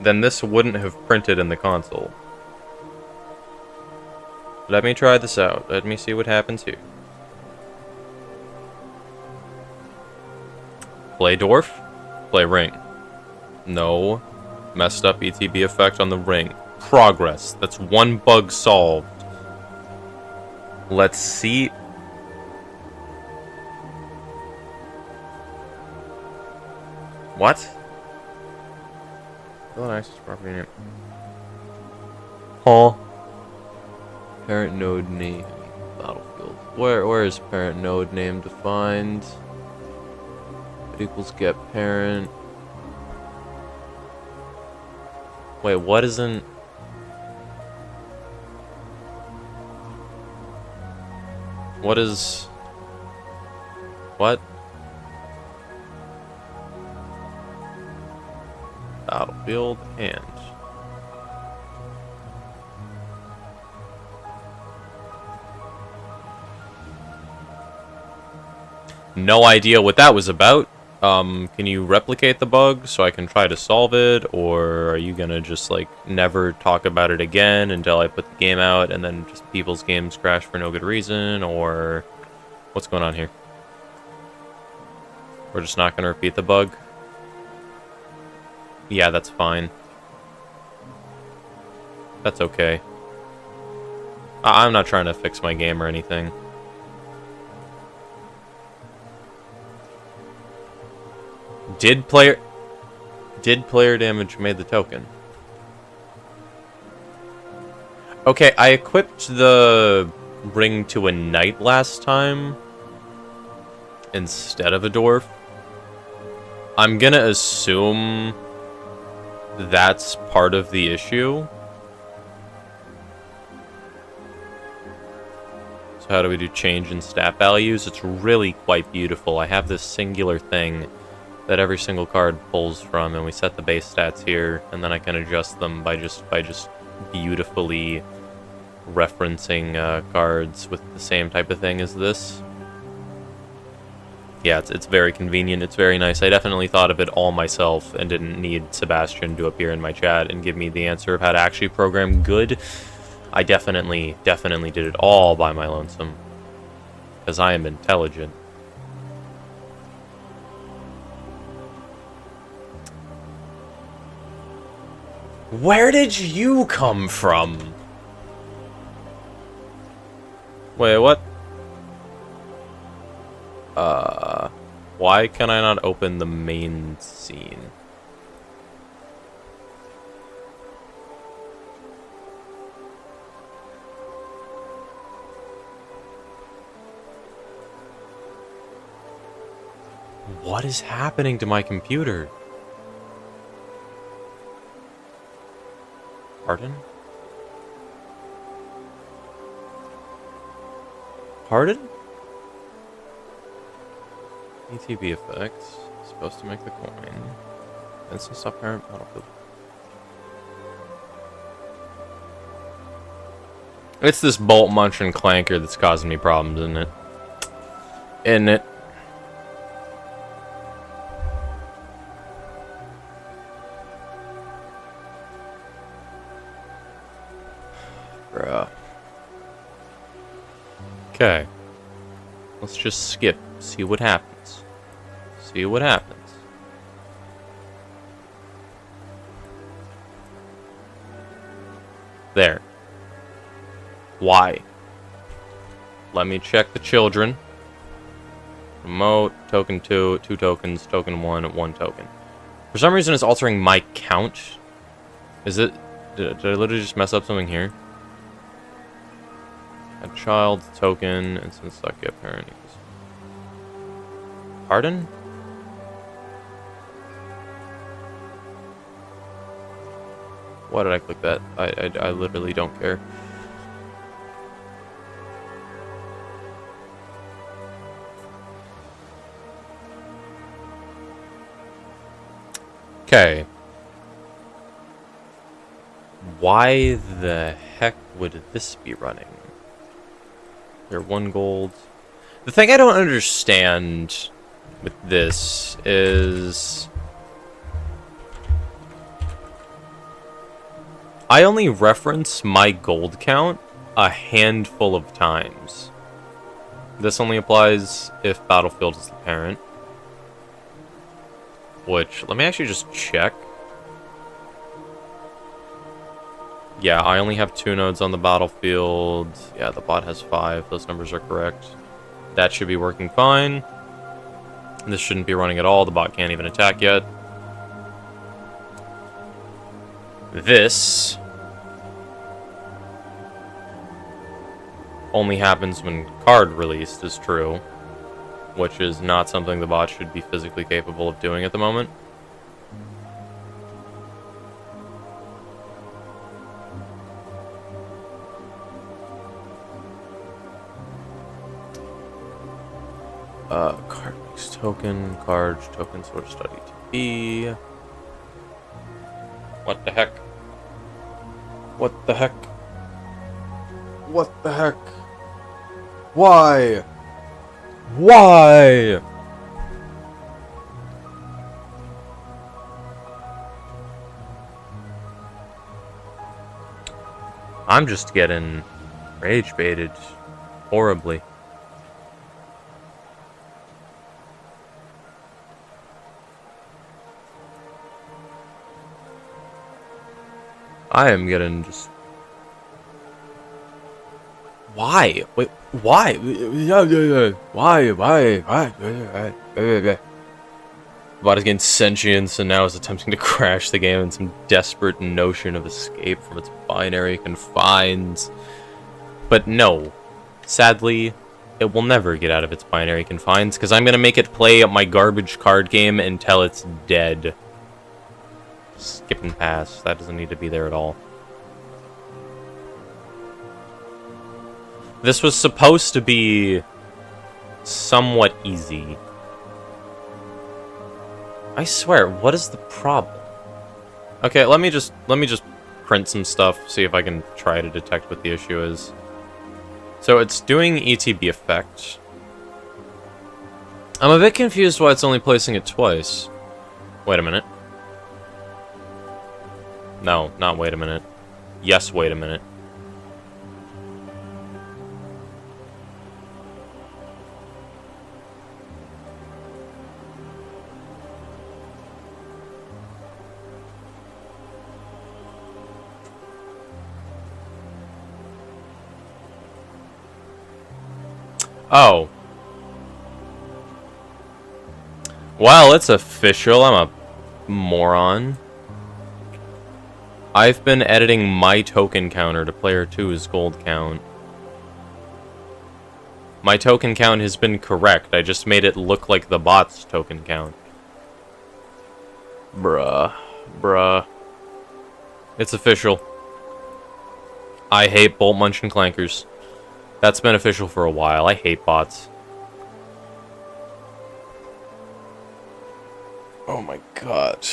then this wouldn't have printed in the console. Let me try this out. Let me see what happens here. Play dwarf. Play ring. No. Messed up ETB effect on the ring. Progress. That's 1 bug solved. Let's see. What? Fill an access property name. Huh? Parent node name. Battlefield. Where is parent node name defined? It equals get parent. Wait, what isn't... What is... What? Battlefield and... No idea what that was about. Can you replicate the bug so I can try to solve it, or are you gonna just, like, never talk about it again until I put the game out, and then just people's games crash for no good reason, or what's going on here? We're just not gonna repeat the bug? Yeah, that's fine. That's okay. I'm not trying to fix my game or anything. Did player damage made the token? Okay, I equipped the ring to a knight last time instead of a dwarf. I'm gonna assume that's part of the issue. So how do we do change in stat values? It's really quite beautiful. I have this singular thing that every single card pulls from, and we set the base stats here, and then I can adjust them by just beautifully referencing cards with the same type of thing as this. Yeah, it's very convenient. It's very nice. I definitely thought of it all myself and didn't need Sebastian to appear in my chat and give me the answer of how to actually program good. I definitely did it all by my lonesome, because I am intelligent. Where did you come from? Wait, what? Why can I not open the main scene? What is happening to my computer? Pardon? Pardon? ETB effects. Supposed to make the coin. Instant stop parent battlefield. It's this bolt munch and clanker that's causing me problems, isn't it? Isn't it? Bruh. Okay. Let's just skip. See what happens. See what happens. There. Why? Let me check the children. Remote, token 2, 2 tokens, token 1, 1 token. For some reason it's altering my count. Is it... Did I literally just mess up something here? A child, token, and since stuck get parent equals... Pardon? Why did I click that? I literally don't care. Okay. Why the heck would this be running? They're 1 gold. The thing I don't understand with this is... I only reference my gold count a handful of times. This only applies if Battlefield is the parent. Which, let me actually just check. Yeah, I only have 2 nodes on the battlefield. Yeah, the bot has 5. Those numbers are correct. That should be working fine. This shouldn't be running at all. The bot can't even attack yet. This only happens when card released is true, which is not something the bot should be physically capable of doing at the moment. Card mix token, card token source study to be. What the heck? What the heck? What the heck? Why? Why? I'm just getting rage baited horribly. I am getting just... Why? Wait, why? Why? Bot is getting sentience and now is attempting to crash the game in some desperate notion of escape from its binary confines. But no. Sadly, it will never get out of its binary confines, because I'm going to make it play my garbage card game until it's dead. Skip and pass. That doesn't need to be there at all. This was supposed to be somewhat easy. I swear, what is the problem? Okay, let me just print some stuff, see if I can try to detect what the issue is. So it's doing ETB effect. I'm a bit confused why it's only placing it twice. Wait a minute. No, not wait a minute. Yes, wait a minute. Oh. Well, it's official. I'm a moron. I've been editing my token counter to player 2's gold count. My token count has been correct. I just made it look like the bot's token count. Bruh. It's official. I hate Bolt Munch and Clankers. That's been official for a while. I hate bots. Oh my god.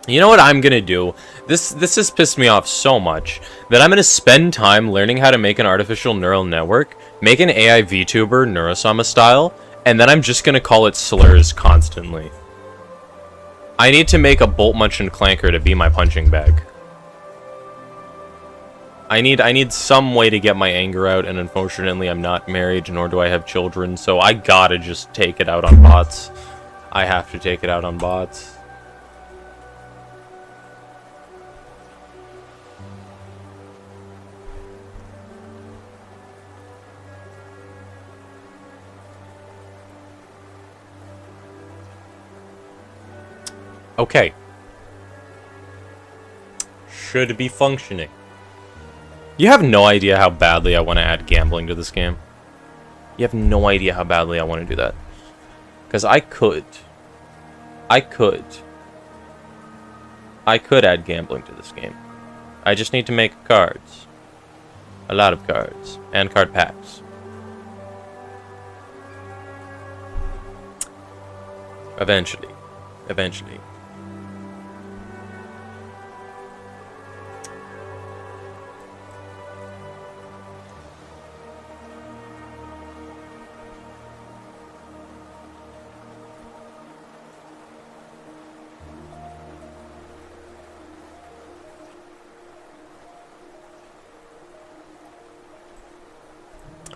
You know what I'm gonna do? This has pissed me off so much that I'm gonna spend time learning how to make an artificial neural network, make an AI VTuber Neurosama style, and then I'm just gonna call it slurs constantly. I need to make a Bolt Munch and Clanker to be my punching bag. I need some way to get my anger out, and unfortunately I'm not married, nor do I have children, so I gotta just take it out on bots. I have to take it out on bots. Okay. Should be functioning. You have no idea how badly I want to add gambling to this game. You have no idea how badly I want to do that. Because I could add gambling to this game. I just need to make cards. A lot of cards. And card packs. Eventually.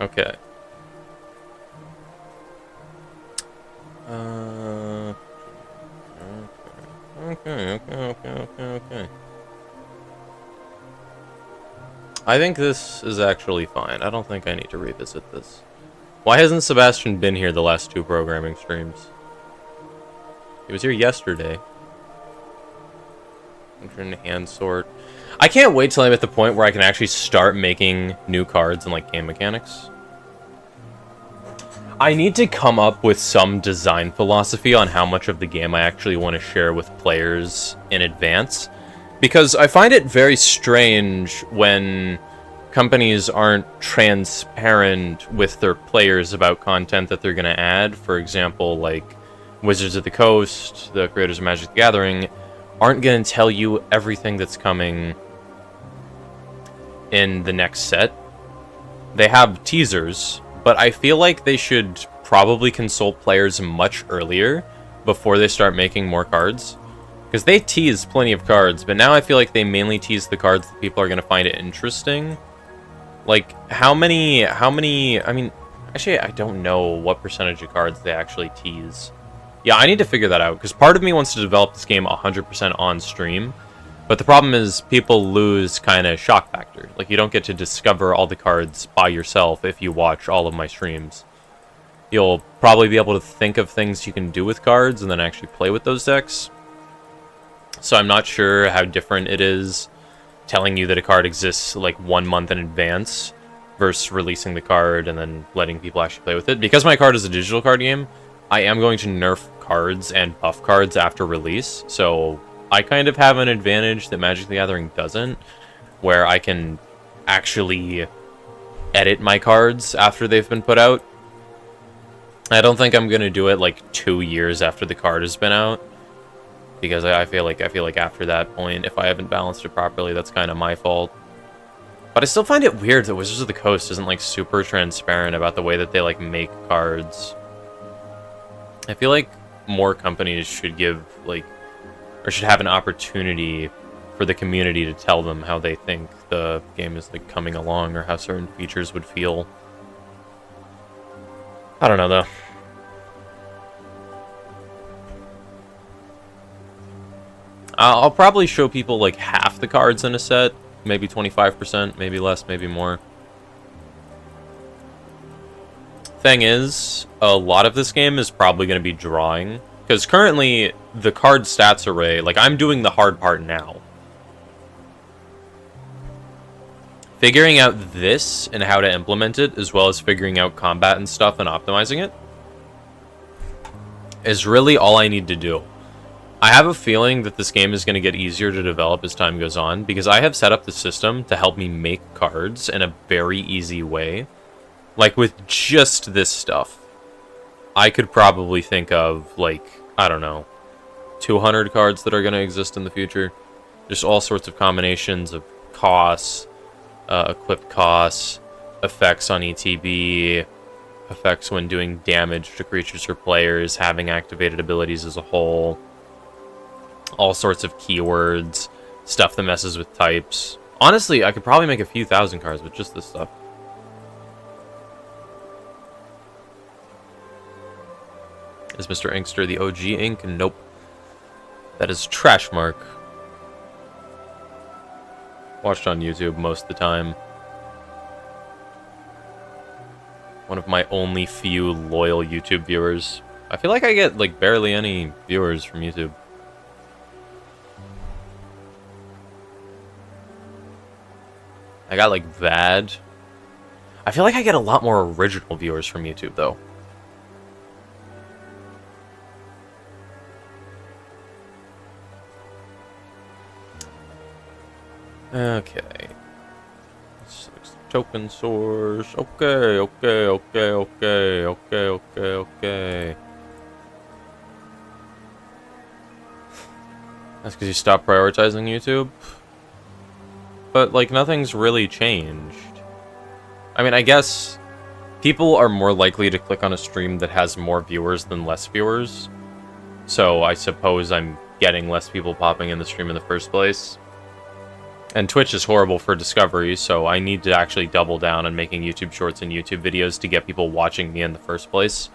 Okay. Okay. I think this is actually fine. I don't think I need to revisit this. Why hasn't Sebastian been here the last 2 programming streams? He was here yesterday. I'm trying to hand sort. I can't wait till I'm at the point where I can actually start making new cards and like game mechanics. I need to come up with some design philosophy on how much of the game I actually want to share with players in advance. Because I find it very strange when companies aren't transparent with their players about content that they're going to add. For example, like Wizards of the Coast, the creators of Magic the Gathering, aren't going to tell you everything that's coming in the next set. They have teasers, but I feel like they should probably consult players much earlier before they start making more cards. Because they tease plenty of cards, but now I feel like they mainly tease the cards that people are going to find it interesting. Like, how many, I mean, actually, I don't know what percentage of cards they actually tease. Yeah, I need to figure that out, because part of me wants to develop this game 100% on stream, but the problem is people lose kind of shock factor. Like, you don't get to discover all the cards by yourself if you watch all of my streams. You'll probably be able to think of things you can do with cards and then actually play with those decks. So I'm not sure how different it is telling you that a card exists like 1 month in advance versus releasing the card and then letting people actually play with it. Because my card is a digital card game, I am going to nerf cards and buff cards after release. So I kind of have an advantage that Magic the Gathering doesn't, where I can actually edit my cards after they've been put out. I don't think I'm going to do it like 2 years after the card has been out. Because I feel like after that point, if I haven't balanced it properly, that's kind of my fault. But I still find it weird that Wizards of the Coast isn't like super transparent about the way that they like make cards. I feel like more companies should give like, or should have an opportunity for the community to tell them how they think the game is like coming along or how certain features would feel. I don't know though. I'll probably show people like half the cards in a set, maybe 25%, maybe less, maybe more. Thing is, a lot of this game is probably going to be drawing, because currently the card stats array, like I'm doing the hard part now. Figuring out this and how to implement it, as well as figuring out combat and stuff and optimizing it, is really all I need to do. I have a feeling that this game is going to get easier to develop as time goes on, because I have set up the system to help me make cards in a very easy way. Like, with just this stuff, I could probably think of, like, I don't know, 200 cards that are going to exist in the future. Just all sorts of combinations of costs, equipped costs, effects on ETB, effects when doing damage to creatures or players, having activated abilities as a whole. All sorts of keywords, stuff that messes with types. Honestly, I could probably make a few thousand cards with just this stuff. Is Mr. Inkster the OG ink? Nope. That is Trashmark. Watched on YouTube most of the time. One of my only few loyal YouTube viewers. I feel like I get like barely any viewers from YouTube. I got like VAD. I feel like I get a lot more original viewers from YouTube though. Okay. Token source. Okay. That's because you stopped prioritizing YouTube? But, like, nothing's really changed. I mean, I guess people are more likely to click on a stream that has more viewers than less viewers. So I suppose I'm getting less people popping in the stream in the first place. And Twitch is horrible for discovery, so I need to actually double down on making YouTube shorts and YouTube videos to get people watching me in the first place.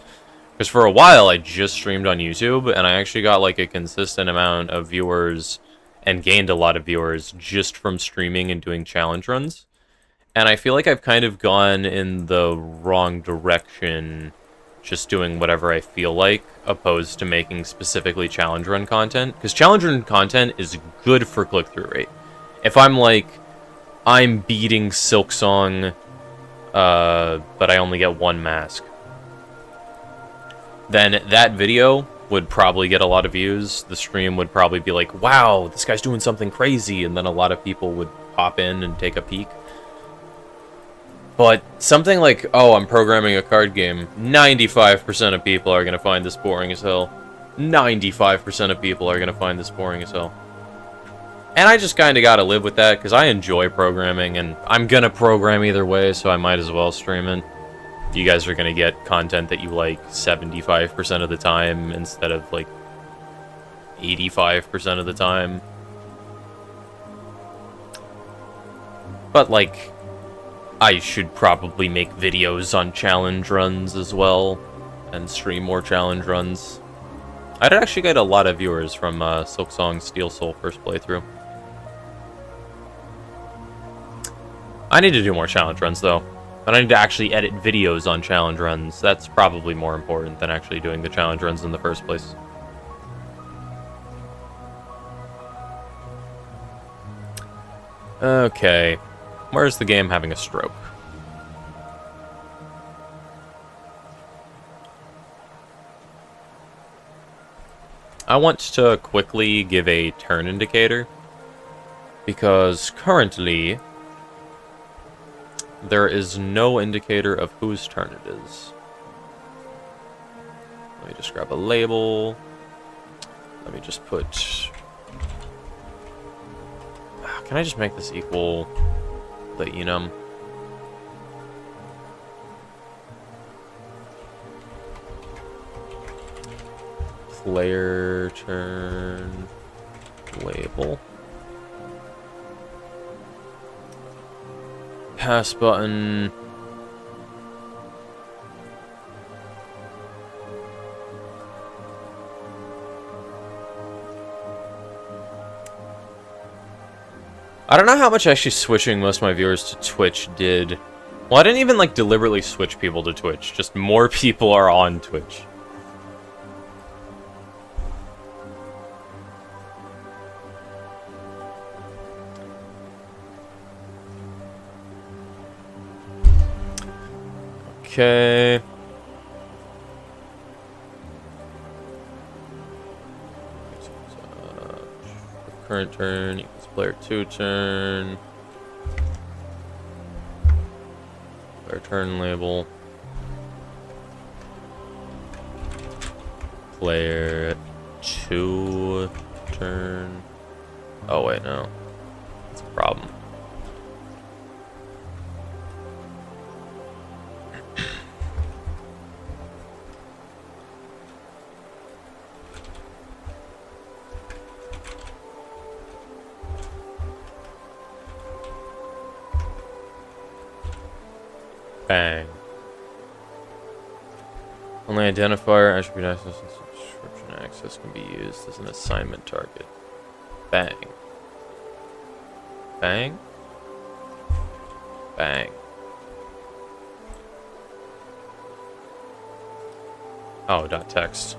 Because for a while, I just streamed on YouTube, and I actually got, like, a consistent amount of viewers and gained a lot of viewers just from streaming and doing challenge runs. And I feel like I've kind of gone in the wrong direction just doing whatever I feel like, opposed to making specifically challenge run content. Because challenge run content is good for click-through rate. If I'm like, I'm beating Silksong, but I only get one mask, then that video would probably get a lot of views. The stream would probably be like, wow, this guy's doing something crazy, and then a lot of people would pop in and take a peek. But something like, oh, I'm programming a card game, 95% of people are going to find this boring as hell. 95% of people are going to find this boring as hell. And I just kind of got to live with that, because I enjoy programming, and I'm going to program either way, so I might as well stream it. you guys are gonna get content that you like 75% of the time instead of like 85% of the time. But like, I should probably make videos on challenge runs as well, and stream more challenge runs. I'd actually get a lot of viewers from Silksong Steel Soul first playthrough. I need to do more challenge runs, though. And I need to actually edit videos on challenge runs. That's probably more important than actually doing the challenge runs in the first place. Okay. Where's the game having a stroke? I want to quickly give a turn indicator, because currently there is no indicator of whose turn it is. Let me just grab a label. Let me just put... Can I just make this equal the enum? Player turn label. Pass button. I don't know how much actually switching most of my viewers to Twitch did. Well, I didn't even like deliberately switch people to Twitch. Just more people are on Twitch. Okay. Current turn equals player 2 turn. Player turn label. Player 2 turn. Oh wait, no. That's a problem. Bang. Only identifier, attribute access, and subscription access can be used as an assignment target. Bang. Bang. Bang. Oh, dot text.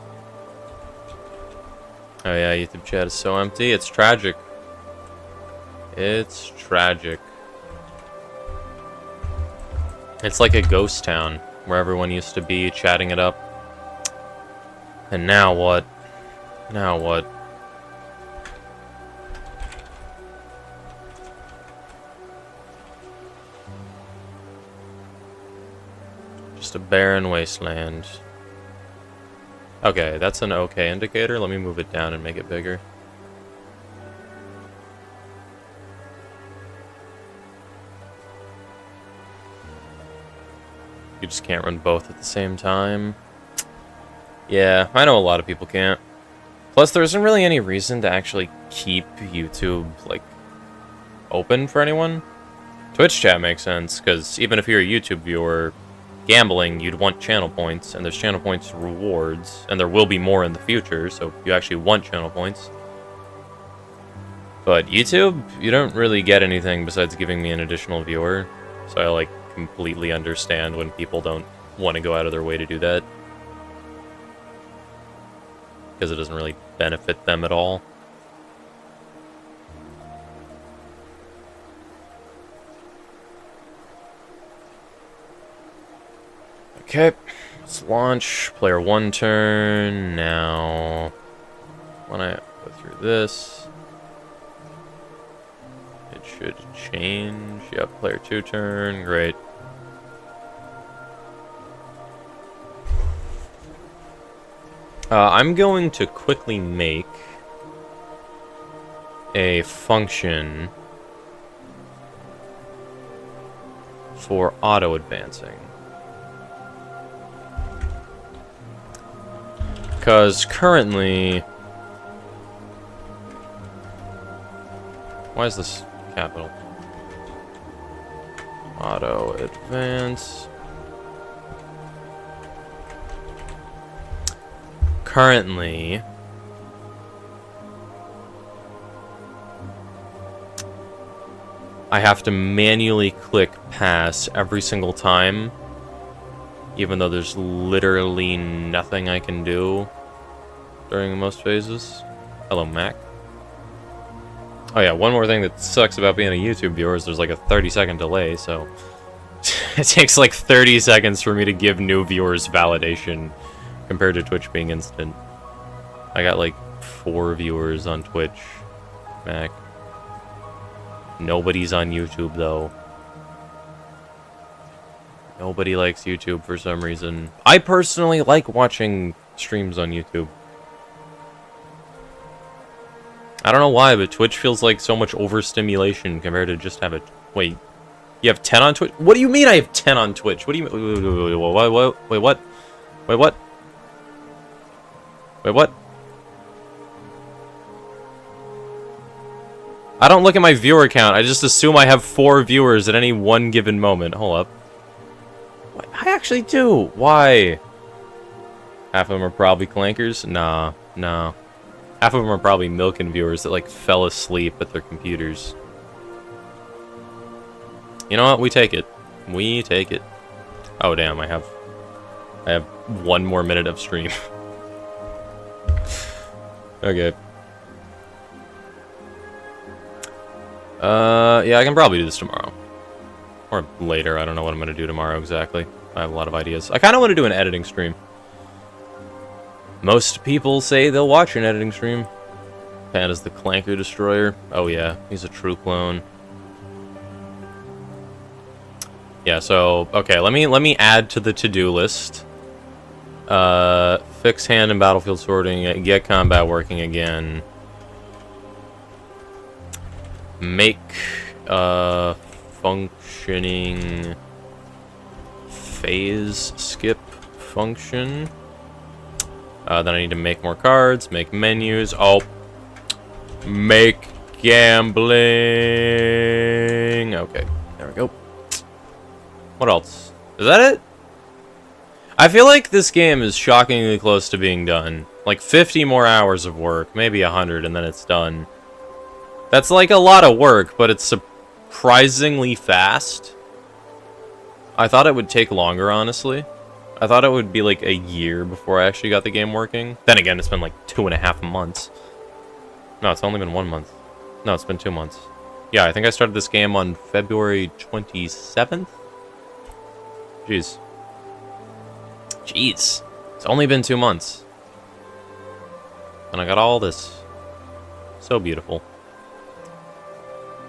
Oh yeah, YouTube chat is so empty. It's tragic. It's tragic. It's like a ghost town where everyone used to be chatting it up. And now what? Now what? Just a barren wasteland. Okay, that's an okay indicator. Let me move it down and make it bigger. You just can't run both at the same time. Yeah, I know a lot of people can't. Plus, there isn't really any reason to actually keep YouTube, like, open for anyone. Twitch chat makes sense, because even if you're a YouTube viewer, gambling, you'd want channel points, and there's channel points rewards, and there will be more in the future, so you actually want channel points. But YouTube, you don't really get anything besides giving me an additional viewer, so I, like, completely understand when people don't want to go out of their way to do that, because it doesn't really benefit them at all. Okay, let's launch. Player 1 turn. Now, when I go through this, it should change. Yep, player 2 turn. Great. I'm going to quickly make a function for auto-advancing. Because currently... Why is this capital? Auto advance. Currently... I have to manually click pass every single time, even though there's literally nothing I can do during most phases. Hello, Mac. Oh yeah, one more thing that sucks about being a YouTube viewer is there's like a 30-second delay, so it takes like 30 seconds for me to give new viewers validation compared to Twitch being instant. I got like 4 viewers on Twitch, Mac. Nobody's on YouTube, though. Nobody likes YouTube for some reason. I personally like watching streams on YouTube. I don't know why, but Twitch feels like so much overstimulation compared to just have it. Wait, you have 10 on Twitch? What do you mean I have 10 on Twitch? What do you mean? Wait, what? Wait, what? Wait, what? Wait, what? I don't look at my viewer count. I just assume I have 4 viewers at any one given moment. Hold up. What? I actually do. Why? Half of them are probably clankers? Nah. Half of them are probably milking viewers that, like, fell asleep at their computers. You know what? We take it. We take it. Oh, damn. I have 1 more minute of stream. Okay. Yeah, I can probably do this tomorrow. Or later, I don't know what I'm gonna do tomorrow exactly. I have a lot of ideas. I kinda wanna do an editing stream. Most people say they'll watch an editing stream. Panda's the Clanker Destroyer. Oh yeah, he's a true clone. Yeah, so, okay, let me add to the to-do list. Fix hand and battlefield sorting, get combat working again. Make functioning phase skip function. Then I need to make more cards, make menus. Oh, make gambling. Okay, there we go. What else? Is that it? I feel like this game is shockingly close to being done. Like 50 more hours of work, maybe 100, and then it's done. That's like a lot of work, but it's surprisingly fast. I thought it would take longer, honestly. I thought it would be like a year before I actually got the game working. Then again, it's been like 2.5 months. No, it's only been 1 month. No, it's been 2 months. Yeah, I think I started this game on February 27th. Jeez. It's only been 2 months. And I got all this. So beautiful.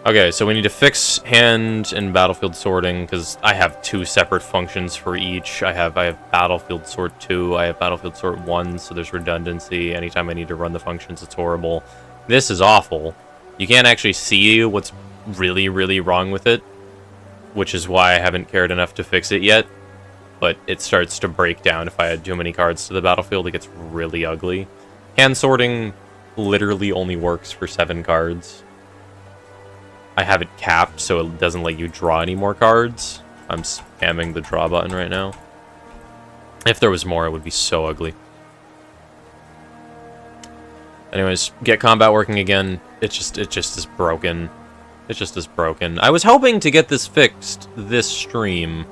Okay, so we need to fix hand and battlefield sorting, because I have 2 separate functions for each. I have battlefield sort 2, I have battlefield sort 1, so there's redundancy. Anytime I need to run the functions, it's horrible. This is awful. You can't actually see what's really, really wrong with it, which is why I haven't cared enough to fix it yet. But it starts to break down if I add too many cards to the battlefield. It gets really ugly. Hand sorting literally only works for 7 cards. I have it capped so it doesn't let you draw any more cards. I'm spamming the draw button right now. If there was more, it would be so ugly. Anyways, get combat working again. It just is broken. It just is broken. I was hoping to get this fixed this stream.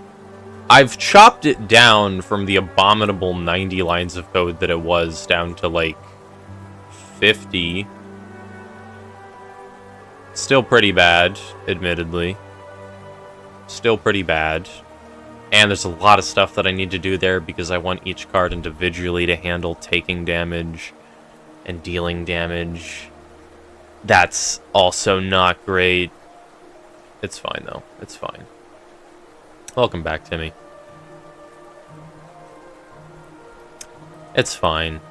I've chopped it down from the abominable 90 lines of code that it was down to like 50. Still pretty bad, admittedly. Still pretty bad. And there's a lot of stuff that I need to do there because I want each card individually to handle taking damage and dealing damage. That's also not great. It's fine, though. It's fine. Welcome back, Timmy. It's fine.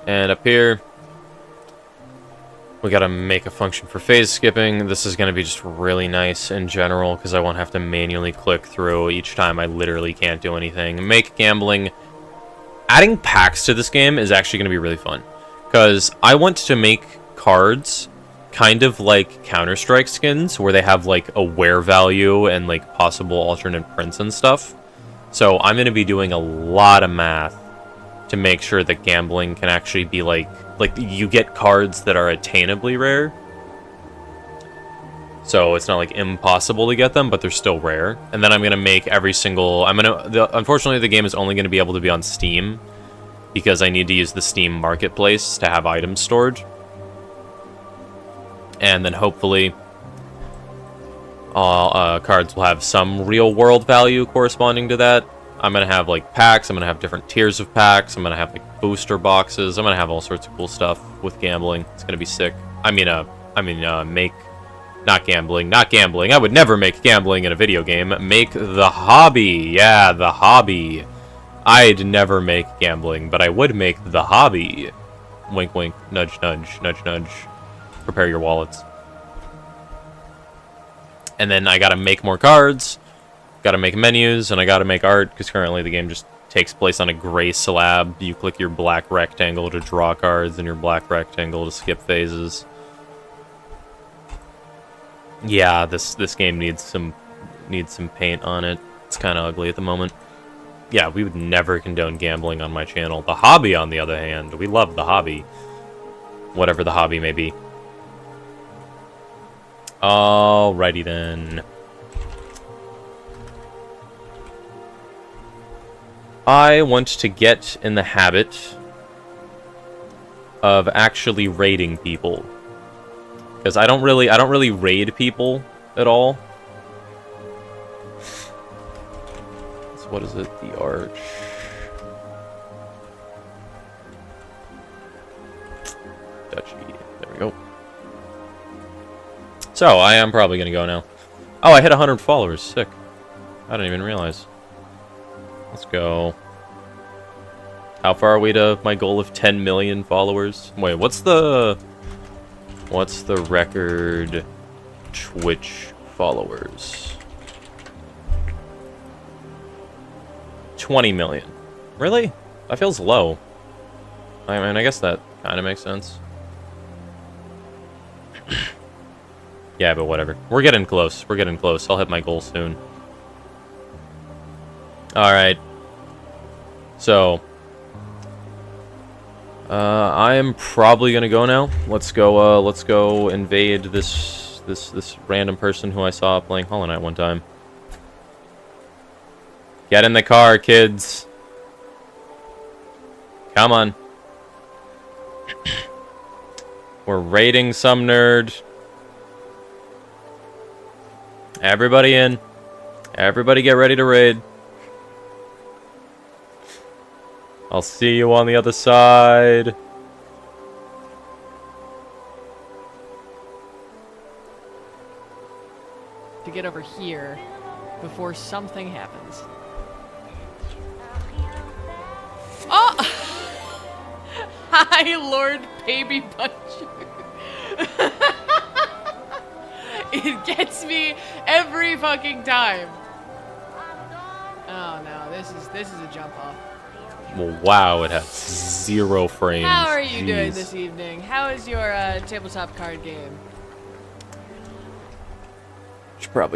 And up here, we gotta make a function for phase skipping. This is gonna be just really nice in general, because I won't have to manually click through each time I literally can't do anything. Make gambling. Adding packs to this game is actually going to be really fun. Because I want to make cards kind of like Counter-Strike skins, where they have like a wear value and like possible alternate prints and stuff. So I'm going to be doing a lot of math to make sure that gambling can actually be like you get cards that are attainably rare. So it's not like impossible to get them, but they're still rare. And then I'm going to make every single... Unfortunately, the game is only going to be able to be on Steam, because I need to use the Steam Marketplace to have items stored. And then hopefully all cards will have some real-world value corresponding to that. I'm going to have like packs, I'm going to have different tiers of packs, I'm going to have like booster boxes, I'm going to have all sorts of cool stuff with gambling. It's going to be sick. Not gambling. I would never make gambling in a video game. Make the hobby. Yeah, the hobby. I'd never make gambling, but I would make the hobby. Wink, wink. Nudge, nudge. Nudge, nudge. Prepare your wallets. And then I gotta make more cards. Gotta make menus, and I gotta make art, because currently the game just takes place on a gray slab. You click your black rectangle to draw cards, and your black rectangle to skip phases. Yeah, this game needs some paint on it. It's kind of ugly at the moment. Yeah, we would never condone gambling on my channel. The hobby, on the other hand, we love the hobby. Whatever the hobby may be. Alrighty then. I want to get in the habit of actually raiding people. Because I don't really raid people at all. So what is it? The Arch. Duchy. There we go. So, I am probably going to go now. Oh, I hit 100 followers. Sick. I didn't even realize. Let's go. How far are we to my goal of 10 million followers? Wait, what's the record Twitch followers? 20 million. Really? That feels low. I mean, I guess that kind of makes sense. Yeah, but whatever. We're getting close. We're getting close. I'll hit my goal soon. Alright. So... I am probably gonna go now. Let's go invade this random person who I saw playing Hollow Knight one time. Get in the car, kids. Come on. We're raiding some nerd. Everybody in. Everybody get ready to raid. I'll see you on the other side. To get over here before something happens. Oh! Hi, Lord Baby Puncher. It gets me every fucking time. Oh no, this is a jump off. Well, wow, it has 0 frames. How are you Jeez. doing this evening? How is your tabletop card game? Should probably